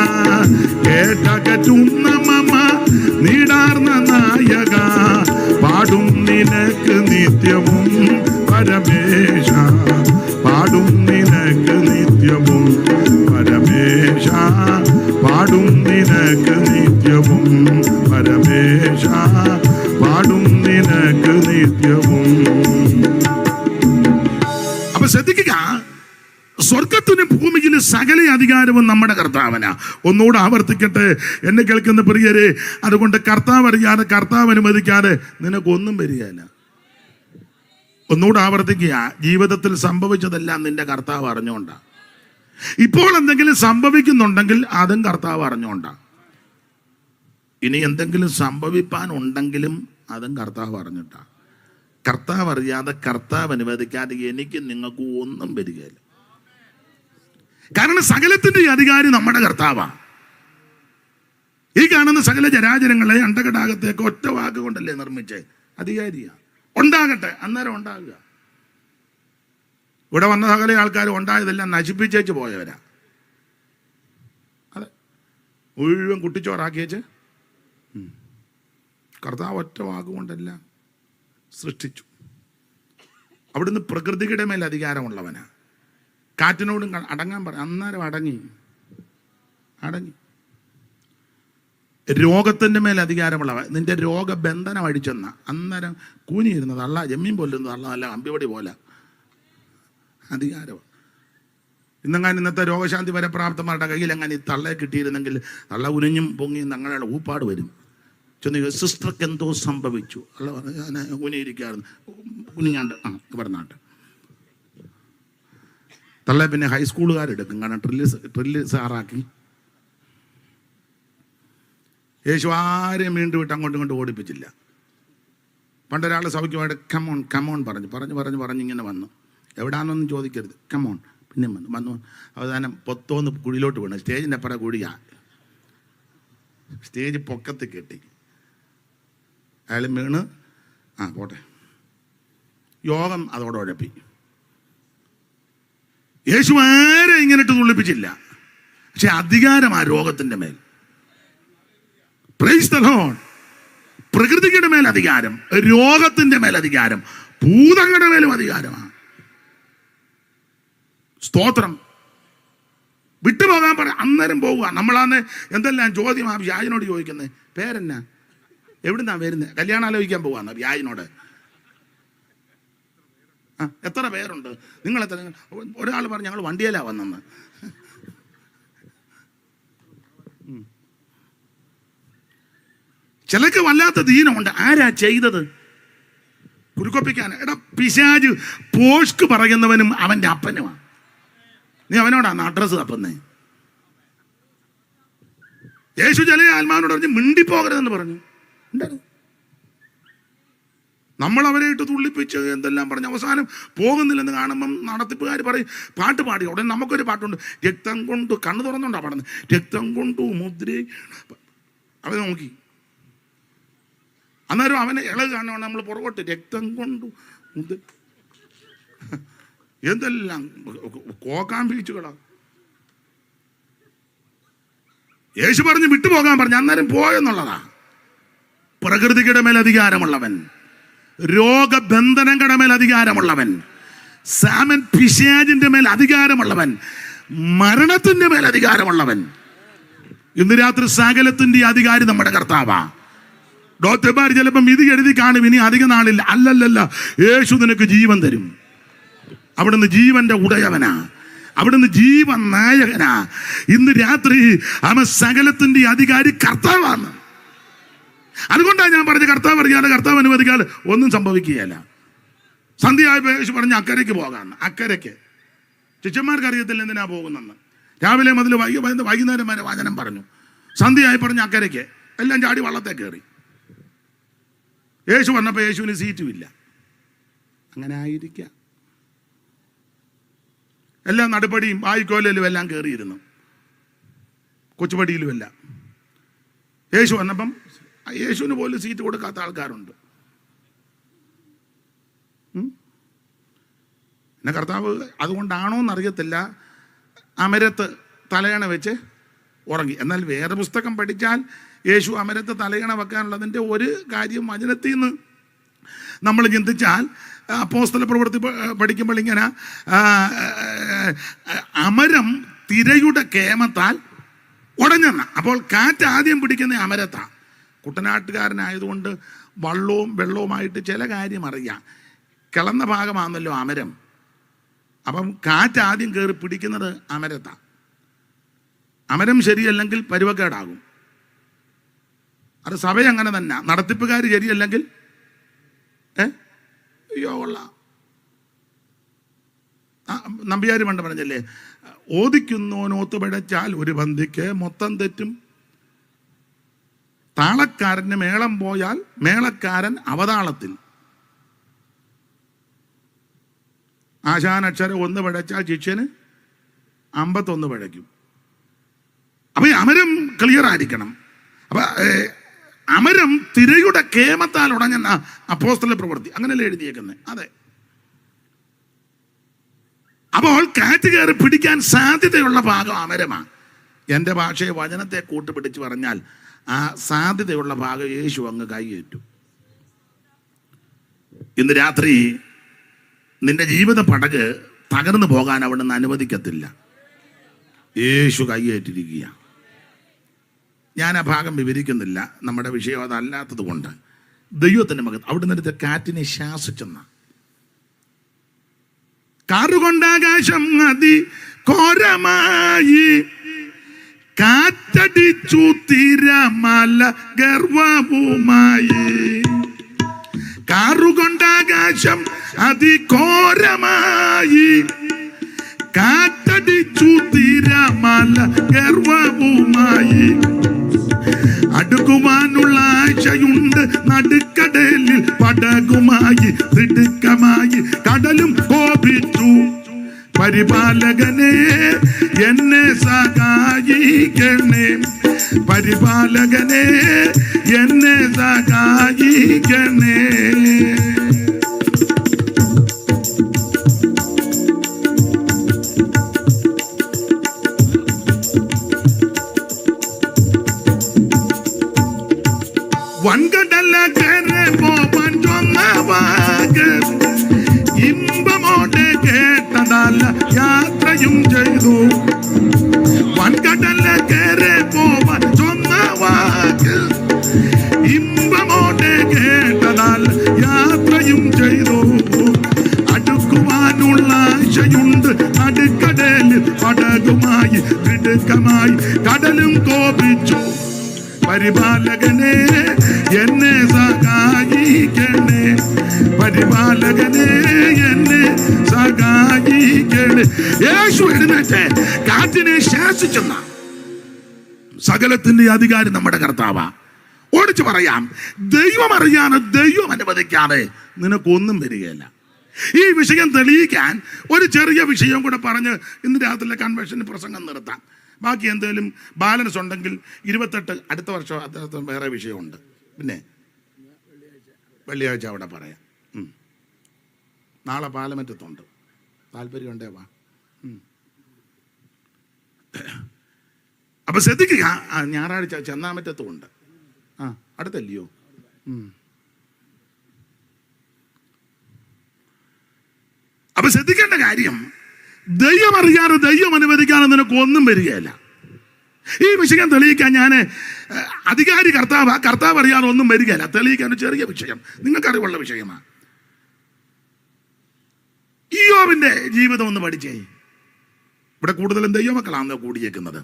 കേട്ടകറ്റുന്ന മമ നീടാർന്ന നായക, പാടും നിനക്ക് നിത്യവും പരമേശ, പാടും നിനക്ക് നിത്യവും പരമേശ, പാടും നിനക്ക് നിത്യവും പരമേശ, പാടും നിനക്ക് നിത്യവും. അപ്പൊ ശ്രദ്ധിക്കുക, സ്വർഗത്തിനും ഭൂമിയിലും സകല അധികാരവും നമ്മുടെ കർത്താവിനാ. ഒന്നുകൂടെ ആവർത്തിക്കട്ടെ എന്നെ കേൾക്കുന്ന പ്രിയരെ, അതുകൊണ്ട് കർത്താവ് അറിയാതെ, കർത്താവ് അനുവദിക്കാതെ നിനക്കൊന്നും വരികയില്ല. ഒന്നുകൂടെ ആവർത്തിക്കുക, ജീവിതത്തിൽ സംഭവിച്ചതെല്ലാം നിന്റെ കർത്താവ് അറിഞ്ഞുകൊണ്ടാ. ഇപ്പോൾ എന്തെങ്കിലും സംഭവിക്കുന്നുണ്ടെങ്കിൽ അതും കർത്താവ് അറിഞ്ഞുകൊണ്ടാ. ഇനി എന്തെങ്കിലും സംഭവിപ്പാനുണ്ടെങ്കിലും അതും കർത്താവ് അറിഞ്ഞിട്ടാ. കർത്താവ് അറിയാതെ, കർത്താവ് അനുവദിക്കാതെ എനിക്കും നിങ്ങൾക്കും ഒന്നും വരികയില്ല. കാരണം സകലത്തിന്റെ അധികാരി നമ്മുടെ കർത്താവാ. ഈ കാണുന്ന സകല ജരാചരങ്ങളെ അണ്ടകടാകത്തേക്ക് ഒറ്റ വാക്ക് കൊണ്ടല്ലേ നിർമ്മിച്ചേ? അധികാരിയാ. ഉണ്ടാകട്ടെ, അന്നേരം ഉണ്ടാകുക. ഇവിടെ വന്ന സകല ആൾക്കാർ ഉണ്ടായതെല്ലാം നശിപ്പിച്ചേച്ച് പോയവരാ. അതെ, മുഴുവൻ കുട്ടിച്ചോറാക്കിയേച്ച് കർത്താവ് ഒറ്റ വാക്കുകൊണ്ടെല്ലാം സൃഷ്ടിച്ചു. അവിടുന്ന് പ്രകൃതിയുടെ മേൽ അധികാരമുള്ളവനാ. കാറ്റിനോടും അടങ്ങാൻ പറ, അന്നേരം അടങ്ങി. രോഗത്തിൻ്റെ മേൽ അധികാരമുള്ളവ. നിന്റെ രോഗബന്ധനം അടിച്ചെന്ന അന്നേരം കൂനിയിരുന്നത് അല്ല, ജമ്മീൻ പോലുന്നത് അല്ല, നല്ല അമ്പിവടി പോലെ അധികാരം. ഇന്നത്തെ രോഗശാന്തി വരെ പ്രാപ്തന്മാരുടെ കയ്യിൽ എങ്ങനെ ഈ തള്ളയെ കിട്ടിയിരുന്നെങ്കിൽ തള്ള ഉനിഞ്ഞും പൊങ്ങിയും തങ്ങളുടെ ഊപ്പാട് വരും. ചെന്ന് സിസ്റ്റർക്ക് എന്തോ സംഭവിച്ചു, അല്ല ഞാൻ കുനിയിരിക്കാറുണ്ട്, കുനിഞ്ഞാണ്ട് ഇവിടെ നാട്ട് തള്ളെ പിന്നെ ഹൈസ്കൂളുകാരെടുക്കും. കാരണം ട്രില്ല് സാറാക്കി യേശു ആരെയും വീണ്ടും വിട്ട് അങ്ങോട്ടും ഇങ്ങോട്ടും ഓടിപ്പിച്ചില്ല. പണ്ടൊരാൾ സൗഖ്യമായിട്ട് കമോൺ പറഞ്ഞ് ഇങ്ങനെ വന്നു. എവിടാന്നൊന്നും ചോദിക്കരുത്, കമോൺ. പിന്നെ വന്നു അവസാനം പൊത്തോന്ന് കുഴിയിലോട്ട് വീണു. സ്റ്റേജിൻ്റെ അപ്പുറം കുഴിയാ, സ്റ്റേജ് പൊക്കത്ത് കെട്ടി. അയാൾ വീണ് പോട്ടെ. യോഗം അതോടെ ഉഴപ്പി. യേശു ആരെ ഇങ്ങനെ ഇട്ട് തുള്ളിപ്പിച്ചില്ല. പക്ഷെ അധികാരം ആ രോഗത്തിന്റെ മേൽ. Praise the Lord. പ്രകൃതിയുടെ മേൽ അധികാരം, രോഗത്തിന്റെ മേൽ അധികാരം, ഭൂതങ്ങളുടെ മേലും അധികാരമാണ്. സ്തോത്രം. വിട്ടുപോകാൻ അന്നേരം പോവുക. നമ്മളാന്ന് എന്തെല്ലാം ചോദ്യം ആ വ്യാജനോട് ചോദിക്കുന്നത്. പേരെന്നാ, എവിടുന്നാ വരുന്നത്, കല്യാണം ആലോചിക്കാൻ പോവാന്ന് വ്യാജനോട്. എത്ര പേരുണ്ട്, നിങ്ങളെത്ര? ഒരാൾ പറഞ്ഞു ഞങ്ങൾ വണ്ടിയിലാ വന്നെന്ന്. ചിലക്ക് വല്ലാത്ത ദീനമുണ്ട്. ആരാ ചെയ്തത്? കുരുക്കൊപ്പിക്കാൻ. എടാ പിശാച് പോഷ്ക്ക് പറയുന്നവനും അവൻ്റെ അപ്പനുമാണ്. നീ അവനോടാണ് അഡ്രസ്സ് തപ്പുന്നേ. യേശു ചില ആത്മാവിനോട് പറഞ്ഞു മിണ്ടിപ്പോകരുതെന്ന് പറഞ്ഞു. നമ്മൾ അവരെ ഇട്ട് തുള്ളിപ്പിച്ച് എന്തെല്ലാം പറഞ്ഞ് അവസാനം പോകുന്നില്ലെന്ന് കാണുമ്പം നടത്തിപ്പുകാർ പറയും പാട്ട് പാടി. ഉടനെ നമുക്കൊരു പാട്ടുണ്ട്, രക്തം കൊണ്ട്, കണ്ണു തുറന്നുകൊണ്ടാണ് പാടുന്നത്, രക്തം കൊണ്ടു മുദ്ര. അവൻ നോക്കി. അന്നേരം അവനെ ഇളവ് കാണുവാണ് നമ്മൾ പുറകോട്ട്, രക്തം കൊണ്ടു മുദ്ര. എന്തെല്ലാം കോക്കാൻ ബീച്ചുകളാ. യേശു പറഞ്ഞു വിട്ടുപോകാൻ പറഞ്ഞു. അന്നേരം പോയെന്നുള്ളതാ. പ്രകൃതിയുടെ മേൽ അധികാരമുള്ളവൻ, രോഗബന്ധനങ്ങളുടെ മേൽ അധികാരമുള്ളവൻ, സാമൻ പിശാചിന്റെ മേൽ അധികാരമുള്ളവൻ, മരണത്തിന്റെ മേൽ അധികാരമുള്ളവൻ. ഇന്ന് രാത്രി സകലത്തിന്റെ അധികാരി നമ്മുടെ കർത്താവാ. ഡോക്ടർമാർ ചിലപ്പം ഇത് എഴുതി കാണും ഇനി അധിക നാളില്ല. അല്ലല്ലല്ല, യേശു നിനക്ക് ജീവൻ തരും. അവിടുന്ന് ജീവന്റെ ഉടയവനാ, അവിടുന്ന് ജീവൻ നായകനാ. ഇന്ന് രാത്രി അവൻ സകലത്തിന്റെ അധികാരി കർത്താവാണ്. അതുകൊണ്ടാണ് ഞാൻ പറഞ്ഞ കർത്താവ് അറിയാതെ കർത്താവ് അനുവദിക്കാതെ ഒന്നും സംഭവിക്കുകയല്ല. സന്ധ്യയായപ്പോൾ യേശു പറഞ്ഞ് അക്കരയ്ക്ക് പോകാമെന്ന്. അക്കരയ്ക്ക് ശിഷ്യന്മാർക്ക് അറിയത്തില്ല എന്തിനാ പോകുന്നെന്ന്. രാവിലെ മുതൽ വൈകുന്നേരം വരെ വചനം പറഞ്ഞു. സന്ധ്യയായി പറഞ്ഞ് അക്കരയ്ക്ക്. എല്ലാം ചാടി വള്ളത്തെ കയറി. യേശു വന്നപ്പോൾ യേശുവിന് സീറ്റും ഇല്ല. അങ്ങനെ ആയിരിക്കാം. എല്ലാം നടുപ്പടിയും വായിക്കോലും എല്ലാം കയറിയിരുന്നു, കൊച്ചുപടിയിലും എല്ലാം. യേശു വന്നപ്പം യേശുവിന് പോലും സീറ്റ് കൊടുക്കാത്ത ആൾക്കാരുണ്ട്. പിന്നെ കർത്താവ് അതുകൊണ്ടാണോ എന്നറിയത്തില്ല അമരത്ത് തലയണ വെച്ച് ഉറങ്ങി. എന്നാൽ വേറെ പുസ്തകം പഠിച്ചാൽ യേശു അമരത്ത് തലയണ വെക്കാനുള്ളതിൻ്റെ ഒരു കാര്യം വചനത്തിൽ നിന്ന് നമ്മൾ ചിന്തിച്ചാൽ, അപ്പോസ്തല പ്രവൃത്തി പഠിക്കുമ്പോൾ ഇങ്ങനെ അമരം തിരയുടെ കേമത്താൽ ഉടഞ്ഞെന്ന. അപ്പോൾ കാറ്റ് ആദ്യം പിടിക്കുന്ന അമരത്താ. കുട്ടനാട്ടുകാരനായതുകൊണ്ട് വള്ളവും വെള്ളവുമായിട്ട് ചില കാര്യം അറിയാം. കിളന്ന ഭാഗമാണല്ലോ അമരം. അപ്പം കാറ്റ് ആദ്യം കയറി പിടിക്കുന്നത് അമരത്താ. അമരം ശരിയല്ലെങ്കിൽ പരുവക്കേടാകും. അത് സഭ അങ്ങനെ തന്നെ. നടത്തിപ്പുകാർ ശരിയല്ലെങ്കിൽ അയ്യോ കൊള്ളാം. നമ്പ്യാർ പണ്ട് പറഞ്ഞല്ലേ, ഓദിക്കുന്നോനോത്ത് പിഴച്ചാൽ ഒരു പന്തിക്ക് മൊത്തം തെറ്റും. താളക്കാരന് മേളം പോയാൽ മേളക്കാരൻ അവതാളത്തിൽ. ആശാനക്ഷരം 1 പിഴച്ചാൽ ശിഷ്യന് 51 പിഴയ്ക്കും. അപ്പൊ ഈ അമരം ക്ലിയർ ആയിരിക്കണം. അപ്പൊ അമരം തിരയുടെ കേമത്താൽ ഉടഞ്ഞെന്ന അപ്പോസ്തല പ്രവൃത്തി അങ്ങനെയല്ലേ എഴുതിയേക്കുന്നത്. അതെ. അപ്പോൾ കാറ്റ് കയറി പിടിക്കാൻ സാധ്യതയുള്ള ഭാഗം അമരമാണ്. എൻ്റെ ഭാഷയെ വചനത്തെ കൂട്ടുപിടിച്ച് പറഞ്ഞാൽ ആ സാധ്യതയുള്ള ഭാഗം യേശു അങ്ങ് കൈയേറ്റു. ഇന്ന് രാത്രി നിന്റെ ജീവിത പടക് തകർന്നു പോകാൻ അവിടുന്ന് അനുവദിക്കത്തില്ല. യേശു കൈയേറ്റിരിക്കുക. ഞാൻ ആ ഭാഗം വിവരിക്കുന്നില്ല, നമ്മുടെ വിഷയം അതല്ലാത്തത് കൊണ്ട്. ദൈവത്തിൻ്റെ മകൻ അവിടുന്ന് കാറ്റിനെ ശാസിച്ചെന്ന. കാറുകൊണ്ടാകാശം അതി ഘോരമായി കാറ്റടിച്ചു തിരമാല ഗർവവുമായി. കാറുകൊണ്ടാകാശം അതിഘോരമായി കാറ്റടിച്ചു തിരമാല ഗർവവുമായി. അടുക്കുവാനുള്ള ആശയുണ്ട് നടുക്കടലിൽ പടകുമായി. തിടുക്കമായി കടലും കോപിച്ചു. പരിപാലകനെ എന്നെ സഹായിക്കണേ, പരിപാലകനെ എന്നെ സഹായിക്കണേ. വൻകടല കരെ പോവാൻ ചൊന്നവാക്ക് ഇമ്പമോടെ കേട്ടതല്ല യാത്രയും ചെയ്തു. വൻകടല് കേറി പോവാൻ ചൊന്ന വാക്ക് ഇമ്പമോടെ കേട്ടതാൽ യാത്രയും ചെയ്തു. അടുക്കുവാനുള്ള ആശയുണ്ട് നടുക്കടലിൽ പടകുമായി തിടുക്കമായി കടലും കോപിച്ചു. പരിപാലകനെ എന്നെ സഹായിക്കണേ, പരിപാലകനെ എന്നെ സഹായിക്കണേ. യേശു എഴുന്നേറ്റ് കാറ്റിനെ ശാസിച്ചെന്ന സകലത്തിന്റെ അധികാരി നമ്മുടെ കർത്താവാ. ഓടിച്ചു പറയാം, ദൈവം അറിയാതെ ദൈവം അനുവദിക്കാതെ നിനക്കൊന്നും വരികയില്ല. ഈ വിഷയം തെളിയിക്കാൻ ഒരു ചെറിയ വിഷയം കൂടെ പറഞ്ഞ് ഇന്ന് രാത്രിയിലെ കൺവെൻഷന് പ്രസംഗം നിർത്താം. ബാക്കി എന്തെങ്കിലും ബാലൻസ് ഉണ്ടെങ്കിൽ 28 അടുത്ത വർഷം അദ്ദേഹത്തിന് വേറെ വിഷയമുണ്ട്. പിന്നെ വെള്ളിയാഴ്ച അവിടെ പറയാം. നാളെ പാലമറ്റത്തുണ്ട്, താല്പര്യമുണ്ടേ വാ. അപ്പൊ ശ്രദ്ധിക്കുക, ഞായറാഴ്ച ചെന്നാമറ്റത്തും ഉണ്ട്. അടുത്തല്ലയോ? അപ്പൊ ശ്രദ്ധിക്കേണ്ട കാര്യം, ദൈവം അറിയാതെ ദൈവം അനുവദിക്കാതെ നിനക്ക് ഒന്നും വരികയില്ല. ഈ വിഷയം തെളിയിക്കാൻ ഞാൻ അധികാരി കർത്താവ് അറിയാതെ ഒന്നും വരികയില്ല. തെളിയിക്കാൻ ഒരു ചെറിയ വിഷയം നിങ്ങൾക്കറിവുള്ള വിഷയമാണ്. ഇയ്യോബിന്റെ ജീവിതം ഒന്ന് പഠിച്ചേ. ഇവിടെ കൂടുതലും ദൈവമക്കളാണ് കൂടിയേക്കുന്നത്.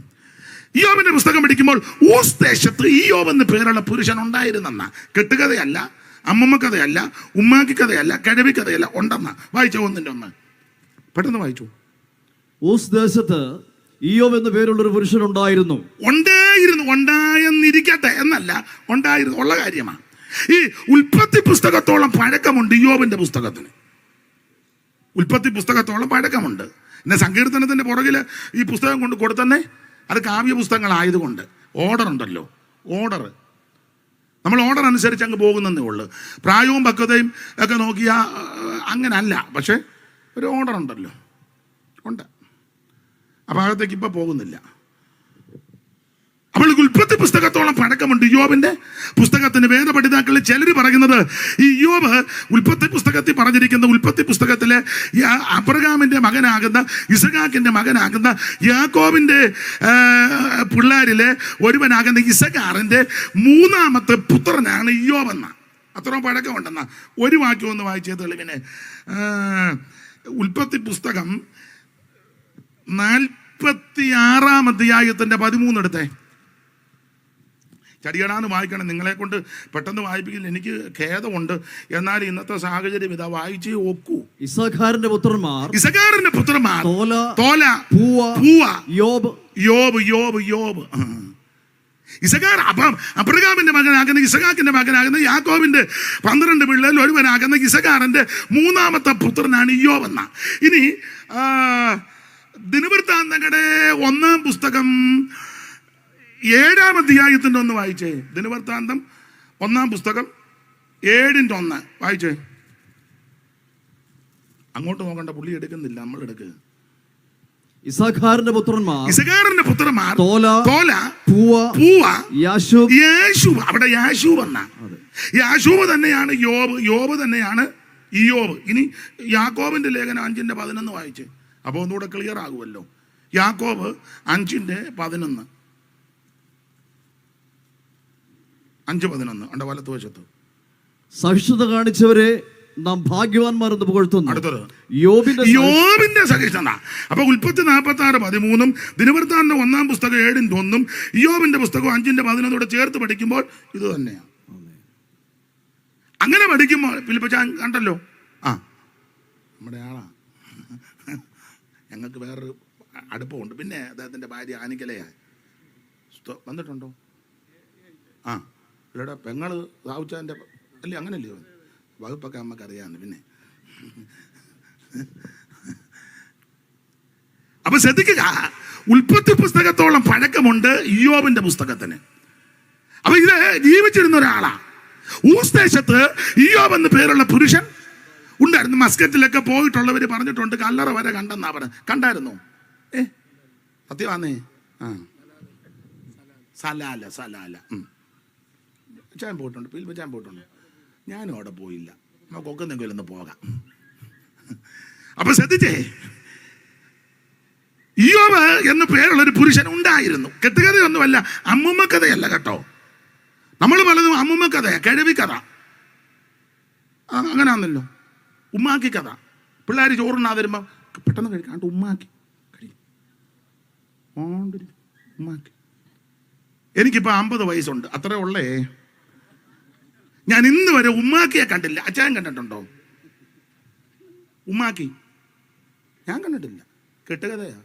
ഇയ്യോബിന്റെ പുസ്തകം പഠിക്കുമ്പോൾ ഊസ് ദേശത്ത് ഇയ്യോബ് എന്ന് പേരുള്ള പുരുഷൻ ഉണ്ടായിരുന്നെന്ന. കെട്ടുകഥയല്ല, അമ്മമ്മ കഥയല്ല, ഉമ്മാക്കി കഥയല്ല, കിഴവി കഥയല്ല, ഉണ്ടെന്ന. വായിച്ചോ, ഒന്നിന്റെ ഒന്ന് പെട്ടെന്ന് വായിച്ചു. ഊസ് ദേശത്ത് ഇയ്യോബ് എന്ന പേരുള്ള ഒരു പുരുഷൻ ഉണ്ടായിരുന്നു. ഉണ്ടായെന്നിരിക്കട്ടെ എന്നല്ല, ഉണ്ടായിരുന്നു, ഉള്ള കാര്യമാണ്. ഈ ഉൽപ്പത്തി പുസ്തകത്തോളം പഴക്കമുണ്ട് ഇയ്യോബിന്റെ പുസ്തകത്തിന്. ഉൽപ്പത്തി പുസ്തകത്തോളം പഴക്കമുണ്ട്. പിന്നെ സങ്കീർത്തനത്തിന്റെ പുറകില് ഈ പുസ്തകം കൊണ്ട് കൊടുത്തന്നെ അത് കാവ്യ പുസ്തകങ്ങളായതുകൊണ്ട് ഓർഡർ ഉണ്ടല്ലോ. നമ്മൾ ഓർഡർ അനുസരിച്ച് അങ്ങ് പോകുന്നതേ ഉള്ളൂ. പ്രായവും പക്വതയും ഒക്കെ നോക്കിയാൽ അങ്ങനല്ല, പക്ഷെ ഒരു ഓർഡർ ഉണ്ടല്ലോ, ഉണ്ട്. ആ ഭാഗത്തേക്ക് ഇപ്പൊ പോകുന്നില്ല. അപ്പോൾ ഉൽപ്പത്തി പുസ്തകത്തോളം പഴക്കമുണ്ട് ഇയ്യോബിന്റെ പുസ്തകത്തിന്. വേദപഠിതാക്കളിൽ ചിലർ പറയുന്നത് ഈ ഇയ്യോബ് ഉൽപ്പത്തി പുസ്തകത്തിൽ പറഞ്ഞിരിക്കുന്ന ഉൽപ്പത്തി പുസ്തകത്തിലെ അബ്രഹാമിന്റെ മകനാകുന്ന ഇസഹാക്കിന്റെ മകനാകുന്ന യാക്കോബിന്റെ പിള്ളേരിലെ ഒരുവനാകുന്ന ഇസഹാറിന്റെ 3ാമത്തെ പുത്രനാണ് ഇയ്യോബെന്ന. അത്രയും പഴക്കമുണ്ടെന്ന. ഒരു വാക്യം ഒന്ന് വായിച്ചേ തെളിവിന്. ഉൽപ്പത്തി പുസ്തകം 46-ാം അധ്യായത്തിന്റെ 13 എടുത്തേ. ചടിയടാന്ന് വായിക്കണം. നിങ്ങളെ കൊണ്ട് പെട്ടെന്ന് വായിപ്പിക്കില്ല, എനിക്ക് ഖേദമുണ്ട്. എന്നാൽ ഇന്നത്തെ സാഹചര്യം ഇതാ, വായിച്ചേ ഒക്കൂ. ഇസഖാറിന്റെ പുത്രന്മാർ തോല, പൂവ, യോബ്. ഇസഖാർ അപ്പം അബ്രഹാമിന്റെ മകനാകുന്ന ഇസഹാക്കിന്റെ മകനാകുന്ന യാക്കോബിന്റെ 12 പിള്ളേരിൽ ഒരുവനാകുന്ന ഇസഖാറിന്റെ 3ാമത്തെ പുത്രനാണ് ഇയ്യോബ് എന്ന. ഇനി ദിനവൃത്താന്തങ്ങളുടെ 1-ാം പുസ്തകം 7-ാം അധ്യായത്തിന്റെ 1 വായിച്ചേ. ദിനവൃത്താന്തം 1-ാം പുസ്തകം 7-ന്റെ 1 വായിച്ചേ. അങ്ങോട്ട് നോക്കണ്ട, പുള്ളി എടുക്കുന്നില്ല, നമ്മൾ എടുക്കുക. ഇസഖാറിന്റെ പുത്രന്മാർ തോല, പൂവ, യാശൂബ്. അവിടെ യാശൂബ് എന്ന. യാശൂബ് തന്നെയാണ് യോബ് തന്നെയാണ് ഇയ്യോബ്. ഇനി യാക്കോബിന്റെ ലേഖനം 5-11 വായിച്ചേ. അപ്പോൾ ഒന്നുകൂടെ ക്ലിയർ ആകുമല്ലോ. യാക്കോബ് 5-11 5:11 അണ്ട വലത്തുവശത്ത്. സഹിഷ്ണുത കാണിച്ചവരെ നാം ഭാഗ്യവാന്മാർ എന്ന് പുകഴ്ത്തുന്നു. അടുത്തത് യോബിന്റെ സഹിഷ്ണുത. അപ്പൊ ഉൽപ്പത്തി 46-13 ദിനവൃത്താന്തം 1-ാം പുസ്തകം 7-ന്റെ 1 ഇയ്യോബിന്റെ പുസ്തകം 5-11 ചേർത്ത് പഠിക്കുമ്പോൾ ഇത് തന്നെയാണ്. അങ്ങനെ പഠിക്കുമ്പോൾ ഫിലിപ്പച്ചാൻ കണ്ടല്ലോ, നമ്മുടെ ആളാ, ഞങ്ങൾക്ക് വേറൊരു അടുപ്പമുണ്ട്. പിന്നെ അദ്ദേഹത്തിന്റെ ഭാര്യ ആനിക്കലയാ വന്നിട്ടുണ്ടോ? ഇവിടെ പെങ്ങള് സാവുച്ചാൻ്റെ അല്ലേ, അങ്ങനല്ലയോ? വകുപ്പൊക്കെ നമുക്കറിയാമെന്ന്. പിന്നെ അപ്പൊ ശ്രദ്ധിക്കുക, ഉൽപ്പത്തി പുസ്തകത്തോളം പഴക്കമുണ്ട് ഇയ്യോബിന്റെ പുസ്തകത്തിന്. അപ്പൊ ഇത് ജീവിച്ചിരുന്ന ഒരാളാ. ഊസ് ദേശത്ത് ഇയ്യോബ് എന്ന് പേരുള്ള പുരുഷൻ ഉണ്ടായിരുന്നു. മസ്കറ്റിലൊക്കെ പോയിട്ടുള്ളവർ പറഞ്ഞിട്ടുണ്ട്, കല്ലറ വരെ കണ്ടെന്നാ പറഞ്ഞത്. കണ്ടായിരുന്നോ? സത്യമാന്നേ. സലാല ചാൻ പോയിട്ടുണ്ട്, പിൽപ്പച്ചാൻ പോയിട്ടുണ്ട്. ഞാനും അവിടെ പോയില്ല. നമുക്കൊക്കെ എന്തെങ്കിലും ഒന്ന് പോകാം. അപ്പൊ ശ്രദ്ധിച്ചേ, ഇയ്യോബ് എന്ന് പേരുള്ള ഒരു പുരുഷൻ ഉണ്ടായിരുന്നു. കെട്ടുകഥയൊന്നുമല്ല, അമ്മുമ്മ കഥയല്ല കേട്ടോ. നമ്മൾ പലതും അമ്മുമ്മ കഥയാ, കിഴവി കഥ, അങ്ങനെയാണല്ലോ. ഉമ്മാക്കി കഥ. പിള്ളേർ ചോറുണ്ണാതെ വരുമ്പോൾ പെട്ടെന്ന് കഴിക്കാണ്ട് ഉമ്മാക്കി ഉമ്മാക്കി. എനിക്കിപ്പോൾ 50 വയസ്സുണ്ട്, അത്രേ ഉള്ളേ. ഞാൻ ഇന്ന് വരെ ഉമ്മാക്കിയെ കണ്ടില്ല. അച്ചായൻ കണ്ടിട്ടുണ്ടോ ഉമ്മാക്കി? ഞാൻ കണ്ടിട്ടില്ല. കെട്ടുകഥയാ.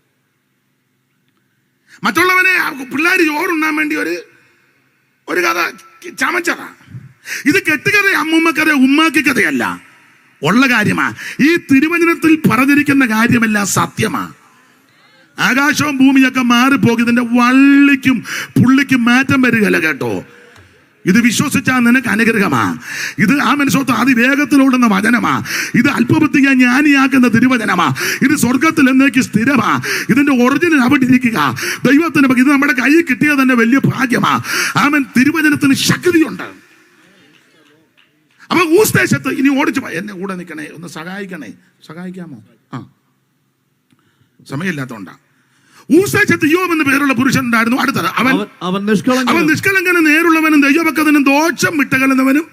മറ്റുള്ളവനെ പിള്ളേർ ചോറുണ്ണാൻ വേണ്ടി ഒരു കഥ ചമച്ചതാ. ഇത് കെട്ടുകഥ, അമ്മൂമ്മ കഥ, ഉമ്മാക്കി കഥയല്ല, ഉള്ള കാര്യമാ. ഈ തിരുവചനത്തിൽ പറഞ്ഞിരിക്കുന്ന കാര്യമല്ല സത്യമാ. ആകാശവും ഭൂമിയൊക്കെ മാറിപ്പോകും, ഇതിന്റെ വള്ളിക്കും പുള്ളിക്കും മാറ്റം വരികയല്ല കേട്ടോ. ഇത് വിശ്വസിച്ചാൽ നിനക്ക് അനുഗ്രഹമാ. ഇത് ആ മനുഷ്യത്വം അതിവേഗത്തിലോടുന്ന വചനമാ. ഇത് അല്പബുദ്ധിയെ ജ്ഞാനിയാക്കുന്ന തിരുവചനമാ. ഇത് സ്വർഗത്തിൽ എന്നേക്ക് സ്ഥിരമാ. ഇതിന്റെ ഒറിജിനൽ അവിടെ ഇരിക്കുക. ദൈവത്തിന് ഇത് നമ്മുടെ കയ്യിൽ കിട്ടിയത് തന്നെ വലിയ ഭാഗ്യമാ. ആമൻ. തിരുവചനത്തിന് ശക്തിയുണ്ട്. അപ്പൊ ഊസ്ദേശത്ത് ഇനി ഓടിച്ചു എന്നെ കൂടെ നിൽക്കണേ, ഒന്ന് സഹായിക്കണേ. സഹായിക്കാമോ? സമയമില്ലാത്തോണ്ടാ. ഊസേശത്ത് ഇയ്യോബ് എന്ന് പേരുള്ള പുരുഷൻ ഉണ്ടായിരുന്നു. അടുത്തത് അവൻ നിഷ്കളങ്കനും നേരുള്ളവനും ദൈവഭക്തനും ദോഷം വിട്ടകലുന്നവനും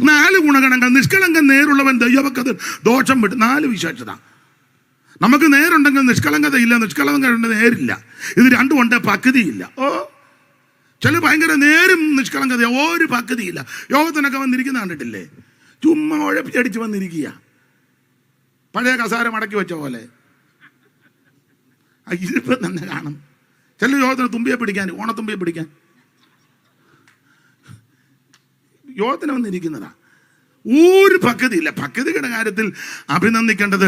4 ഗുണഗണങ്ങൾ. നിഷ്കളങ്കൻ, നേരുള്ളവൻ, ദൈവഭക്തൻ, ദോഷം വിട്ട്. 4 വിശേഷത. നമുക്ക് നേരുണ്ടെങ്കിൽ നിഷ്കളങ്കത ഇല്ല, നിഷ്കളങ്കത നേരില്ല. ഇത് രണ്ടും ഉണ്ട്, പക്തിയില്ല. ചില ഭയങ്കര നേരും നിഷ്കളങ്കത, ഒരു പക്തിയില്ല. യോഗത്തിനൊക്കെ വന്നിരിക്കുന്ന കണ്ടിട്ടില്ലേ? ചുമ്മാ ഉഴപ്പിച്ചടിച്ച് വന്നിരിക്കുക, പഴയ കസാര മടക്കി വെച്ച പോലെ. ഇരിപ്പം തന്നെ കാണും. ചില യോഗത്തിന് തുമ്പിയെ പിടിക്കാൻ, ഓണത്തുമ്പിയെ പിടിക്കാൻ യോഗത്തിന് വന്നിരിക്കുന്നതാ. ഒരു പക്തിയില്ല. പക്തിയുടെ കാര്യത്തിൽ അഭിനന്ദിക്കേണ്ടത്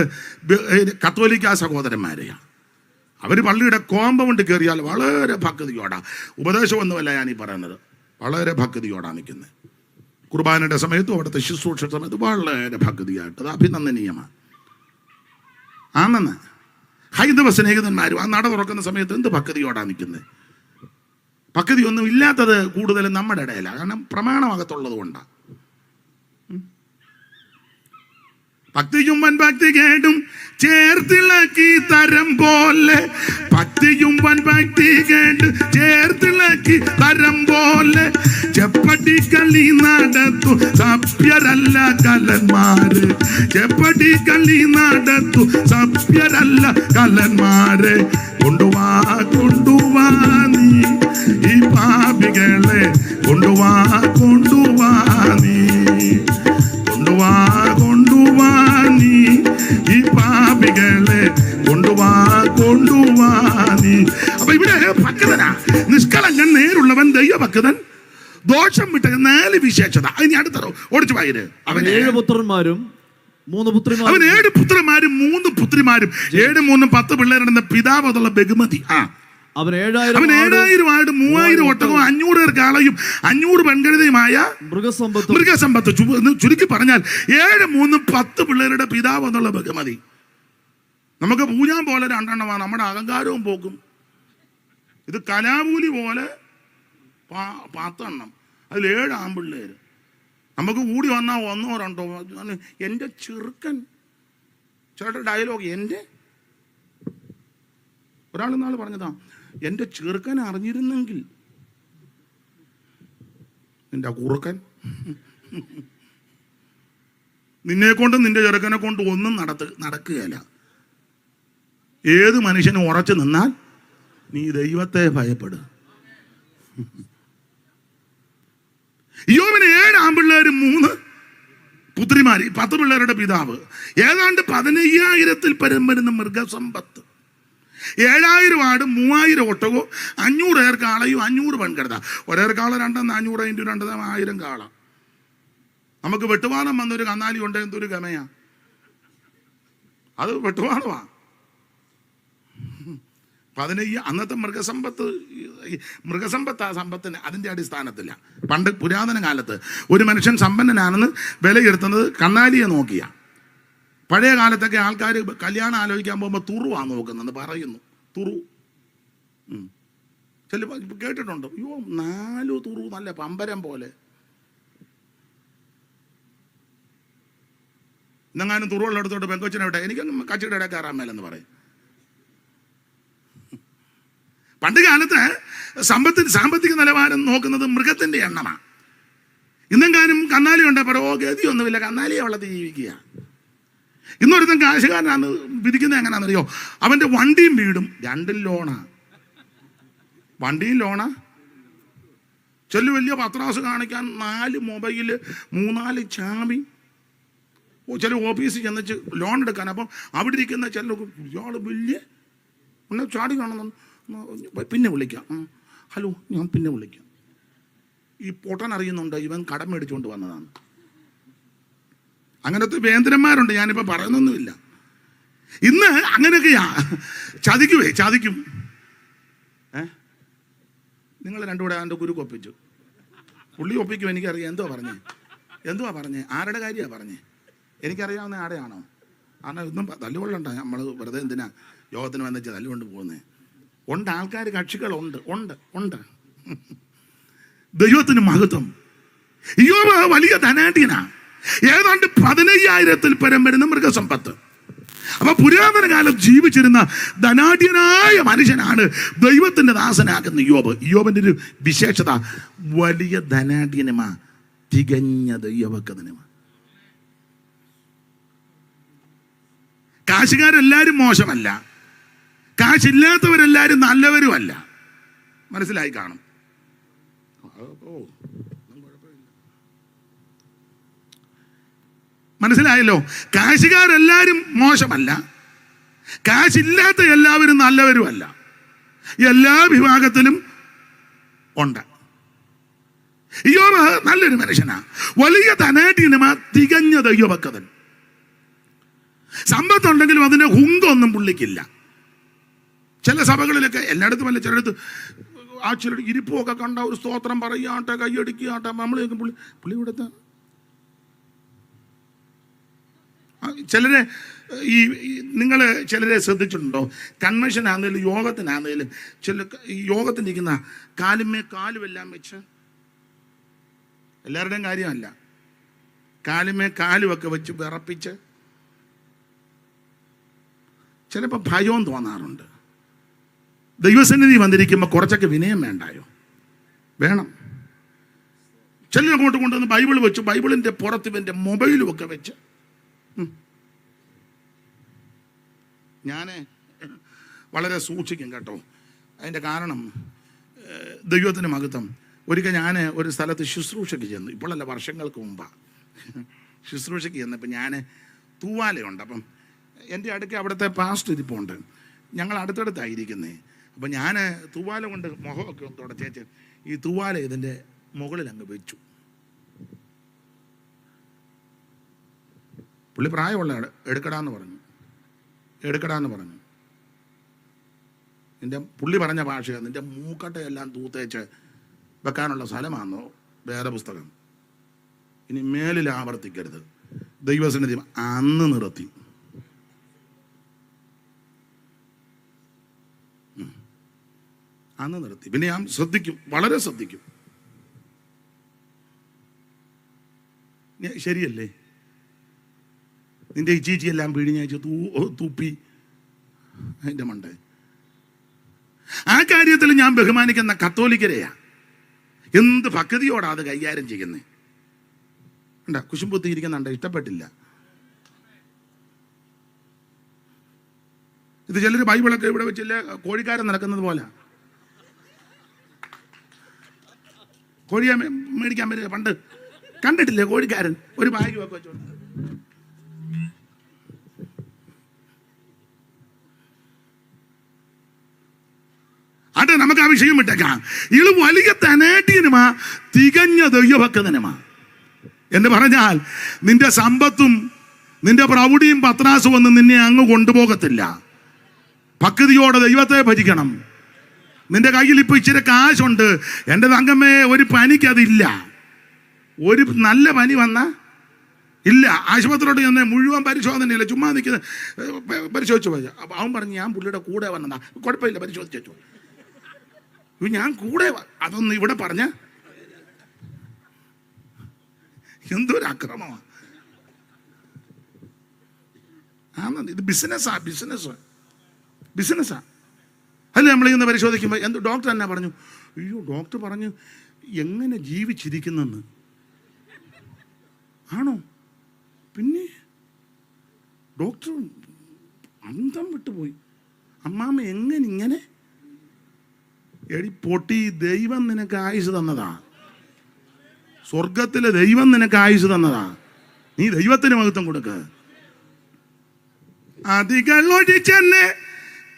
കത്തോലിക്ക സഹോദരന്മാരെയാണ്. അവർ പള്ളിയുടെ കോമ്പൗണ്ട് കയറിയാൽ വളരെ ഭക്തിയോടാ. ഉപദേശമൊന്നുമല്ല ഞാൻ ഈ പറയുന്നത്, വളരെ ഭക്തിയോടാണ് നിൽക്കുന്നത്. കുർബാനയുടെ സമയത്തും അവിടുത്തെ ശുശ്രൂഷ സമയത്ത് വളരെ ഭക്തിയായിട്ട്. അത് അഭിനന്ദനീയമാണ്. ആണെന്ന് ഹൈന്ദവ സ്നേഹിതന്മാരും ആ നട തുറക്കുന്ന സമയത്ത് എന്ത് ഭക്തിയോടാണ് നിൽക്കുന്നത്. ഭക്തിയൊന്നും ഇല്ലാത്തത് കൂടുതലും നമ്മുടെ ഇടയിലാണ്. കാരണം പ്രമാണമകത്തുള്ളത് കൊണ്ടാണ്. ഭക്തിയും വൻഭക്തി കേട്ടും ചേർത്തിളക്കി തരം പോലെ, ഭക്തിയും വൻഭക്തി കേട്ട് ചേർത്തിളക്കി തരം പോലെ, ചെപ്പടി കളി നടത്തു സഭ്യരല്ല കലന്മാര്, ചെപ്പടി കളി നടത്തു സഭ്യരല്ല കലന്മാരെ. കൊണ്ടുവാ കൊണ്ടുവാ നീ ഈ പാപികളെ, കൊണ്ടുവാ കൊണ്ടുവാ നീ, കൊണ്ടുവാ കൊണ്ടുവാ നീ ഈ പാപികളെ, കൊണ്ടുവാ കൊണ്ടുവാ നീ. അപ്പൊ ഇവിടെ ഭക്തനാ. നിഷ്കളങ്കൻ, നേരുള്ളവൻ, ദൈവഭക്തൻ, ദോഷം വിട്ട 4 വിശേഷത. അതിന് അടുത്ത ഓടിച്ചു വായിര്. അവൻ 7 പുത്രന്മാരും 3 പുത്രിമാരും. അവൻ 7 പുത്രന്മാരും 3 പുത്രിമാരും. 7 3 10 പിള്ളേരുടെ പിതാവ് എന്നുള്ള ബഹുമതി. അവൻ 7000 ആട്, 3000 ഒട്ടകവും 500 കാളയും 500 പെൺകഴുതയുമായ മൃഗസമ്പത്ത്. ചുരുക്കി പറഞ്ഞാൽ 7 3 10 പിള്ളേരുടെ പിതാവ് എന്നുള്ള ബഹുമതി. നമുക്ക് പൂജാൻ പോലെ 2 എണ്ണമാണ്. നമ്മുടെ അഹങ്കാരവും പോക്കും. ഇത് കലാപൂലി പോലെ 10 എണ്ണം, അതിൽ 7 ആൺപിള്ളേര്. നമുക്ക് കൂടി വന്നാൽ 1 or 2. എൻ്റെ ചെറുക്കൻ, ചേട്ടൻ ഡയലോഗ്. എൻ്റെ ഒരാൾ നാൾ പറഞ്ഞതാ, എൻ്റെ ചെറുക്കൻ അറിഞ്ഞിരുന്നെങ്കിൽ. നിന്റെ കുറുക്കൻ നിന്നെ കൊണ്ടും നിന്റെ ചെറുക്കനെ കൊണ്ട് ഒന്നും നടക്കുകയില്ല. ഏത് മനുഷ്യനും ഉറച്ചു നിന്നാൽ നീ ദൈവത്തെ ഭയപ്പെടുക. ഇയ്യോബിന് 7 ആൺപിള്ളേരും 3 പുത്രിമാര്, 10 പിള്ളേരുടെ പിതാവ്. ഏതാണ്ട് 15,000 പരം വരുന്ന മൃഗസമ്പത്ത്. 7000 ആട്, 3000 ഒട്ടകവും 500 ഏർ കാളയും 500 പെൺകഴുത. ഒരേർ കാള 2 500 × 2 1000 കാള. നമുക്ക് വെട്ടുവാനം വന്നൊരു കന്നാലി ഉണ്ട്, എന്തൊരു ഗമയാ. അത് വെട്ടുവാനമാ. 15 അന്നത്തെ മൃഗസമ്പത്ത് ആ സമ്പത്തിന് അതിൻ്റെ അടിസ്ഥാനത്തില്ല. പണ്ട് പുരാതന കാലത്ത് ഒരു മനുഷ്യൻ സമ്പന്നനാണെന്ന് വിലയിരുത്തുന്നത് കന്നാലിയെ നോക്കിയ. പഴയ കാലത്തൊക്കെ ആൾക്കാർ കല്യാണം ആലോചിക്കാൻ പോകുമ്പോൾ തുറുവാണ് നോക്കുന്നത് പറയുന്നു. തുറു ചിലപ്പോൾ കേട്ടിട്ടുണ്ട്. അയ്യോ 4 തുറു നല്ല പമ്പരം പോലെ. ഇന്നെങ്ങാനും തുറുവെള്ളം എടുത്തോട്ട് പെങ്കൊച്ചിനെ വിട്ടെ, എനിക്കൊന്നും കച്ചിയുടെ ഇടയിൽ കയറാൻ മേലെന്ന് പറയും. പണ്ട് കാലത്ത് സാമ്പത്തിക നിലവാരം നോക്കുന്നത് മൃഗത്തിന്റെ എണ്ണമാണ്. ഇന്നെങ്കാനും കന്നാലി ഉണ്ട്, പറയോ ഗതിയൊന്നുമില്ല, കന്നാലിയെ വെള്ളത്തിൽ ജീവിക്കുക. ഇന്നൊരുത്തൻ കാശുകാരനാണ് വിധിക്കുന്നത് എങ്ങനെയാണെന്നറിയോ? അവന്റെ വണ്ടിയും വീടും രണ്ടും ലോണാ. വണ്ടിയും ലോണാ, ചെല്ലു വലിയ പത്രാസ് കാണിക്കാൻ 4 മൊബൈല്, 3-4 ചാവി, ചില ഓഫീസിൽ ചെന്നിച്ച് ലോൺ എടുക്കാൻ. അപ്പം അവിടെ ഇരിക്കുന്ന ചില ഇയാൾ വലിയ ഒന്ന് ചാടി കാണുന്നു, പിന്നെ വിളിക്കാം, ഹലോ ഞാൻ പിന്നെ വിളിക്കാം. ഈ പൊട്ടൻ അറിയുന്നുണ്ട് ഇവൻ കടം മേടിച്ചുകൊണ്ട് വന്നതാണ്. അങ്ങനത്തെ വേന്ദ്രന്മാരുണ്ട്, ഞാനിപ്പോൾ പറയുന്നൊന്നുമില്ല. ഇന്ന് അങ്ങനെയൊക്കെയാ. ചതിക്കും. നിങ്ങൾ രണ്ടും കൂടെ എൻ്റെ ഗുരു ഒപ്പിച്ചു. പുള്ളി ഒപ്പിക്കും, എനിക്കറിയാം. എന്തുവാ പറഞ്ഞേ? ആരുടെ കാര്യമാണ് പറഞ്ഞേ? എനിക്കറിയാവുന്ന ആടെയാണോ? കാരണം ഇന്നും തല്ലുകൊള്ളണ്ട. നമ്മൾ വെറുതെ എന്തിനാ യോഗത്തിന് വന്നിച്ച് തല്ലുകൊണ്ട് പോകുന്നത്? ഉണ്ട്, ആൾക്കാർ, കക്ഷികളുണ്ട്, ഉണ്ട്. ദൈവത്തിന് മഹത്വം. ഇയ്യോബ് വലിയ ധനാഢ്യനാ. ഏതാണ്ട് 15,000-ൽ പരം വരുന്ന മൃഗസമ്പത്ത്. അപ്പൊ പുരാതന കാലം ജീവിച്ചിരുന്ന ധനാഢ്യനായ മനുഷ്യനാണ് ദൈവത്തിന്റെ ദാസനാകുന്ന ഇയ്യോബ്. ഇയ്യോബിന്റെ ഒരു വിശേഷത, വലിയ ധനാഢ്യനുമാ, തികഞ്ഞ ദൈവഭക്തനുമാ. കാശുകാരെല്ലാരും മോശമല്ല, കാശില്ലാത്തവരെല്ലാരും നല്ലവരുമല്ല. മനസ്സിലായി കാണും. മനസ്സിലായല്ലോ? കാശുകാരെല്ലാരും മോശമല്ല, കാശില്ലാത്ത എല്ലാവരും നല്ലവരുമല്ല. എല്ലാ വിഭാഗത്തിലും ഉണ്ട്. ഇയ്യോബ് നല്ലൊരു മനുഷ്യനാ, വലിയ ധനാഢ്യനുമാ, തികഞ്ഞ ദൈവഭക്തൻ. സമ്പത്തുണ്ടെങ്കിലും അതിന് ഹുങ്കൊന്നും പുള്ളിക്കില്ല. ചില സഭകളിലൊക്കെ, എല്ലായിടത്തും അല്ല, ചിലയിടത്ത് ആ ചില ഇരിപ്പുമൊക്കെ കണ്ട ഒരു സ്തോത്രം പറയാട്ടെ, കൈയടിക്കാട്ടെ, നമ്മൾ പുള്ളി ഇവിടുത്തെ ചിലരെ നിങ്ങൾ ചിലരെ ശ്രദ്ധിച്ചിട്ടുണ്ടോ? കൺവെൻഷൻ ആണെങ്കിലും യോഗത്തിനാണെങ്കിലും ചില യോഗത്തിനിരിക്കുന്ന കാലുമേ കാലുമെല്ലാം വെച്ച്, എല്ലാവരുടെയും കാര്യമല്ല, കാലുമേ കാലുമൊക്കെ വെച്ച് വിറപ്പിച്ച് ചിലപ്പോൾ ഭയവും തോന്നാറുണ്ട്. ദൈവസന്നിധി വന്നിരിക്കുമ്പോൾ കുറച്ചൊക്കെ വിനയം വേണ്ടായോ? വേണം. ചിലരങ്ങോട്ട് കൊണ്ടുവന്ന് ബൈബിൾ വെച്ചു, ബൈബിളിൻ്റെ പുറത്ത് ഇവൻ്റെ മൊബൈലും ഒക്കെ വെച്ച്. ഞാൻ വളരെ സൂക്ഷിക്കും കേട്ടോ. അതിൻ്റെ കാരണം ദൈവത്തിന് മഹത്വം. ഒരിക്കൽ ഞാൻ ഒരു സ്ഥലത്ത് ശുശ്രൂഷയ്ക്ക് ചെന്നു, ഇപ്പോഴല്ല, വർഷങ്ങൾക്ക് മുമ്പാണ്. ശുശ്രൂഷയ്ക്ക് ചെന്നപ്പോൾ ഞാൻ തൂവാലയുണ്ട്. അപ്പം എൻ്റെ അടുക്ക അവിടുത്തെ പാസ്റ്റ് ഇരിപ്പുണ്ട്. ഞങ്ങൾ അടുത്തടുത്തായിരിക്കുന്നേ. അപ്പം ഞാൻ തൂവാല കൊണ്ട് മുഖമൊക്കെ ഒന്ന് തുടച്ചേച്ച് ഈ തൂവാല ഇതിൻ്റെ മുകളിൽ അങ്ങ് വെച്ചു. പുള്ളി പ്രായമുള്ള എടുക്കടാന്ന് പറഞ്ഞു. നിൻ്റെ പുള്ളി പറഞ്ഞ ഭാഷയാണ്, നിൻ്റെ മൂക്കട്ടയെല്ലാം തൂത്തേച്ച് വെക്കാനുള്ള സ്ഥലമാണെന്നോ വേറെ പുസ്തകം. ഇനി മേലിൽ ആവർത്തിക്കരുത്. ദൈവസന്നിധി അന്ന് നിർത്തി. പിന്നെ ഞാൻ ശ്രദ്ധിക്കും, വളരെ ശ്രദ്ധിക്കും. ശരിയല്ലേ? നിന്റെ ഈ ചീച്ചിയെല്ലാം പിഴിഞ്ഞയച്ച് തൂപ്പി അതിൻ്റെ മണ്ട. ആ കാര്യത്തിൽ ഞാൻ ബഹുമാനിക്കുന്ന കത്തോലിക്കരെയാ. എന്ത് ഭക്തിയോടാ അത് കൈകാര്യം ചെയ്യുന്നത്. ഉണ്ടാ കുശുമ്പുത്തി ഇരിക്കുന്നുണ്ട്, ഇഷ്ടപ്പെട്ടില്ല. ഇത് ചിലർ ബൈബിളൊക്കെ ഇവിടെ വെച്ചില്ല, കോഴിക്കാരൻ നടക്കുന്നത് പോലെ. കോഴിയെ മേടിക്കാൻ പറ്റില്ല. പണ്ട് കണ്ടിട്ടില്ലേ കോഴിക്കാരൻ ഒരു ബാഗ് ഒക്കെ വെച്ചോണ്ട്? അത് നമുക്ക് ആ വിഷയം വിട്ടേക്കാം. ഇള് വലിയ ധനാഢ്യനുമാ, തികഞ്ഞ ദൈവഭക്തനുമാ എന്ന് പറഞ്ഞാൽ നിന്റെ സമ്പത്തും നിന്റെ പ്രൗഢിയും പത്രാസും ഒന്നും നിന്നെ അങ്ങ് കൊണ്ടുപോകത്തില്ല. ഭക്തിയോടെ ദൈവത്തെ ഭജിക്കണം. നിന്റെ കയ്യിൽ ഇപ്പൊ ഇച്ചിരി കാശുണ്ട്, എൻ്റെ തങ്കമ്മേ, ഒരു പനിക്കതില്ല. ഒരു നല്ല പനി വന്ന ഇല്ല, ആശുപത്രിയോട്ട് ചെന്ന് മുഴുവൻ പരിശോധനയില്ല, ചുമ്മാ നിൽക്കുന്നത് പരിശോധിച്ചു പോയി. അപ്പം അവൻ പറഞ്ഞു, ഞാൻ പുള്ളിയുടെ കൂടെ വന്നതാ. കുഴപ്പമില്ല, പരിശോധിച്ചു. ഞാൻ കൂടെ, അതൊന്നും ഇവിടെ പറഞ്ഞ എന്തൊരു അക്രമമാണ്. ഇത് ബിസിനസ്സാ. അല്ലേ നമ്മളിന്ന് പരിശോധിക്കുമ്പോൾ എന്ത് ഡോക്ടർ എന്നാ പറഞ്ഞു? അയ്യോ, ഡോക്ടർ പറഞ്ഞു എങ്ങനെ ജീവിച്ചിരിക്കുന്നെന്ന്. ആണോ? പിന്നെ ഡോക്ടർ അന്തം വിട്ടുപോയി. അമ്മാമ്മ എങ്ങനെ ഇങ്ങനെ? എടി പൊട്ടി, ദൈവം നിനക്ക് ആയുസ് തന്നതാ. സ്വർഗത്തിലെ ദൈവം നിനക്ക് ആയുസ് തന്നതാ. നീ ദൈവത്തിന് മഹത്വം കൊടുക്ക. അതികളൊഴിച്ചെന്നെ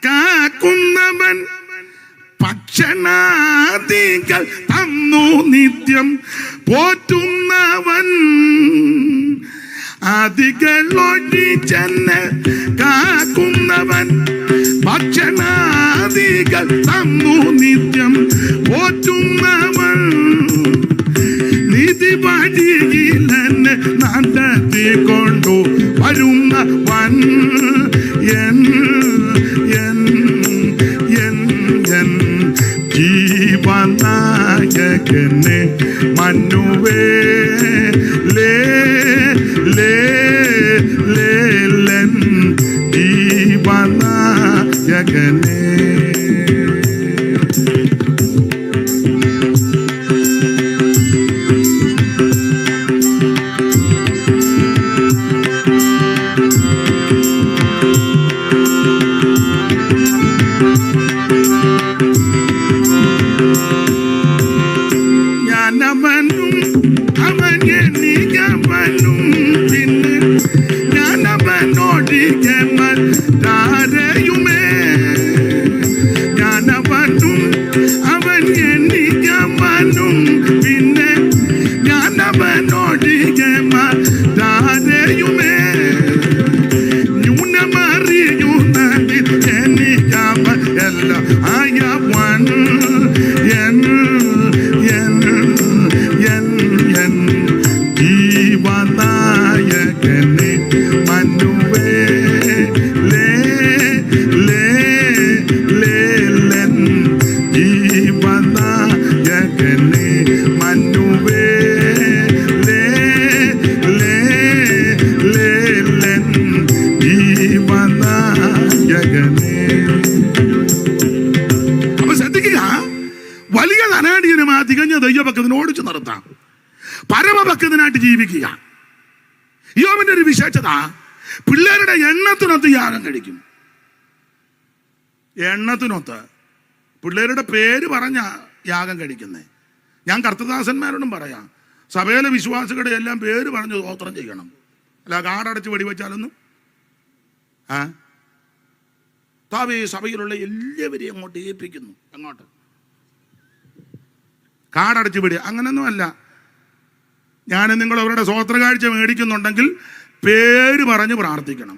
കാക്കുന്നവൻ ഭക്ഷണാദികൾ തന്നു നിത്യം പോറ്റുന്നവൻ. അതികളൊഴിച്ചെന്നെ കാക്കുന്നവൻ ഭക്ഷണാദികൾ തന്നു നിത്യം പോറ്റുന്നവൻ. നിധി വഴിയിലെന്നെ നടത്തിക്കൊണ്ടു വരുന്നവൻ. ജീവനായകനെ മനുവേലേ ലേലൻ ജീവനായകനെ. വലിയ ധനാഢ്യനുമാ തികഞ്ഞ ദൈവഭക്തന് ഓടിച്ചു നിർത്താം. പരമഭക്തനായിട്ട് ജീവിക്കുക. യോബിന്റെ ഒരു വിശേഷത, പിള്ളേരുടെ എണ്ണത്തിനൊത്ത് യാഗം കഴിക്കും. എണ്ണത്തിനൊത്ത് പിള്ളേരുടെ പേര് പറഞ്ഞ യാഗം കഴിക്കുന്നേ. ഞാൻ കർത്തദാസന്മാരോടും പറയാം, സഭയിലെ വിശ്വാസികളുടെ എല്ലാം പേര് പറഞ്ഞ് സ്തോത്രം ചെയ്യണം. അല്ല കാടടച്ച് വെടിവെച്ചാലൊന്നും താവേ സഭയിലുള്ള എല്ലാവരെയും അങ്ങോട്ട് ഏൽപ്പിക്കുന്നു. അങ്ങോട്ട് കാടടച്ച് വെടി അങ്ങനൊന്നും അല്ല. ഞാൻ നിങ്ങൾ അവരുടെ സ്വോത്ര കാഴ്ച മേടിക്കുന്നുണ്ടെങ്കിൽ പേര് പറഞ്ഞ് പ്രാർത്ഥിക്കണം.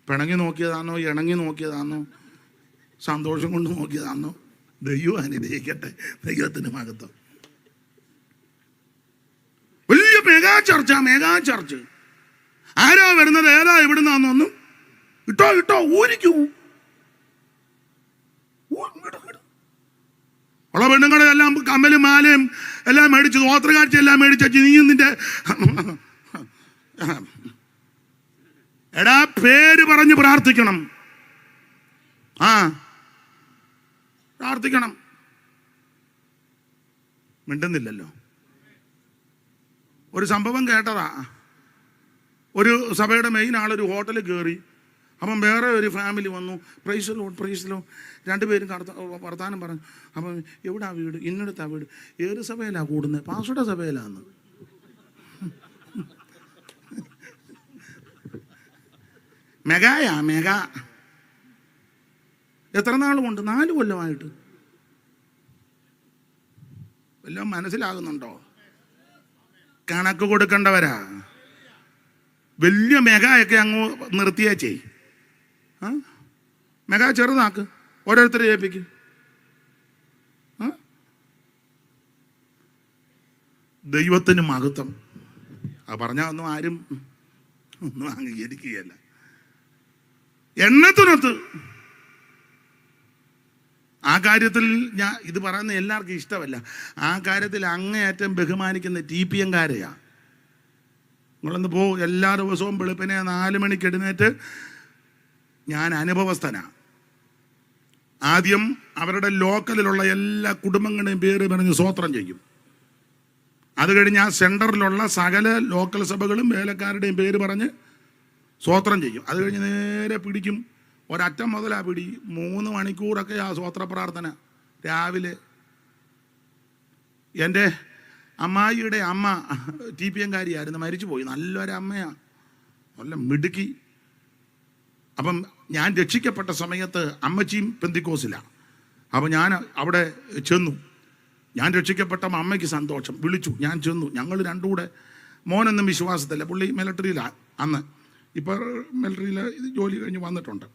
പിണങ്ങി നോക്കിയതാണോ, ഇണങ്ങി നോക്കിയതാണോ, സന്തോഷം കൊണ്ട് നോക്കിയതാണോ? ദൈവം അനുഗ്രഹിക്കട്ടെ. ദൈവത്തിന് മഹത്വം. വലിയ മെഗാ ചർച്ച്. ആരാ വരുന്നത്, ഏതാ എവിടുന്നാന്നൊന്നും ഇട്ടോ ഊരിക്കൂ. ഉള്ള പെണ്ണുങ്ങളെ എല്ലാം കമ്മലും മാലയും എല്ലാം മേടിച്ച് സ്തോത്രകാഴ്ച എല്ലാം മേടിച്ചു. നീയും നിന്റെ എടാ പേര് പറഞ്ഞ് പ്രാർത്ഥിക്കണം. പ്രാർത്ഥിക്കണം. മിണ്ടുന്നില്ലല്ലോ. ഒരു സംഭവം കേട്ടതാ. ഒരു സഭയുടെ മെയിൻ ആളൊരു ഹോട്ടലിൽ കയറി. അപ്പം വേറെ ഒരു ഫാമിലി വന്നു. പ്രൈസിലോ രണ്ടുപേരും വർത്താനം പറഞ്ഞു. അപ്പം എവിടാ വീട്? ഇന്നടത്താ വീട്. ഏത് സഭയിലാണ് കൂടുന്നത്? പാസ്വയുടെ സഭയിലാന്ന്. മെഗാ. എത്ര നാളുമുണ്ട്? 4 കൊല്ലമായിട്ട്. വല്ലതും മനസ്സിലാകുന്നുണ്ടോ? കണക്ക് കൊടുക്കേണ്ടവരാ. വലിയ മെഗായൊക്കെ അങ്ങ് നിർത്തിയേച്ചേ. മെഗാ ചെറുതാക്ക്, ഓരോരുത്തരെ ഏൽപ്പിക്കും. ദൈവത്തിന് മഹത്വം. പറഞ്ഞാൽ ഒന്നും ആരും ഒന്നും അംഗീകരിക്കുകയല്ല. എണ്ണത്തിനൊത്ത് ആ കാര്യത്തിൽ ഞാൻ ഇത് പറയുന്ന എല്ലാവർക്കും ഇഷ്ടമല്ല. ആ കാര്യത്തിൽ അങ്ങേയറ്റം ബഹുമാനിക്കുന്ന TPM-കാരെയാ. നിങ്ങളൊന്ന് പോ. എല്ലാ ദിവസവും വെളുപ്പിനെ 4 മണിക്ക് എഴുന്നേറ്റ് ഞാൻ അനുഭവസ്ഥനാണ്. ആദ്യം അവരുടെ ലോക്കലിലുള്ള എല്ലാ കുടുംബങ്ങളുടെയും പേര് പറഞ്ഞ് സ്വോത്രം ചെയ്യും. അത് കഴിഞ്ഞ് ആ സെൻറ്ററിലുള്ള സകല ലോക്കൽ സഭകളും വേലക്കാരുടെയും പേര് പറഞ്ഞ് സ്വോത്രം ചെയ്യും. അത് കഴിഞ്ഞ് നേരെ പിടിക്കും. ഒരറ്റം മുതലാ പിടി. 3 മണിക്കൂറൊക്കെ ആ സ്വോത്ര പ്രാർത്ഥന രാവിലെ. എൻ്റെ അമ്മായിയുടെ അമ്മ TPM കാരിയായിരുന്നു, മരിച്ചു പോയി. നല്ലൊരമ്മയാണ്, നല്ല മിടുക്കി. അപ്പം ഞാൻ രക്ഷിക്കപ്പെട്ട സമയത്ത് അമ്മച്ചിയും പെന്തിക്കോസിലാണ്. അപ്പം ഞാൻ അവിടെ ചെന്നു. ഞാൻ രക്ഷിക്കപ്പെട്ട അമ്മയ്ക്ക് സന്തോഷം, വിളിച്ചു. ഞാൻ ചെന്നു. ഞങ്ങൾ രണ്ടും കൂടെ, മോനൊന്നും വിശ്വാസത്തില്ല, പുള്ളി മിലിറ്ററിയിലാണ് അന്ന്, ഇപ്പോൾ മിലിറ്ററിയിൽ ജോലി കഴിഞ്ഞ് വന്നിട്ടുണ്ട്.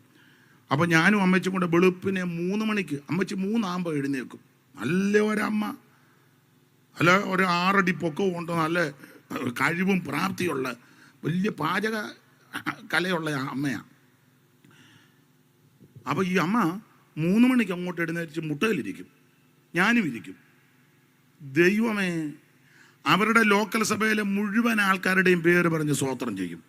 അപ്പോൾ ഞാനും അമ്മച്ചും കൂടെ വെളുപ്പിനെ 3 മണിക്ക്, അമ്മച്ചി 3 ആകുമ്പോൾ എഴുന്നേൽക്കും. നല്ല ഒരമ്മ, അല്ല ഒരു 6 അടി പൊക്കവും ഉണ്ട്, നല്ല കഴിവും പ്രാപ്തിയുള്ള വലിയ പാചക കലയുള്ള അമ്മയാണ്. അപ്പോൾ ഈ അമ്മ 3 മണിക്ക് അങ്ങോട്ട് എഴുന്നേറ്റ് മുട്ടയിലിരിക്കും, ഞാനും ഇരിക്കും. ദൈവമേ, അവരുടെ ലോക്കൽ സഭയിലെ മുഴുവൻ ആൾക്കാരുടെയും പേര് പറഞ്ഞ് സ്വോത്രം ചെയ്യും.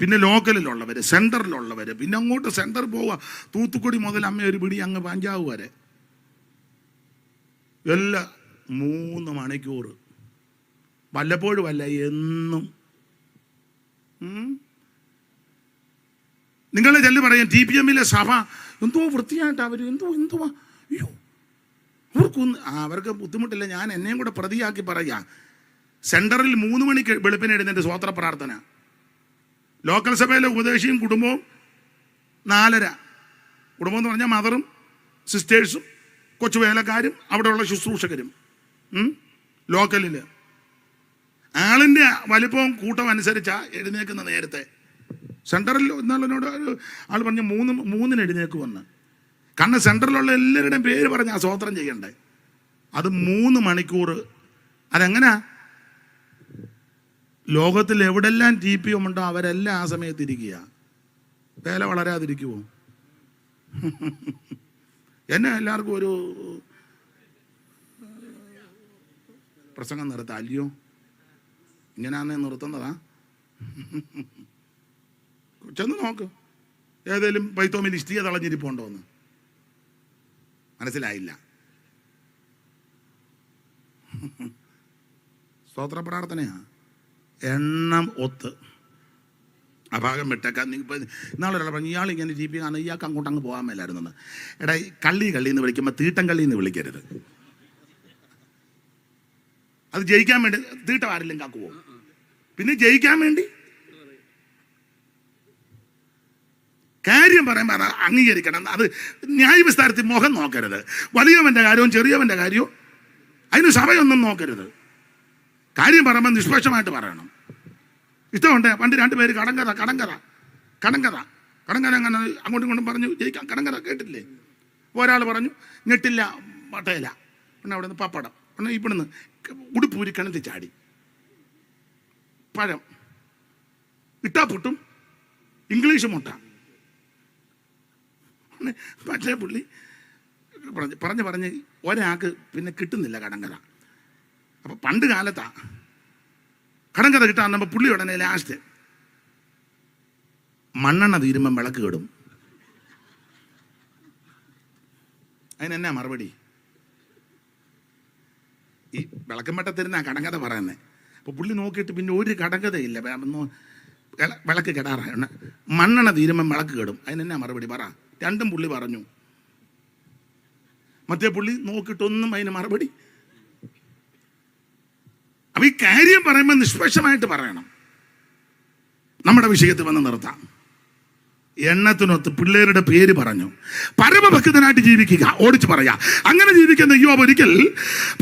പിന്നെ ലോക്കലിലുള്ളവർ, സെൻറ്ററിലുള്ളവർ, പിന്നെ അങ്ങോട്ട് സെൻറ്റർ പോവുക, തൂത്തുക്കുടി മുതൽ അമ്മ ഒരു പിടി അങ്ങ് പഞ്ചാബ് വരെ, എല്ലാ 3 മണിക്കൂർ. വല്ലപ്പോഴും അല്ല, എന്നും. നിങ്ങളെ ചെല്ലു പറയാം, TPM-ലെ സഭ എന്തോ വൃത്തിയായിട്ട് അവർ എന്തുവാ അയ്യോ, അവർക്ക് ബുദ്ധിമുട്ടില്ല. ഞാൻ എന്നെയും കൂടെ പ്രതിയാക്കി പറയാം. സെൻറ്ററിൽ 3 മണിക്ക് വെളുപ്പിനെ എഴുന്നേറ്റ് സ്വോത്ര പ്രാർത്ഥന. ലോക്കൽ സഭയിലെ ഉപദേശിയും കുടുംബവും 4:30. കുടുംബം എന്ന് പറഞ്ഞാൽ മദറും സിസ്റ്റേഴ്സും കൊച്ചു വേലക്കാരും അവിടെയുള്ള ശുശ്രൂഷകരും. ലോക്കലിൽ ആളിൻ്റെ വലിപ്പവും കൂട്ടം അനുസരിച്ചാണ് എഴുന്നേക്കുന്ന നേരത്തെ. സെൻറ്ററിൽ എന്നോട് ആൾ പറഞ്ഞ് 3-3 എഴുന്നേക്കുമെന്ന്. കാരണം സെൻറ്ററിലുള്ള എല്ലാവരുടെയും പേര് പറഞ്ഞ് ആ സ്വോത്രം ചെയ്യണ്ടേ. അത് 3 മണിക്കൂർ. അതെങ്ങനാ? ലോകത്തിൽ എവിടെല്ലാം TPM ഉണ്ടോ അവരെല്ലാം ആ സമയത്ത് ഇരിക്കുക. വേല വളരാതിരിക്കുമോ? എന്നെ എല്ലാവർക്കും ഒരു പ്രസംഗം നിർത്താം, അല്ലയോ? ഇങ്ങനെയാന്നേ നിർത്തുന്നതാ. ചെന്ന് നോക്ക്, ഏതേലും പൈത്തോമിൽ ഇഷ്ടിക തളഞ്ഞിരിപ്പുണ്ടോ എന്ന്. മനസ്സിലായില്ല. സ്തോത്ര പ്രാർത്ഥനയാ, എണ്ണം ഒത്ത്. ആ ഭാഗം വിട്ടേക്കാം. ഇപ്പം ഇന്നാളൊരാൾ പറഞ്ഞു, ഇയാൾ ഇങ്ങനെ TPM ആണ്, ഇയാൾക്ക് അങ്ങോട്ട് അങ്ങ് പോകാൻ മേലായിരുന്നു. എടാ, കള്ളി എന്ന് വിളിക്കുമ്പോൾ തീട്ടം കള്ളി എന്ന് വിളിക്കരുത്. അത് ജയിക്കാൻ വേണ്ടി തീട്ടം ആരെങ്കിലും കാക്കുവോ? പിന്നെ ജയിക്കാൻ വേണ്ടി കാര്യം പറയുമ്പോൾ അംഗീകരിക്കണം. അത് ന്യായവിസ്താരത്തിൽ മുഖം നോക്കരുത്. വലിയവൻ്റെ കാര്യവും ചെറിയവൻ്റെ കാര്യവും അതിന് സഭയൊന്നും നോക്കരുത്. കാര്യം പറയുമ്പോൾ നിഷ്പക്ഷമായിട്ട് പറയണം. ഇഷ്ടമുണ്ട്. പണ്ട് 2 പേര് കടങ്കഥ അങ്ങനെ അങ്ങോട്ടും ഇങ്ങോട്ടും പറഞ്ഞു ജയിക്കാം. കടങ്കഥ കേട്ടില്ലേ? ഒരാൾ പറഞ്ഞു ഞെട്ടില്ല വട്ടയില, പിന്നെ അവിടെ നിന്ന് പപ്പടം, പിന്നെ ഇവിടുന്ന് ഉടുപ്പൂരി കിണറ്റി ചാടി, പഴം ഇട്ടാ പൊട്ടും, ഇംഗ്ലീഷ് മുട്ട. മറ്റേ പുള്ളി പറഞ്ഞ് ഒരാൾക്ക് പിന്നെ കിട്ടുന്നില്ല കടങ്കഥ. അപ്പം പണ്ട് കാലത്താ കടങ്കഥ കിട്ടാൻ നമ്മൾ പുള്ളി ഉടനെ ലാസ്റ്റ് മണ്ണെണ്ണ തീരുമ്പം വിളക്ക് കെടും. അതിനെന്നാ മറുപടി? ഈ വിളക്കം വെട്ടത്തിരുന്നാ കടങ്കഥ പറയുന്നത്. അപ്പോൾ പുള്ളി നോക്കിയിട്ട് പിന്നെ ഒരു കടങ്കഥയില്ല, വിളക്ക് കെടാറാണ്. മണ്ണെണ്ണ തീരുമ്പം വിളക്ക് കെടും. അതിനെന്നാ മറുപടി പറ? 2ഉം പുള്ളി പറഞ്ഞു. മറ്റേ പുള്ളി നോക്കിയിട്ടൊന്നും അതിന് മറുപടി. അപ്പൊ ഈ കാര്യം പറയുമ്പോൾ നിഷ്പക്ഷമായിട്ട് പറയണം. നമ്മുടെ വിഷയത്തിൽ വന്ന് നിർത്താം. എണ്ണത്തിനൊത്ത് പിള്ളേരുടെ പേര് പറഞ്ഞു പരമഭക്തനായിട്ട് ജീവിക്കുക. ഓടിച്ചു പറയാ, അങ്ങനെ ജീവിക്കുന്ന യോബ് ഒരിക്കൽ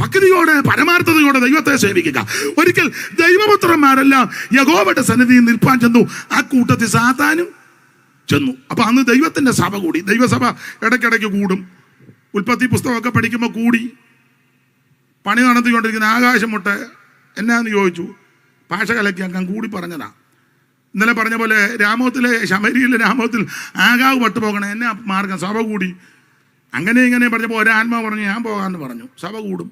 ഭക്തിയോടെ പരമാർത്ഥതയോടെ ദൈവത്തെ സേവിക്കുക. ഒരിക്കൽ ദൈവപുത്രന്മാരെല്ലാം യഹോവയുടെ സന്നിധിയിൽ നിൽപ്പാൻ ചെന്നു. ആ കൂട്ടത്തിൽ സാത്താനും ചെന്നു. അപ്പൊ അന്ന് ദൈവത്തിന്റെ സഭ കൂടി. ദൈവസഭ ഇടയ്ക്കിടയ്ക്ക് കൂടും. ഉൽപ്പത്തി പുസ്തകമൊക്കെ പഠിക്കുമ്പോൾ കൂടി പണി നടത്തിക്കൊണ്ടിരിക്കുന്ന ആകാശം മുട്ട എന്നാന്ന് ചോദിച്ചു. ഭാഷ കലക്കിയാക്കാൻ കൂടി പറഞ്ഞതാ. ഇന്നലെ പറഞ്ഞ പോലെ രാമോത്തിലെ ശമരിയിലെ രാമോത്തിൽ ആകാവ് പട്ടു പോകണം, എന്നെ മാർഗം സഭ കൂടി. അങ്ങനെ ഇങ്ങനെ പറഞ്ഞപ്പോൾ ഒരാത്മാവ് പറഞ്ഞു ഞാൻ പോകാമെന്ന് പറഞ്ഞു. സഭ കൂടും.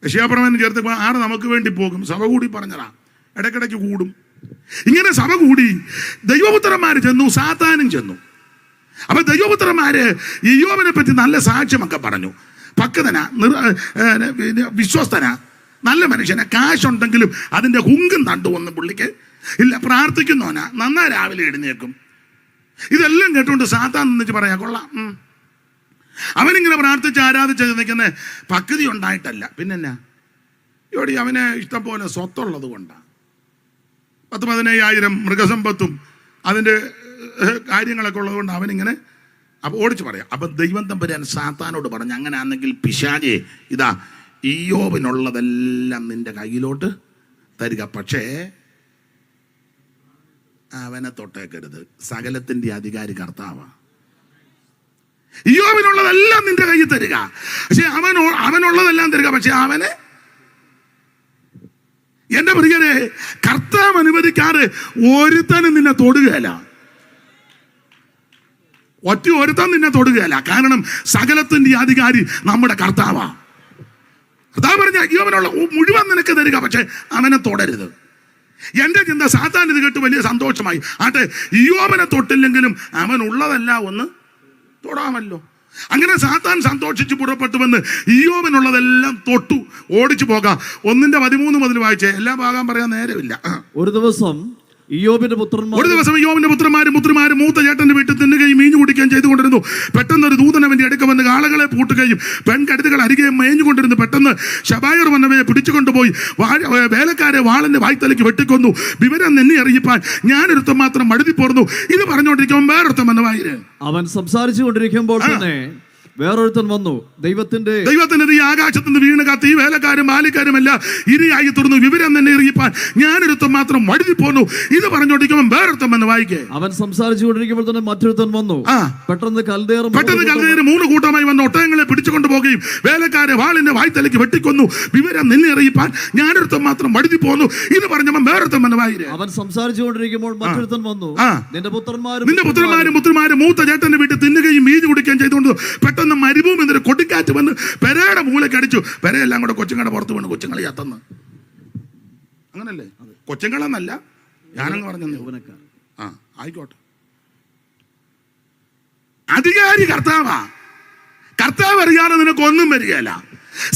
യശയ്യാപ്രവചനം ചേർത്ത് 6 നമുക്ക് വേണ്ടി പോകും. സഭ കൂടി പറഞ്ഞതാ. ഇടയ്ക്കിടയ്ക്ക് കൂടും. ഇങ്ങനെ സഭ കൂടി ദൈവപുത്രന്മാർ ചെന്നു, സാത്താനും ചെന്നു. അപ്പൊ ദൈവപുത്രന്മാര് ഇയ്യോബിനെ പറ്റി നല്ല സാക്ഷ്യമൊക്കെ പറഞ്ഞു. ഭക്തനാ, വിശ്വസ്തനാ, നല്ല മനുഷ്യനാ, കാശുണ്ടെങ്കിലും അതിന്റെ ഹുങ്കും തണ്ടുവൊന്നും പുള്ളിക്ക് ഇല്ല, പ്രാർത്ഥിക്കുന്നവനാ, നന്നാ രാവിലെ എഴുന്നേക്കും. ഇതെല്ലാം കേട്ടുകൊണ്ട് സാത്താൻ നിന്നിച്ച് പറയാ, കൊള്ളാം, അവനിങ്ങനെ പ്രാർത്ഥിച്ച് ആരാധിച്ച് നിൽക്കുന്ന പക്വതി ഉണ്ടായിട്ടല്ല, പിന്നെന്നാ ഇവിടെ അവന് ഇഷ്ടം പോലെ സ്വത്തുള്ളത് കൊണ്ടാണ്. 10,000-15,000 മൃഗസമ്പത്തും അതിൻ്റെ കാര്യങ്ങളൊക്കെ ഉള്ളത് കൊണ്ട് അവനിങ്ങനെ ഓടിച്ച് പറയാം. അപ്പം ദൈവം തമ്പുരാൻ സാത്താനോട് പറഞ്ഞു, അങ്ങനെയാണെങ്കിൽ പിശാചേ, ഇതാ ഇയ്യോബിനുള്ളതെല്ലാം നിന്റെ കയ്യിലോട്ട് തരിക, പക്ഷേ അവനെ തൊട്ടേക്കരുത്, സകലത്തിൻ്റെ അധികാരി കർത്താവാ. ഇയ്യോബിനുള്ളതെല്ലാം നിന്റെ കയ്യിൽ തരിക, പക്ഷെ അവനുള്ളതെല്ലാം തരിക, പക്ഷെ അവനെ, എന്റെ പ്രിയരെ, കർത്താവ് അനുവദിക്കാതെ ഒരുത്തനും നിന്നെ തൊടുകയല്ല, ഒരുത്തൻ നിന്നെ തൊടുകയല്ല. കാരണം സകലത്തിന്റെ അധികാരി നമ്മുടെ കർത്താവാ. കർത്താവ് പറഞ്ഞ ഇയ്യോബിനുള്ള മുഴുവൻ നിനക്ക് തരിക, പക്ഷെ അവനെ തൊടരുത്. എന്റെ ചിന്ത, സാത്താൻ ഇത് കേട്ട് വലിയ സന്തോഷമായി. ആട്ടെ, ഇയ്യോബിനെ തൊട്ടില്ലെങ്കിലും അവനുള്ളതെല്ലാം ഒന്ന് തൊടാമല്ലോ. അങ്ങനെ സാത്താൻ സന്തോഷിച്ച് പുറപ്പെട്ടുവെന്ന് ഇയ്യോബിനുള്ളതെല്ലാം തൊട്ടു ഓടിച്ചു പോകാം. 1:13 മുതൽ വായിച്ചേ, എല്ലാ ഭാഗം പറയാൻ നേരമില്ല. ഒരു ദിവസം ഇയ്യോബിന്റെ പുത്രന്മാരും പുത്രിമാരും മൂത്ത ചേട്ടന്റെ വീട്ടിൽ തിന്നുകയും മീഞ്ഞു കുടിക്കുകയും ചെയ്തുകൊണ്ടിരുന്നു. പെട്ടെന്ന് ഒരു ദൂതൻ അവന്റെ അടുക്ക വന്ന് കാളകളെ പൂട്ടുകയും പെൺകഴുതുകൾ അരികെ മേഞ്ഞുകൊണ്ടിരുന്നു. പെട്ടെന്ന് ശബായർ വന്നവയെ പിടിച്ചുകൊണ്ടുപോയി വേലക്കാരെ വാളിന്റെ വായ്ത്തലയ്ക്ക് വെട്ടിക്കൊന്നു. വിവരം നിന്നെ അറിയിപ്പാൻ ഞാനൊരുത്തം മാത്രം മടുതി പോർന്നു. ഇത് പറഞ്ഞുകൊണ്ടിരിക്കുമ്പോൾ വേറൊരുത്തം വന്നവായിര്. അവൻ സംസാരിച്ചു കൊണ്ടിരിക്കുമ്പോൾ തന്നെ വേറൊരുത്തൻ വന്നു. ദൈവത്തിന്റെ ഈ ആകാശത്തിന് വീണ് കത്തി വേലക്കാരും ബാലിക്കാരും എല്ലാം ഇരയായി തുറന്നു. വിവരം തന്നെ അറിയിപ്പാൻ ഞാനൊരുത്തം മാത്രം വഴുതി പോന്നു. ഇത് പറഞ്ഞോണ്ടിരിക്കുമ്പോൾ വേറൊരുത്തം എന്ന് വായിക്കേ. അവൻ സംസാരിച്ചു കൊണ്ടിരിക്കുമ്പോൾ തന്നെ മറ്റൊരുത്തൻ വന്നു. പെട്ടെന്ന് കൽദേർ 3 കൂട്ടമായി വന്ന് ഒട്ടകങ്ങളെ പിടിച്ചുകൊണ്ടു പോകുകയും വേലക്കാരെ വാളിന്റെ വായ്ത്തലയ്ക്ക് വെട്ടിക്കൊന്നു. വിവരം നിന്നെ അറിയിപ്പാൻ ഞാനൊരുത്തം മാത്രം വഴുതി പോന്നു. ഇത് പറഞ്ഞപ്പോൾ വേറൊരുത്തം എന്ന് വായിരേ. അവൻ സംസാരിച്ചു കൊണ്ടിരിക്കുമ്പോൾ മറ്റൊരുത്തൻ വന്നു. നിന്റെ പുത്രന്മാരും പുത്രിമാരും മൂത്ത ചേട്ടന്റെ വീട്ടിൽ തിന്നുകയും മീഞ്ഞു കുടിക്കുകയും ചെയ്തുകൊണ്ട് പെട്ടെന്ന് മരുഭൂമി എന്നൊരു കൊടുക്കാറ്റ് വന്ന് പെരയുടെ മൂലയ്ക്ക് അടിച്ചു. പെരയെല്ലാം കൂടെ കൊച്ചുങ്ങളുടെ പുറത്ത് വീണ് കൊച്ചുങ്ങളെ ചത്തന്ന്. അങ്ങനല്ലേ? കൊച്ചുങ്ങളെന്നല്ല, ഞാനങ്ങ് പറഞ്ഞു. ആയിക്കോട്ടെ, അധികാരി കർത്താവാ. കർത്താവ് അറിയാതെ നിനക്കൊന്നും വരികയല്ല.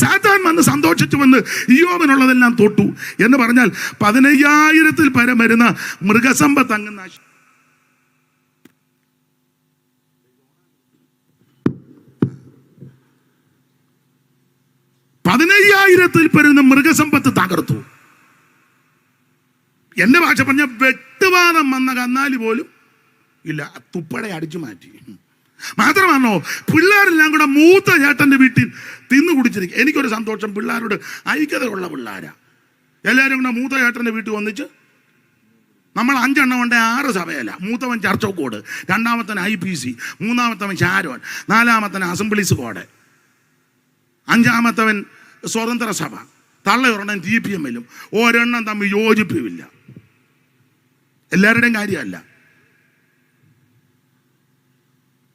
സാത്താൻ വന്ന് സന്തോഷിച്ചു വന്ന് ഇയ്യോബിനുള്ളതെല്ലാം തൊട്ടു എന്ന് പറഞ്ഞാൽ 15,000-ൽ പരം വരുന്ന മൃഗസമ്പത്ത് അങ്ങ് 15,000-ൽ പരുന്ന മൃഗസമ്പത്ത് തകർത്തു. എന്റെ ഭാഷ പറഞ്ഞ വെട്ടുവാദം വന്ന കന്നാലി പോലും ഇല്ല, തുപ്പടെ അടിച്ചു മാറ്റി. മാത്രമാണോ, പിള്ളേരെല്ലാം കൂടെ മൂത്ത ചേട്ടന്റെ വീട്ടിൽ തിന്നു കുടിച്ചിരിക്കും. എനിക്കൊരു സന്തോഷം, പിള്ളേരോട് ഐക്യതയുള്ള പിള്ളേരാ. എല്ലാവരും കൂടെ മൂത്ത ചേട്ടന്റെ വീട്ടിൽ വന്നിച്ച്, നമ്മൾ 5 എണ്ണം കൊണ്ട് 6 സഭയല്ല. മൂത്തവൻ ചർച്ചോക്കോട്, രണ്ടാമത്തവൻ IPC, മൂന്നാമത്തവൻ ഷാരോൻ, നാലാമത്തവൻ അസംബ്ലീസ് കോഡ്, 5-ാമത്തവൻ സ്വതന്ത്ര സഭ, തള്ളയൊരെണ്ണം TPM-ലും. ഒരെണ്ണം തമ്മിൽ യോജിപ്പില്ല. എല്ലാവരുടെയും കാര്യമല്ല.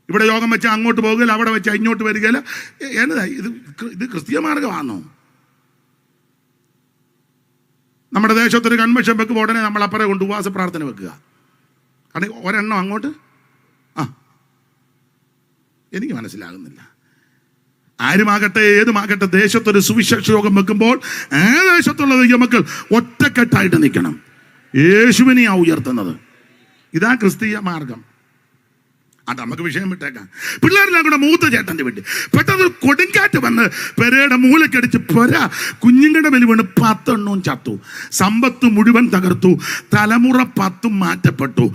ഇവിടെ യോഗം വെച്ചാൽ അങ്ങോട്ട് പോകുകയില്ല, അവിടെ വെച്ചാൽ ഇങ്ങോട്ട് വരികയില്ല. എന്നതാ ഇത് ക്രിസ്തീയ മാർഗമാണോ? നമ്മുടെ ദേശത്തൊരു കൺവെൻഷൻ വെക്കുമ്പോൾ ഉടനെ നമ്മൾ അപ്പുറം കൊണ്ട് ഉപവാസ പ്രാർത്ഥന വെക്കുക. കാരണം ഒരെണ്ണം അങ്ങോട്ട് എനിക്ക് മനസ്സിലാകുന്നില്ല. ആരുമാകട്ടെ ഏതുമാകട്ടെ, ദേശത്തൊരു സുവിശേഷ യോഗം വെക്കുമ്പോൾ ആ ദേശത്തുള്ള ദൈവമക്കൾ ഒറ്റക്കെട്ടായിട്ട് നിൽക്കണം. യേശുവിനെയാ ഉയർത്തുന്നത്. ഇതാ ക്രിസ്തീയ മാർഗം. അത് നമുക്ക് വിഷയം വിട്ടേക്കാം. പിള്ളേരെല്ലാം കൂടെ മൂത്ത ചേട്ടൻ്റെ വീട്ടിൽ പെട്ടെന്ന് കൊടുങ്കാറ്റ് വന്ന് പെരയുടെ മൂലക്കടിച്ച് കുഞ്ഞുങ്ങളുടെ മേൽ വീണ് 10 എണ്ണവും ചത്തു. സമ്പത്ത് മുഴുവൻ തകർത്തു. തലമുറ 10 മാറ്റപ്പെട്ടു.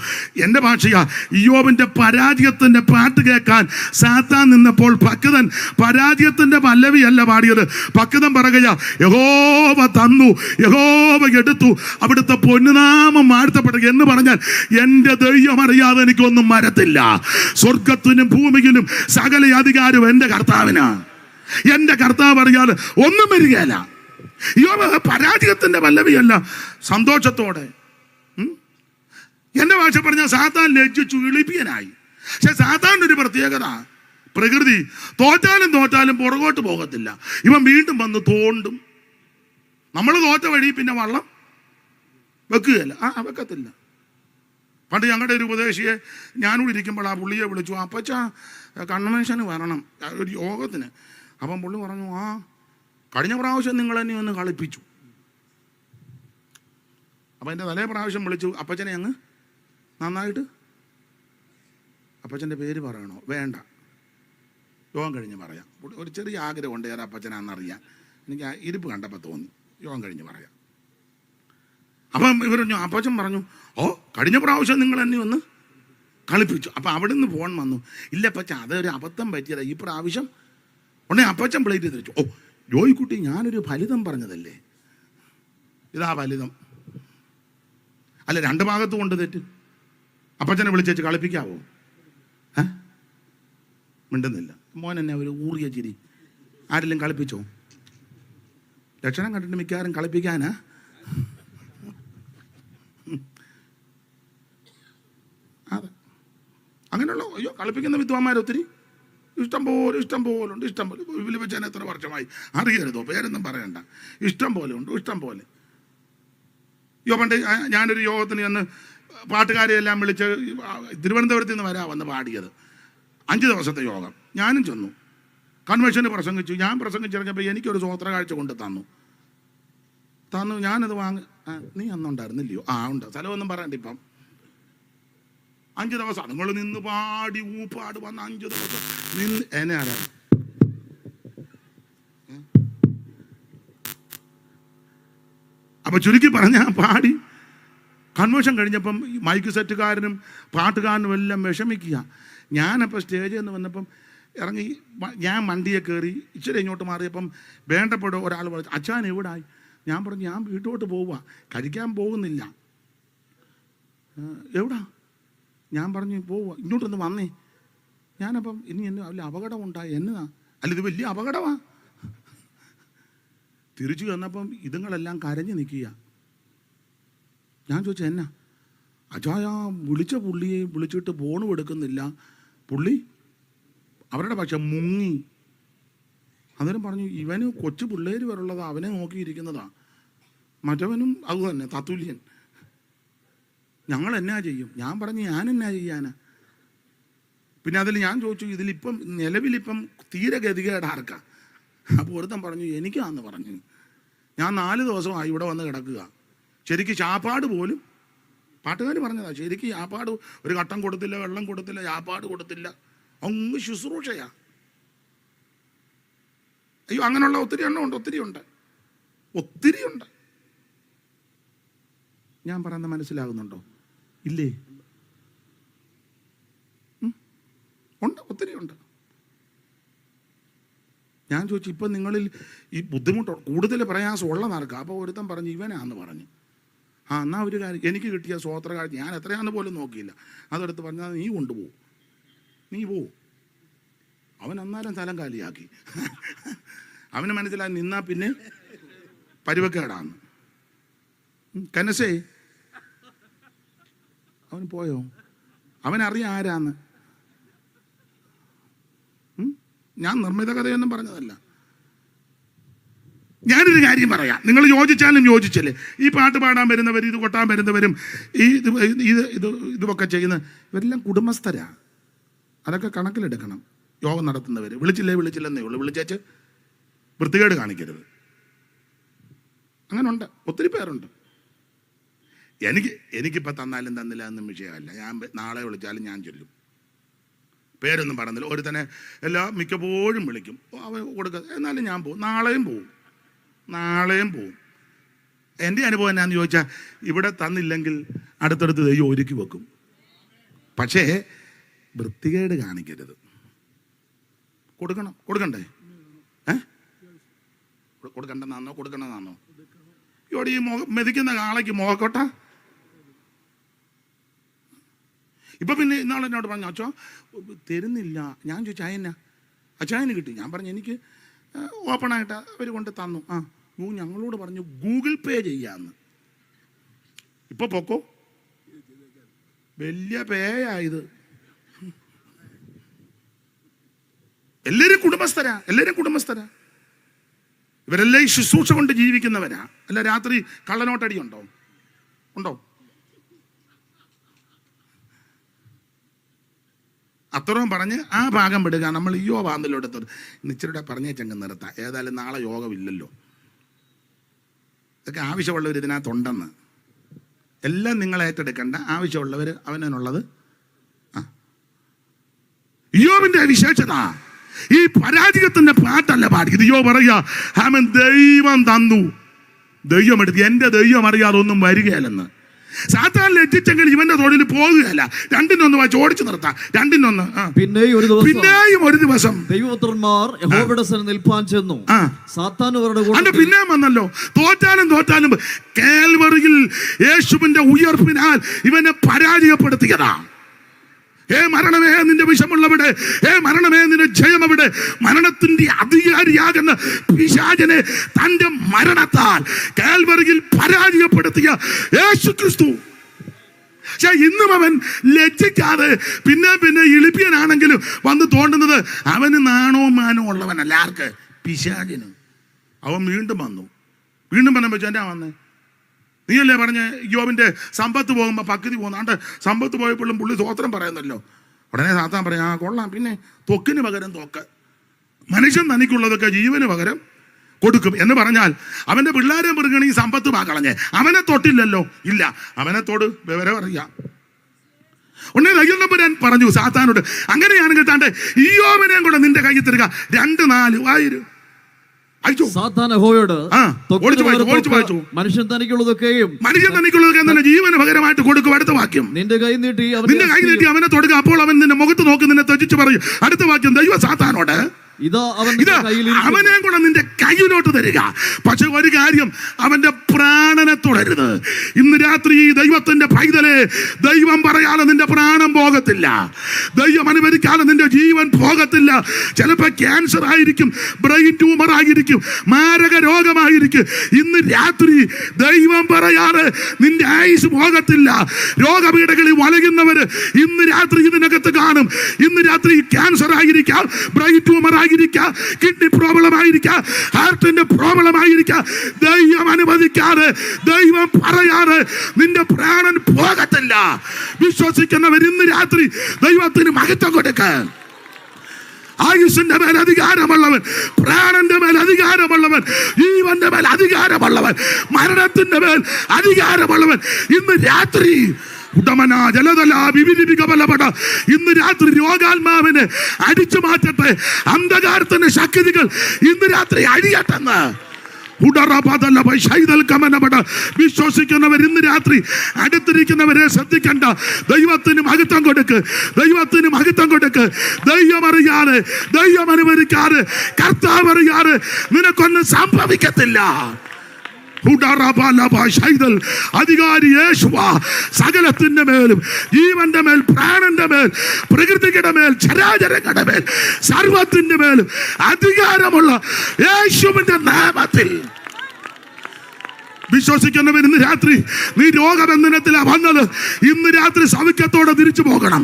എൻ്റെ ഭാഷയാ, ഇയ്യോബിന്റെ പരാജയത്തിന്റെ പാട്ട് കേൾക്കാൻ സാത്താൻ നിന്നപ്പോൾ ഭക്തൻ പരാജയത്തിന്റെ പല്ലവിയല്ല പാടിയത്. ഭക്തൻ പറയുകയാ, യഹോവ തന്നു, യഹോവ എടുത്തു, അവിടുത്തെ പൊന്നുനാമം വാഴ്ത്തപ്പെടുക എന്ന് പറഞ്ഞാൽ എൻ്റെ ദൈവം അറിയാതെ എനിക്കൊന്നും വരത്തില്ല. സ്വർഗത്തിനും ഭൂമിയിലും സകല അധികാരവും എൻ്റെ കർത്താവിനാ. എൻ്റെ കർത്താവ് അറിയാതെ ഒന്നും വരികയല്ല. ഇയ്യോബ് പരാജയത്തിന്റെ പല്ലവിയല്ല, സന്തോഷത്തോടെ. എൻ്റെ ഭാഷ പറഞ്ഞാൽ സാത്താൻ ലജ്ജിച്ചു, ഇളിപ്പിയനായി. പക്ഷെ സാത്താൻ്റെ ഒരു പ്രത്യേകത, പ്രകൃതി തോറ്റാലും പുറകോട്ട് പോകത്തില്ല. ഇവൻ വീണ്ടും വന്ന് തോണ്ടും. നമ്മൾ തോറ്റ വഴി പിന്നെ വള്ളം വെക്കുകയല്ല. വെക്കത്തില്ല. പണ്ട് ഞങ്ങളുടെ ഒരു ഉപദേശിയെ ഞാനൂടെ ഇരിക്കുമ്പോൾ ആ പുള്ളിയെ വിളിച്ചു, അപ്പച്ച കൺവെൻഷന് വരണം ഒരു യോഗത്തിന്. അപ്പം പുള്ളി പറഞ്ഞു, കഴിഞ്ഞ പ്രാവശ്യം നിങ്ങൾ എന്നെ ഒന്ന് കളിപ്പിച്ചു. അപ്പം എൻ്റെ തലേ പ്രാവശ്യം വിളിച്ചു, അപ്പച്ചനെ അങ്ങ് നന്നായിട്ട്. അപ്പച്ചൻ്റെ പേര് പറയണോ? വേണ്ട, യോഗം കഴിഞ്ഞ് പറയാം. ഒരു ചെറിയ ആഗ്രഹമുണ്ട് ഏറെ അപ്പച്ചനാണെന്നറിയാൻ. എനിക്ക് ആ ഇരിപ്പ് കണ്ടപ്പോൾ തോന്നി, യോഗം കഴിഞ്ഞ് പറയാം. അപ്പം അപ്പച്ചൻ പറഞ്ഞു, കഴിഞ്ഞ പ്രാവശ്യം നിങ്ങൾ എന്നെ ഒന്ന് കളിപ്പിച്ചു. അപ്പം അവിടെ നിന്ന് ഫോൺ വന്നു, ഇല്ല അപ്പച്ച അതൊരു അബദ്ധം പറ്റിയതാ, ഈ പ്രാവശ്യം. ഉടനെ അപ്പച്ചൻ പ്ലേറ്റ് തിരിച്ചു, ജോയിക്കുട്ടി ഞാനൊരു ഫലിതം പറഞ്ഞതല്ലേ, ഇതാ ഫലിതം. അല്ല, രണ്ട് ഭാഗത്തും കൊണ്ട് തെറ്റ്. അപ്പച്ചനെ വിളിച്ചേച്ച് കളിപ്പിക്കാവോ? മിണ്ടുന്നില്ല. മോൻ എന്നെ ഒരു ഊറിയ ചിരി. ആരെങ്കിലും കളിപ്പിച്ചോ? ലക്ഷണം കണ്ടിട്ട് മിക്കവാറും കളിപ്പിക്കാനാ. അതെ, അങ്ങനെയുള്ള കളിപ്പിക്കുന്ന വിദ്വാന്മാരൊത്തിരി ഇഷ്ടം പോലെ ഉണ്ട്. ഇഷ്ടം പോലെ വിളിപ്പിച്ചാൽ എത്ര വർഷമായി അറിയരുതോ, പേരൊന്നും പറയണ്ട. ഇഷ്ടം പോലെ ഉണ്ട്, ഇഷ്ടം പോലെ. പണ്ട് ഞാനൊരു യോഗത്തിന് ചെന്ന് പാട്ടുകാരെയെല്ലാം വിളിച്ച് തിരുവനന്തപുരത്ത് നിന്ന് വന്ന് പാടിയത് 5 ദിവസത്തെ യോഗം. ഞാനും ചെന്നു, കൺവെൻഷന് പ്രസംഗിച്ചു. ഞാൻ പ്രസംഗിച്ചിറങ്ങിയപ്പോൾ എനിക്കൊരു സ്വോത്ര കാഴ്ച കൊണ്ട് തന്നു. ഞാനത് നീ അന്നുണ്ടായിരുന്നില്ലയോ? ഉണ്ട്. സ്ഥലമൊന്നും പറയണ്ട. ഇപ്പം 5 ദിവസം നിങ്ങൾ നിന്ന് പാടി ഊപ്പാട് വന്ന 5 ദിവസം നിന്ന് എന്നെ ആരാണ്. അപ്പൊ ചുരുക്കി പറഞ്ഞ പാടി കൺവെൻഷൻ കഴിഞ്ഞപ്പം മൈക്ക് സെറ്റുകാരനും പാട്ടുകാരനും എല്ലാം വിഷമിക്കുക. ഞാനപ്പോൾ സ്റ്റേജിൽ നിന്ന് വന്നപ്പം ഇറങ്ങി ഞാൻ വണ്ടിയെ കയറി ഇച്ചിരി ഇങ്ങോട്ട് മാറിയപ്പം വേണ്ടപ്പെടോ ഒരാൾ പറഞ്ഞു, അച്ഛൻ എവിടായി? ഞാൻ പറഞ്ഞു, ഞാൻ വീട്ടോട്ട് പോവുക, കഴിക്കാൻ പോകുന്നില്ല. എവിടാ? ഞാൻ പറഞ്ഞു, പോവുക, ഇങ്ങോട്ടൊന്ന് വന്നേ. ഞാനപ്പം ഇനി എന്നെ വലിയ അപകടം ഉണ്ടായി. എന്നതാ? അല്ല, ഇത് വലിയ അപകടമാണ്. തിരിച്ചു വന്നപ്പം ഇതുങ്ങളെല്ലാം കരഞ്ഞു നിൽക്കുക. ഞാൻ ചോദിച്ചു, എന്നാ? അച്ചായ വിളിച്ച പുള്ളിയെ വിളിച്ചിട്ട് ഫോണും എടുക്കുന്നില്ല, പുള്ളി അവരുടെ പക്ഷെ മുങ്ങി. അന്നേരം പറഞ്ഞു, ഇവന് കൊച്ചു പിള്ളേർ വരെയുള്ളത് അവനെ നോക്കിയിരിക്കുന്നതാ, മറ്റവനും അതുതന്നെ തത്തുല്യൻ. ഞങ്ങൾ എന്നാ ചെയ്യും? ഞാൻ പറഞ്ഞു, ഞാൻ എന്നാ ചെയ്യാനാ? പിന്നെ അതിൽ ഞാൻ ചോദിച്ചു, ഇതിലിപ്പം നിലവിലിപ്പം തീരെ ഗതികേടാർക്കാ? അപ്പോൾ ഒരുത്തൻ പറഞ്ഞു, എനിക്കാന്ന് പറഞ്ഞു. ഞാൻ 4 ദിവസമായി ഇവിടെ വന്ന് കിടക്കുക. ശരിക്കും ചാപ്പാട് പോലും പാട്ടുകാർ പറഞ്ഞതാ, ശരിക്കും ചാപ്പാട് ഒരു കട്ടം കൊടുത്തില്ല, വെള്ളം കൊടുത്തില്ല, ചാപ്പാട് കൊടുത്തില്ല, അങ്ങ് ശുശ്രൂഷയാ. അയ്യോ, അങ്ങനെയുള്ള ഒത്തിരി എണ്ണമുണ്ട്, ഒത്തിരി ഉണ്ട്. ഞാൻ പറയുന്നത് മനസ്സിലാകുന്നുണ്ടോ? ഇല്ലേ? ഉണ്ട്, ഒത്തിരി ഉണ്ട്. ഞാൻ ചോദിച്ചു, ഇപ്പം നിങ്ങളിൽ ഈ ബുദ്ധിമുട്ട് കൂടുതൽ പ്രയാസം ഉള്ള നടക്കുക. അപ്പോൾ ഒരുത്തൻ പറഞ്ഞു, ഇവനാന്ന് പറഞ്ഞു. എന്നാ ഒരു കാര്യം, എനിക്ക് കിട്ടിയ സ്വോത്ര കാഴ്ച ഞാൻ എത്രയാണെന്ന് പോലും നോക്കിയില്ല, അതെടുത്ത് പറഞ്ഞാൽ നീ കൊണ്ടുപോകും, നീ പോവും. അവൻ അന്നേരം സ്ഥലം കാലിയാക്കി. അവന് മനസ്സിലായി നിന്നാ പിന്നെ പരുവക്കേടാന്ന്. കനസേ അവൻ പോയോ? അവനറിയാം ആരാന്ന്. ഞാൻ നിർമ്മിത കഥയൊന്നും പറഞ്ഞതല്ല. ഞാനൊരു കാര്യം പറയാം, നിങ്ങൾ യോജിച്ചാലും യോജിച്ചല്ലേ. ഈ പാട്ട് പാടാൻ വരുന്നവർ, ഇത് കൊട്ടാൻ വരുന്നവരും, ഇതൊക്കെ ചെയ്യുന്ന ഇവരെല്ലാം കുടുംബസ്ഥരാ. അതൊക്കെ കണക്കിലെടുക്കണം. യോഗം നടത്തുന്നവർ വിളിച്ചില്ലെന്നേ ഉള്ളൂ. വിളിച്ചേച്ച് വൃത്തികേട് കാണിക്കരുത്. അങ്ങനെ ഉണ്ട്, ഒത്തിരി പേരുണ്ട്. എനിക്കിപ്പോൾ തന്നാലും തന്നില്ല എന്നും വിഷയമല്ല. ഞാൻ നാളെ വിളിച്ചാലും ഞാൻ ചൊല്ലും. പേരൊന്നും പറഞ്ഞില്ല. ഒരുത്തനെ മിക്കപ്പോഴും വിളിക്കും, അവൻ കൊടുക്കുക. എന്നാലും ഞാൻ പോവും, നാളെയും പോവും. എൻ്റെ അനുഭവം എന്നാന്ന് ചോദിച്ചാൽ, ഇവിടെ തന്നില്ലെങ്കിൽ അടുത്തടുത്ത് ദൈവം ഒരുക്കി വെക്കും. പക്ഷേ വൃത്തികേട് കാണിക്കരുത്. കൊടുക്കണ്ടേ? കൊടുക്കണ്ടെന്നാണോ? ഇവിടെ ഈ മെതിക്കുന്ന കാളയ്ക്ക് മോഹക്കോട്ട. ഇപ്പം പിന്നെ ഇന്നാളെ എന്നോട് പറഞ്ഞു, അച്ഛാ തരുന്നില്ല. ഞാൻ ചോദിച്ചു, അയന്നാ? അച്ഛായന് കിട്ടി. ഞാൻ പറഞ്ഞു, എനിക്ക് ഓപ്പണായിട്ട് അവർ കൊണ്ട് തന്നു. ഞങ്ങളോട് പറഞ്ഞു ഗൂഗിൾ പേ ചെയ്യാന്ന്. ഇപ്പൊ പൊക്കോ, വലിയ പേയായത്. എല്ലാവരും കുടുംബസ്ഥരാ. ഇവരെല്ലാം ഈ ശുശ്രൂഷ കൊണ്ട് ജീവിക്കുന്നവരാ. അല്ല, രാത്രി കള്ളനോട്ടടിയുണ്ടോ? ഉണ്ടോ? അത്രയും പറഞ്ഞ് ആ ഭാഗം വിടുക. നമ്മൾ യോബാന്നിലോട്ട് ഇച്ചിരിയുടെ പറഞ്ഞേച്ചങ്ങ് നിർത്താം. ഏതായാലും നാളെ യോഗമില്ലല്ലോ. ഇതൊക്കെ ആവശ്യമുള്ളവർ ഇതിനകത്തുണ്ടെന്ന്. എല്ലാം നിങ്ങൾ ഏറ്റെടുക്കണ്ട. ആവശ്യമുള്ളവർ അവനുള്ളത്. യോബിന്റെ വിശേഷത ഈ പരാജയത്തിന്റെ പാട്ടല്ല പാടിയത്. യോബ് പറയാ, അവൻ ദൈവം തന്നു, ദൈവം എടുത്തു, എന്റെ ദൈവം അറിയാതെ ഒന്നും വരികയല്ലെന്ന്. സാത്താൻ ലജ്ജിച്ചെങ്കിൽ ഇവന്റെ തൊഴിൽ പോകുകയല്ല. രണ്ടിനൊന്ന് വെച്ച് ഓടിച്ചു നിർത്താം. രണ്ടിനൊന്ന്. പിന്നെയും ഒരു ദിവസം ദൈവപുത്രന്മാർ യഹോവയുടെ സന്നിധിയിൽ നിൽപ്പാൻ ചെന്നു. സാത്താൻ അവരുടെ കൂടെ പിന്നെയും വന്നല്ലോ. തോറ്റാലും കാൽവറിയിൽ യേശുവിന്റെ ഉയർപ്പിനാൽ ഇവനെ പരാജയപ്പെടുത്തിയതാ. മരണമേ നിന്റെ വിഷമുള്ളവിടെ, മരണമേ നിന്റെ ജയമെവിടെ? മരണത്തിന്റെ അധികാരിയാകുന്ന പിശാചനെ തന്റെ മരണത്താൽ കാൽവറിയിൽ പരാജയപ്പെടുത്തിയ യേശുക്രിസ്തു. പക്ഷെ ഇന്നും അവൻ ലജ്ജിക്കാതെ പിന്നെ ഇളിപ്യനാണെങ്കിലും വന്ന് തോണ്ടുന്നത് അവന് നാണവും മാനവും ഉള്ളവനല്ല. ആർക്ക്? പിശാചിന്. അവൻ വീണ്ടും വന്നു. വീണ്ടും വന്നപ്പോ എന്താ വന്നേ? നീയല്ലേ പറഞ്ഞ് യോബിന്റെ സമ്പത്ത് പോകുമ്പോൾ പകുതി പോകുന്നാണ്ട് സമ്പത്ത് പോയപ്പോഴും പുള്ളി സ്തോത്രം പറയുന്നല്ലോ. ഉടനെ സാത്താൻ പറയാം, കൊള്ളാം, പിന്നെ തൊക്കിന് പകരം തോക്ക്. മനുഷ്യൻ തനിക്കുള്ളതൊക്കെ ജീവന് പകരം കൊടുക്കും എന്ന് പറഞ്ഞാൽ അവന്റെ പിള്ളേരെ മൃഗണി സമ്പത്ത് കളഞ്ഞേ. അവനെ തൊട്ടില്ലല്ലോ. ഇല്ല, അവനെ തൊട്, വിവരം അറിയാം. ഉടനെ ദൈവം പറഞ്ഞു സാത്താനോട്, അങ്ങനെയാണെങ്കിൽ താണ്ടെ ഈ യോബിനെയും കൂടെ നിന്റെ കയ്യിൽ തരിക, 2-4 ആയിരം. മനുഷ്യൻ തനിക്കുള്ളതൊക്കെയും ജീവന് പകരമായിട്ട് കൊടുക്കും. അടുത്ത വാക്യം, നിന്റെ കൈ നീട്ടി അവനെ തൊടുക, അപ്പോൾ അവൻ നിന്റെ മുഖത്ത് നോക്കി നിന്നെ ത്യജിച്ച് പറയും. അടുത്ത വാക്യം, ദൈവം സാത്താനോട്, അവനെ കൂടെ നിന്റെ കയ്യിലോട്ട് തരിക. പക്ഷെ ഒരു കാര്യം, അവന്റെ പ്രാണനെ തുടരുത്. ഇന്ന് രാത്രി ഈ ദൈവത്തിന്റെ പൈതലെ, ദൈവം പറയാതെ നിന്റെ പ്രാണൻ പോകത്തില്ല. ദൈവം അനുവദിക്കാതെ നിന്റെ ജീവൻ പോകത്തില്ല. ചിലപ്പോൾ ക്യാൻസർ ആയിരിക്കും, ബ്രെയിൻ ട്യൂമർ ആയിരിക്കും, മാരക രോഗമായിരിക്കും. ഇന്ന് രാത്രി ദൈവം പറയാതെ നിന്റെ ആയുസ് പോകത്തില്ല. രോഗപീഠകളിൽ വലയുന്നവര് ഇന്ന് രാത്രി ഇതിനകത്ത് കാണും. ഇന്ന് രാത്രി ക്യാൻസർ ആയിരിക്കാം, ബ്രെയിൻ ട്യൂമർ ആയിരിക്കാം, കിഡ്നി പ്രോബ്ലം ആയിരിക്കാം, ഹാർട്ടിന്റെ പ്രോബ്ലം ആയിരിക്കാം. ദൈവം അനുവദിക്കാതെ, ദൈവം പറയാതെ നിന്റെ പ്രാണൻ പോകത്തില്ല. വിശ്വസിക്കുന്നവർ ഇന്ന് രാത്രി ദൈവത്തിന് മഹത്വം കൊടുക്കാൻ. ആയുസിന്റെ മേൽ അധികാരമുള്ളവൻ, പ്രാണന്റെ മേൽ അധികാരമുള്ളവൻ, ജീവന്റെ മേൽ അധികാരമുള്ളവൻ, മരണത്തിന്റെ മേൽ അധികാരമുള്ളവൻ ഇന്ന് രാത്രി ഇന്ന് രാത്രി രോഗാത്മാവിനെ അടിച്ചു മാറ്റട്ടെ. അന്ധകാരത്തിന്റെ ശക്തികൾ ഇന്ന് രാത്രി അഴിയട്ടെന്ന് വിശ്വസിക്കുന്നവർ ഇന്ന് രാത്രി അടുത്തിരിക്കുന്നവരെ ശ്രദ്ധിക്കണ്ട. ദൈവത്തിന് മഹത്വം കൊടുക്ക്, ദൈവത്തിന് മഹത്വം കൊടുക്ക്. ദൈവം അറിയാതെ, ദൈവം അനുവദിക്കാതെ, കർത്താവ് അറിയാതെ നിനക്കൊന്നും സംഭവിക്കത്തില്ല. അധികാരി യേശുവാ. സകലത്തിന്റെ മേലും, ജീവന്റെ മേൽ, പ്രാണന്റെ മേൽ, പ്രകൃതിയുടെ മേൽ, ചരാചരങ്ങളുടെ മേൽ, സർവത്തിന്റെ മേലും അധികാരമുള്ള യേശുവിന്റെ നാമത്തിൽ വിശ്വസിക്കുന്നവർ ഇന്ന് രാത്രി, നീ രോഗബന്ധനത്തിലാണ് വന്നത്, ഇന്ന് രാത്രി സൗഖ്യത്തോടെ തിരിച്ചു പോകണം.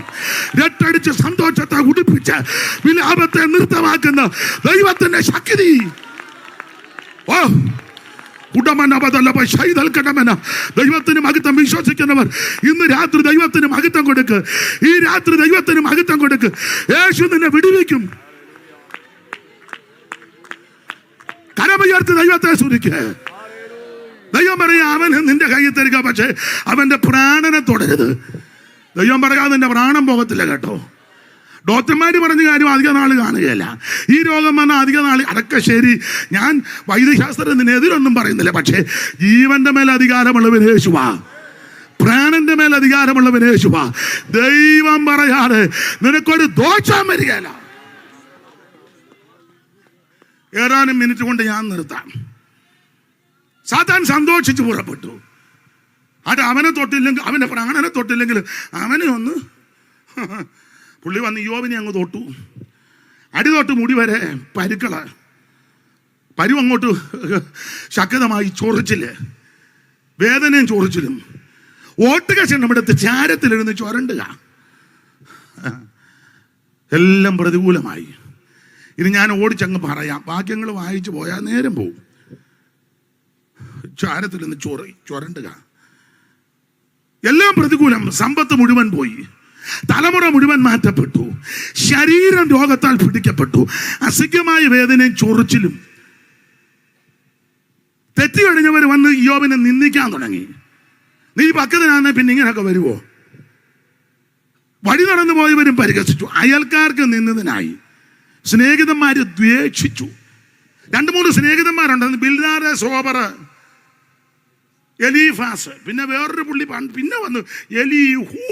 രട്ടടിച്ച് സന്തോഷത്തെ ഉടുപ്പിച്ച് വിലാപത്തെ നൃത്തമാക്കുന്ന ദൈവത്തിന്റെ ശക്തി. ഓ ദൈവത്തിന് മഹത്വം. വിശ്വസിക്കുന്നവർ ഇന്ന് രാത്രി ദൈവത്തിന് മഹത്വം കൊടുക്ക്. ഈ രാത്രി ദൈവത്തിന് മഹത്വം കൊടുക്ക്. യേശു നിന്നെ വിടുവിക്കും. കരമുയർത്തി ദൈവത്തെ സ്തുതിക്ക്. ദൈവം പറയാ, അവൻ നിന്റെ കയ്യിൽ തരിക, പക്ഷേ അവന്റെ പ്രാണനെ തുടരുത്. ദൈവം പറയാതെ നിന്റെ പ്രാണൻ പോകത്തില്ല കേട്ടോ. ഡോക്ടർമാര് പറഞ്ഞ കാര്യം അധിക നാൾ കാണുകയല്ല. ഈ രോഗം വന്നാൽ അധിക നാൾ, അതൊക്കെ ശരി, ഞാൻ വൈദ്യശാസ്ത്രത്തിന് എതിരൊന്നും പറയുന്നില്ല. പക്ഷേ ജീവന്റെ മേൽ അധികാരമുള്ളവൻ യേശുവാ, പ്രാണന്റെ മേൽ അധികാരമുള്ളവൻ യേശുവാ. ദൈവം പറയാതെ നിനക്കൊരു ദോഷം വരികയല്ല. ഏതാനും മിനിറ്റ് കൊണ്ട് ഞാൻ നിർത്താം. സാത്താൻ സന്തോഷിച്ച് പുറപ്പെട്ടു. അത് അവനെ തൊട്ടില്ലെങ്കിൽ, അവന്റെ പ്രാണനെ തൊട്ടില്ലെങ്കിൽ അവനെ ഒന്ന് പുള്ളി വന്ന് യോബിനെ അങ്ങ് തൊട്ടു. അടി തൊട്ട് മുടി വരെ പരുക്കള്, അങ്ങോട്ട് ശക്തമായി ചൊറിച്ചില്, വേദനയും ചൊറിച്ചിലും. ഓട്ടുക ചെണ്ടമെടുത്ത് ചാരത്തിലിരുന്ന് ചുരണ്ടുക, എല്ലാം പ്രതികൂലമായി. ഇനി ഞാൻ ഓടിച്ചങ്ങ് പറയാം, വാക്യങ്ങൾ വായിച്ചു പോയാൽ നേരം പോവും. ചാരത്തിൽ നിന്ന് ചുരണ്ടുക. എല്ലാം പ്രതികൂലം. സമ്പത്ത് മുഴുവൻ പോയി, തലമുറ മുഴുവൻ മാറ്റപ്പെട്ടു, ശരീരം രോഗത്താൽ പിടിക്കപ്പെട്ടു, അസഖ്യമായ വേദനയും ചൊറിച്ചിലും. തെറ്റി കഴിഞ്ഞവർ വന്ന് ഇയ്യോബിനെ നിന്ദിക്കാൻ തുടങ്ങി. നീ ഭക്തനാണ്, പിന്നെ ഇങ്ങനെയൊക്കെ വരുവോ? വഴി നടന്നു പോയവരും പരിഹസിച്ചു, അയൽക്കാർക്ക് നിന്നതിനായി സ്നേഹിതന്മാര് ദ്വേഷിച്ചു. 2-3 സ്നേഹിതന്മാരുണ്ടെന്ന്, ബിൽദാദ്, സോബർ, എലീഫാസ്, പിന്നെ വേറൊരു പുള്ളി പിന്നെ വന്നു എലീഹൂ.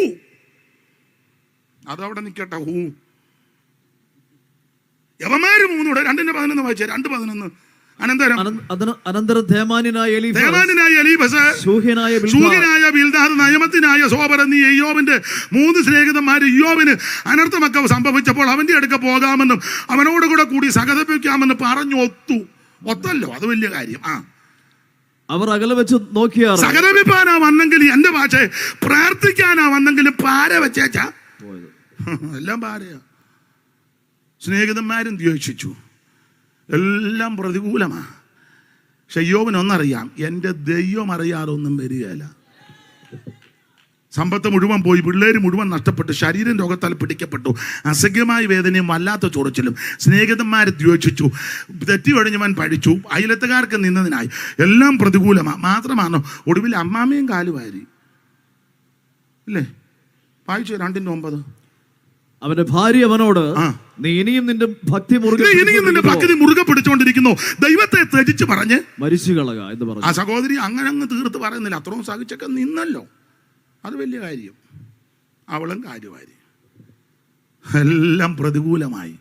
അതവിടെ നിൽക്കട്ടെ. യവന്മാര് 3 കൂടെ 2:11 വായിച്ചേ. 2:11. അനന്തരം തേമാന്യനായ എലീഫസ്, ശൂഹ്യനായ ബിൽദാദ്, നയമത്തിനായ സോബർ എന്നീ ഇയ്യോബിന്റെ 3 സ്നേഹിതന്മാര് ഇയ്യോബിന് അനർത്ഥമൊക്കെ സംഭവിച്ചപ്പോൾ അവന്റെ അടുക്ക പോകാമെന്നും അവനോട് കൂടി സഹതപിക്കാമെന്ന് പറഞ്ഞു ഒത്തല്ലോ. അത് വലിയ കാര്യം. അവർ അകലെ വെച്ച് നോക്കിയാൽ സഹതപിപ്പാനാ വന്നെങ്കിൽ, എന്റെ ഭാഷ പ്രാർത്ഥിക്കാനാ വന്നെങ്കിലും പാര വെച്ചേച്ചാ എല്ലാം പാരയാ. സ്നേഹിതന്മാരും ദ്വേഷിച്ചു, എല്ലാം പ്രതികൂലമാ. പക്ഷെ ഇയ്യോബിനൊന്നറിയാം, എൻ്റെ ദൈവം അറിയാതെ ഒന്നും വരികയില്ല. സമ്പത്ത് മുഴുവൻ പോയി, പിള്ളേര് മുഴുവൻ നഷ്ടപ്പെട്ടു, ശരീരം രോഗത്താൽ പിടിക്കപ്പെട്ടു, അസഖ്യമായ വേദനയും വല്ലാത്ത ചൊറിച്ചിലും. സ്നേഹിതന്മാരെ ദ്വേഷിച്ചു, തെറ്റി ഒഴിഞ്ഞവൻ പഴിച്ചു, അയലത്തുകാർക്ക് നിന്നതിനായി എല്ലാം പ്രതികൂലമാണ്. മാത്രമാണോ ഒടുവിൽ അമ്മാമ്മയും കാലുവാരി ഇല്ലേ? വായിച്ചു 2:9. അവന്റെ ഭാര്യ അവനോട്, നീ ഇനിയും നിന്റെ ഭക്തി മുറുകെ പിടിച്ചുകൊണ്ടിരിക്കുന്നു, ദൈവത്തെ ത്യജിച്ച് പറഞ്ഞ് മരിച്ചു കളക എന്ന് പറഞ്ഞു. ആ സഹോദരി അങ്ങനെ തീർത്ത് പറയുന്നില്ല, അത്രയും സഹിച്ചൊക്കെ നിന്നല്ലോ. അത് വലിയ കാര്യം. അവളും കാര്യമായി. എല്ലാം പ്രതികൂലമായി,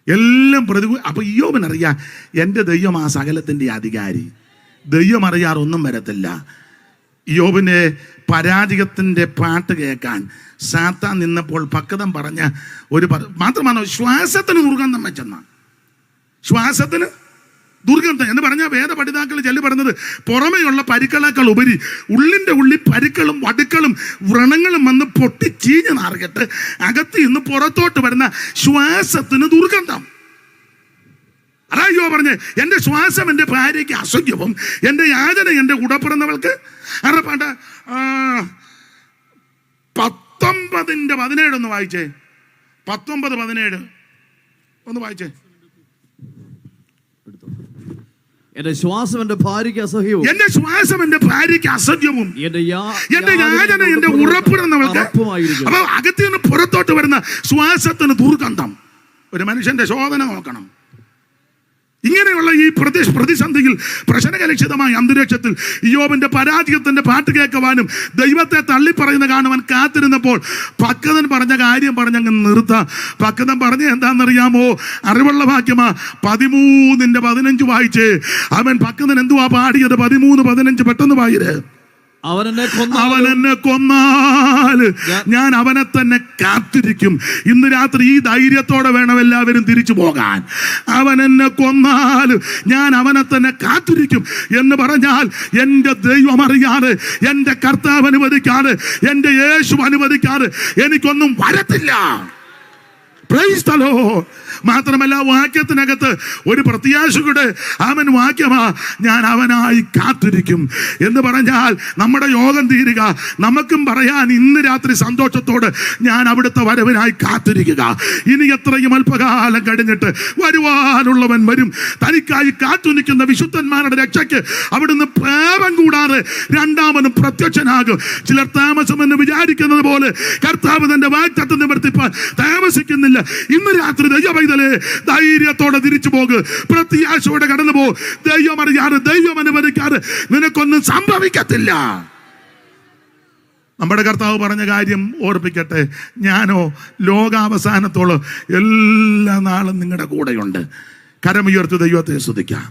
എല്ലാം പ്രതികൂല. അപ്പൊ ഇയ്യോബിനറിയാം, എൻ്റെ ദൈവം ആ സകലത്തിൻ്റെ അധികാരി, ദൈവം അറിയാതെ ഒന്നും വരത്തില്ല. ഇയ്യോബിനെ പരാജയത്തിൻ്റെ പാട്ട് കേൾക്കാൻ സാത്താൻ നിന്നപ്പോൾ പക്വതം പറഞ്ഞ മാത്രമാണോ ശ്വാസത്തിന് ദുർഗന്ധം വെച്ചെന്ന, ശ്വാസത്തിന് ദുർഗന്ധം എന്ന് പറഞ്ഞാൽ വേദപഠിതാക്കൾ ചൊല്ലി പറഞ്ഞത്, പുറമെയുള്ള പരുക്കളേക്കാൾ ഉപരി ഉള്ളിൻ്റെ ഉള്ളിൽ പരുക്കളും വടുക്കളും വ്രണങ്ങളും വന്ന് പൊട്ടി ചീഞ്ഞ് നാർകട്ട് അകത്ത് നിന്ന് പുറത്തോട്ട് വരുന്ന ശ്വാസത്തിന് ദുർഗന്ധം. അതായോ പറഞ്ഞ്, എൻ്റെ ശ്വാസം എൻ്റെ ഭാര്യയ്ക്ക് അസഖ്യവും, എൻ്റെ യാതന എൻ്റെ കൂടപ്പിറന്നവൾക്ക്. അവരുടെ പാട്ട് 19:17 ഒന്ന് വായിച്ചേ. 19:17 ഒന്ന് വായിച്ചേ. എന്റെ ശ്വാസം എൻ്റെ ഭാര്യയ്ക്ക് അസഹ്യവും, എന്റെ ശ്വാസം എൻ്റെ ഭാര്യയ്ക്ക് അസഹ്യവും, എന്റെ യാതന എൻ്റെ ഉറപ്പിടുന്നവൾക്ക്. അപ്പൊ അകത്ത് നിന്ന് പുറത്തോട്ട് വരുന്ന ശ്വാസത്തിന് ദുർഗന്ധം. ഒരു മനുഷ്യന്റെ ശോധന നോക്കണം. ഇങ്ങനെയുള്ള ഈ പ്രതിസന്ധിയിൽ, പ്രശ്നകലുഷിതമായ അന്തരീക്ഷത്തിൽ ഇയ്യോബിന്റെ പരാജയത്തിന്റെ പാട്ട് കേൾക്കുവാനും ദൈവത്തെ തള്ളിപ്പറയുന്ന കാണുവാൻ കാത്തിരുന്നപ്പോൾ പക്വതൻ പറഞ്ഞ കാര്യം പറഞ്ഞങ്ങ് നിർത്താം. പക്വതൻ പറഞ്ഞ എന്താണെന്നറിയാമോ? അറിവുള്ള വാക്യമാ. 13:15 വായിച്ചേ. അവൻ പക്വതൻ എന്തുവാ പാടിയത്? 13:15 പെട്ടെന്ന് വായിര്. അവൻ എന്നെ കൊന്നാൽ ഞാൻ അവനെ തന്നെ കാത്തിരിക്കും. ഇന്ന് രാത്രി ഈ ധൈര്യത്തോടെ വേണം എല്ലാവരും തിരിച്ചു പോകാൻ. അവൻ എന്നെ കൊന്നാൽ ഞാൻ അവനെ തന്നെ കാത്തിരിക്കും എന്ന് പറഞ്ഞാൽ, എൻ്റെ ദൈവം അറിയാതെ, എൻ്റെ കർത്താവ് അനുവദിക്കാതെ, എൻ്റെ യേശു അനുവദിക്കാതെ എനിക്കൊന്നും വരത്തില്ല. Praise the Lord. മാത്രമല്ല വാക്യത്തിനകത്ത് ഒരു പ്രത്യാശയുടെ അവൻ വാക്യമാ, ഞാൻ അവനായി കാത്തിരിക്കും എന്ന് പറഞ്ഞാൽ നമ്മുടെ യോഗം തീരുക. നമുക്കും പറയാൻ ഇന്ന് രാത്രി സന്തോഷത്തോട് ഞാൻ അവിടുത്തെ വരവിനായി കാത്തിരിക്കുക. ഇനി എത്രയും അല്പകാലം കഴിഞ്ഞിട്ട് വരുവാനുള്ളവൻ വരും. തനിക്കായി കാത്തു നിൽക്കുന്ന വിശുദ്ധന്മാരുടെ രക്ഷയ്ക്ക് അവിടുന്ന് പ്രേമം കൂടാതെ രണ്ടാമനും പ്രത്യക്ഷനാകും. ചിലർ താമസമെന്ന് വിചാരിക്കുന്നത് പോലെ കർത്താവ് തന്റെ വാഗ്ദത്തം നിവർത്തിപ്പാൻ താമസിക്കുന്നില്ല. ഇന്ന് രാത്രി ദൈവമൈതലേ, ധൈര്യത്തോടെ തിരിച്ചു പോകുക, പ്രത്യാശയോടെ കടന്നു പോകും. ദൈവം അറിയാതെ, ദൈവം അനുവദിക്കാതെ നിനക്കൊന്നും സംഭവിക്കത്തില്ല. നമ്മുടെ കർത്താവ് പറഞ്ഞ കാര്യം ഓർപ്പിക്കട്ടെ, ഞാനോ ലോകാവസാനത്തോളം എല്ലാ നാളും നിങ്ങളുടെ കൂടെയുണ്ട്. കരമുയർത്തി ദൈവത്തെ സ്തുതിക്കാം.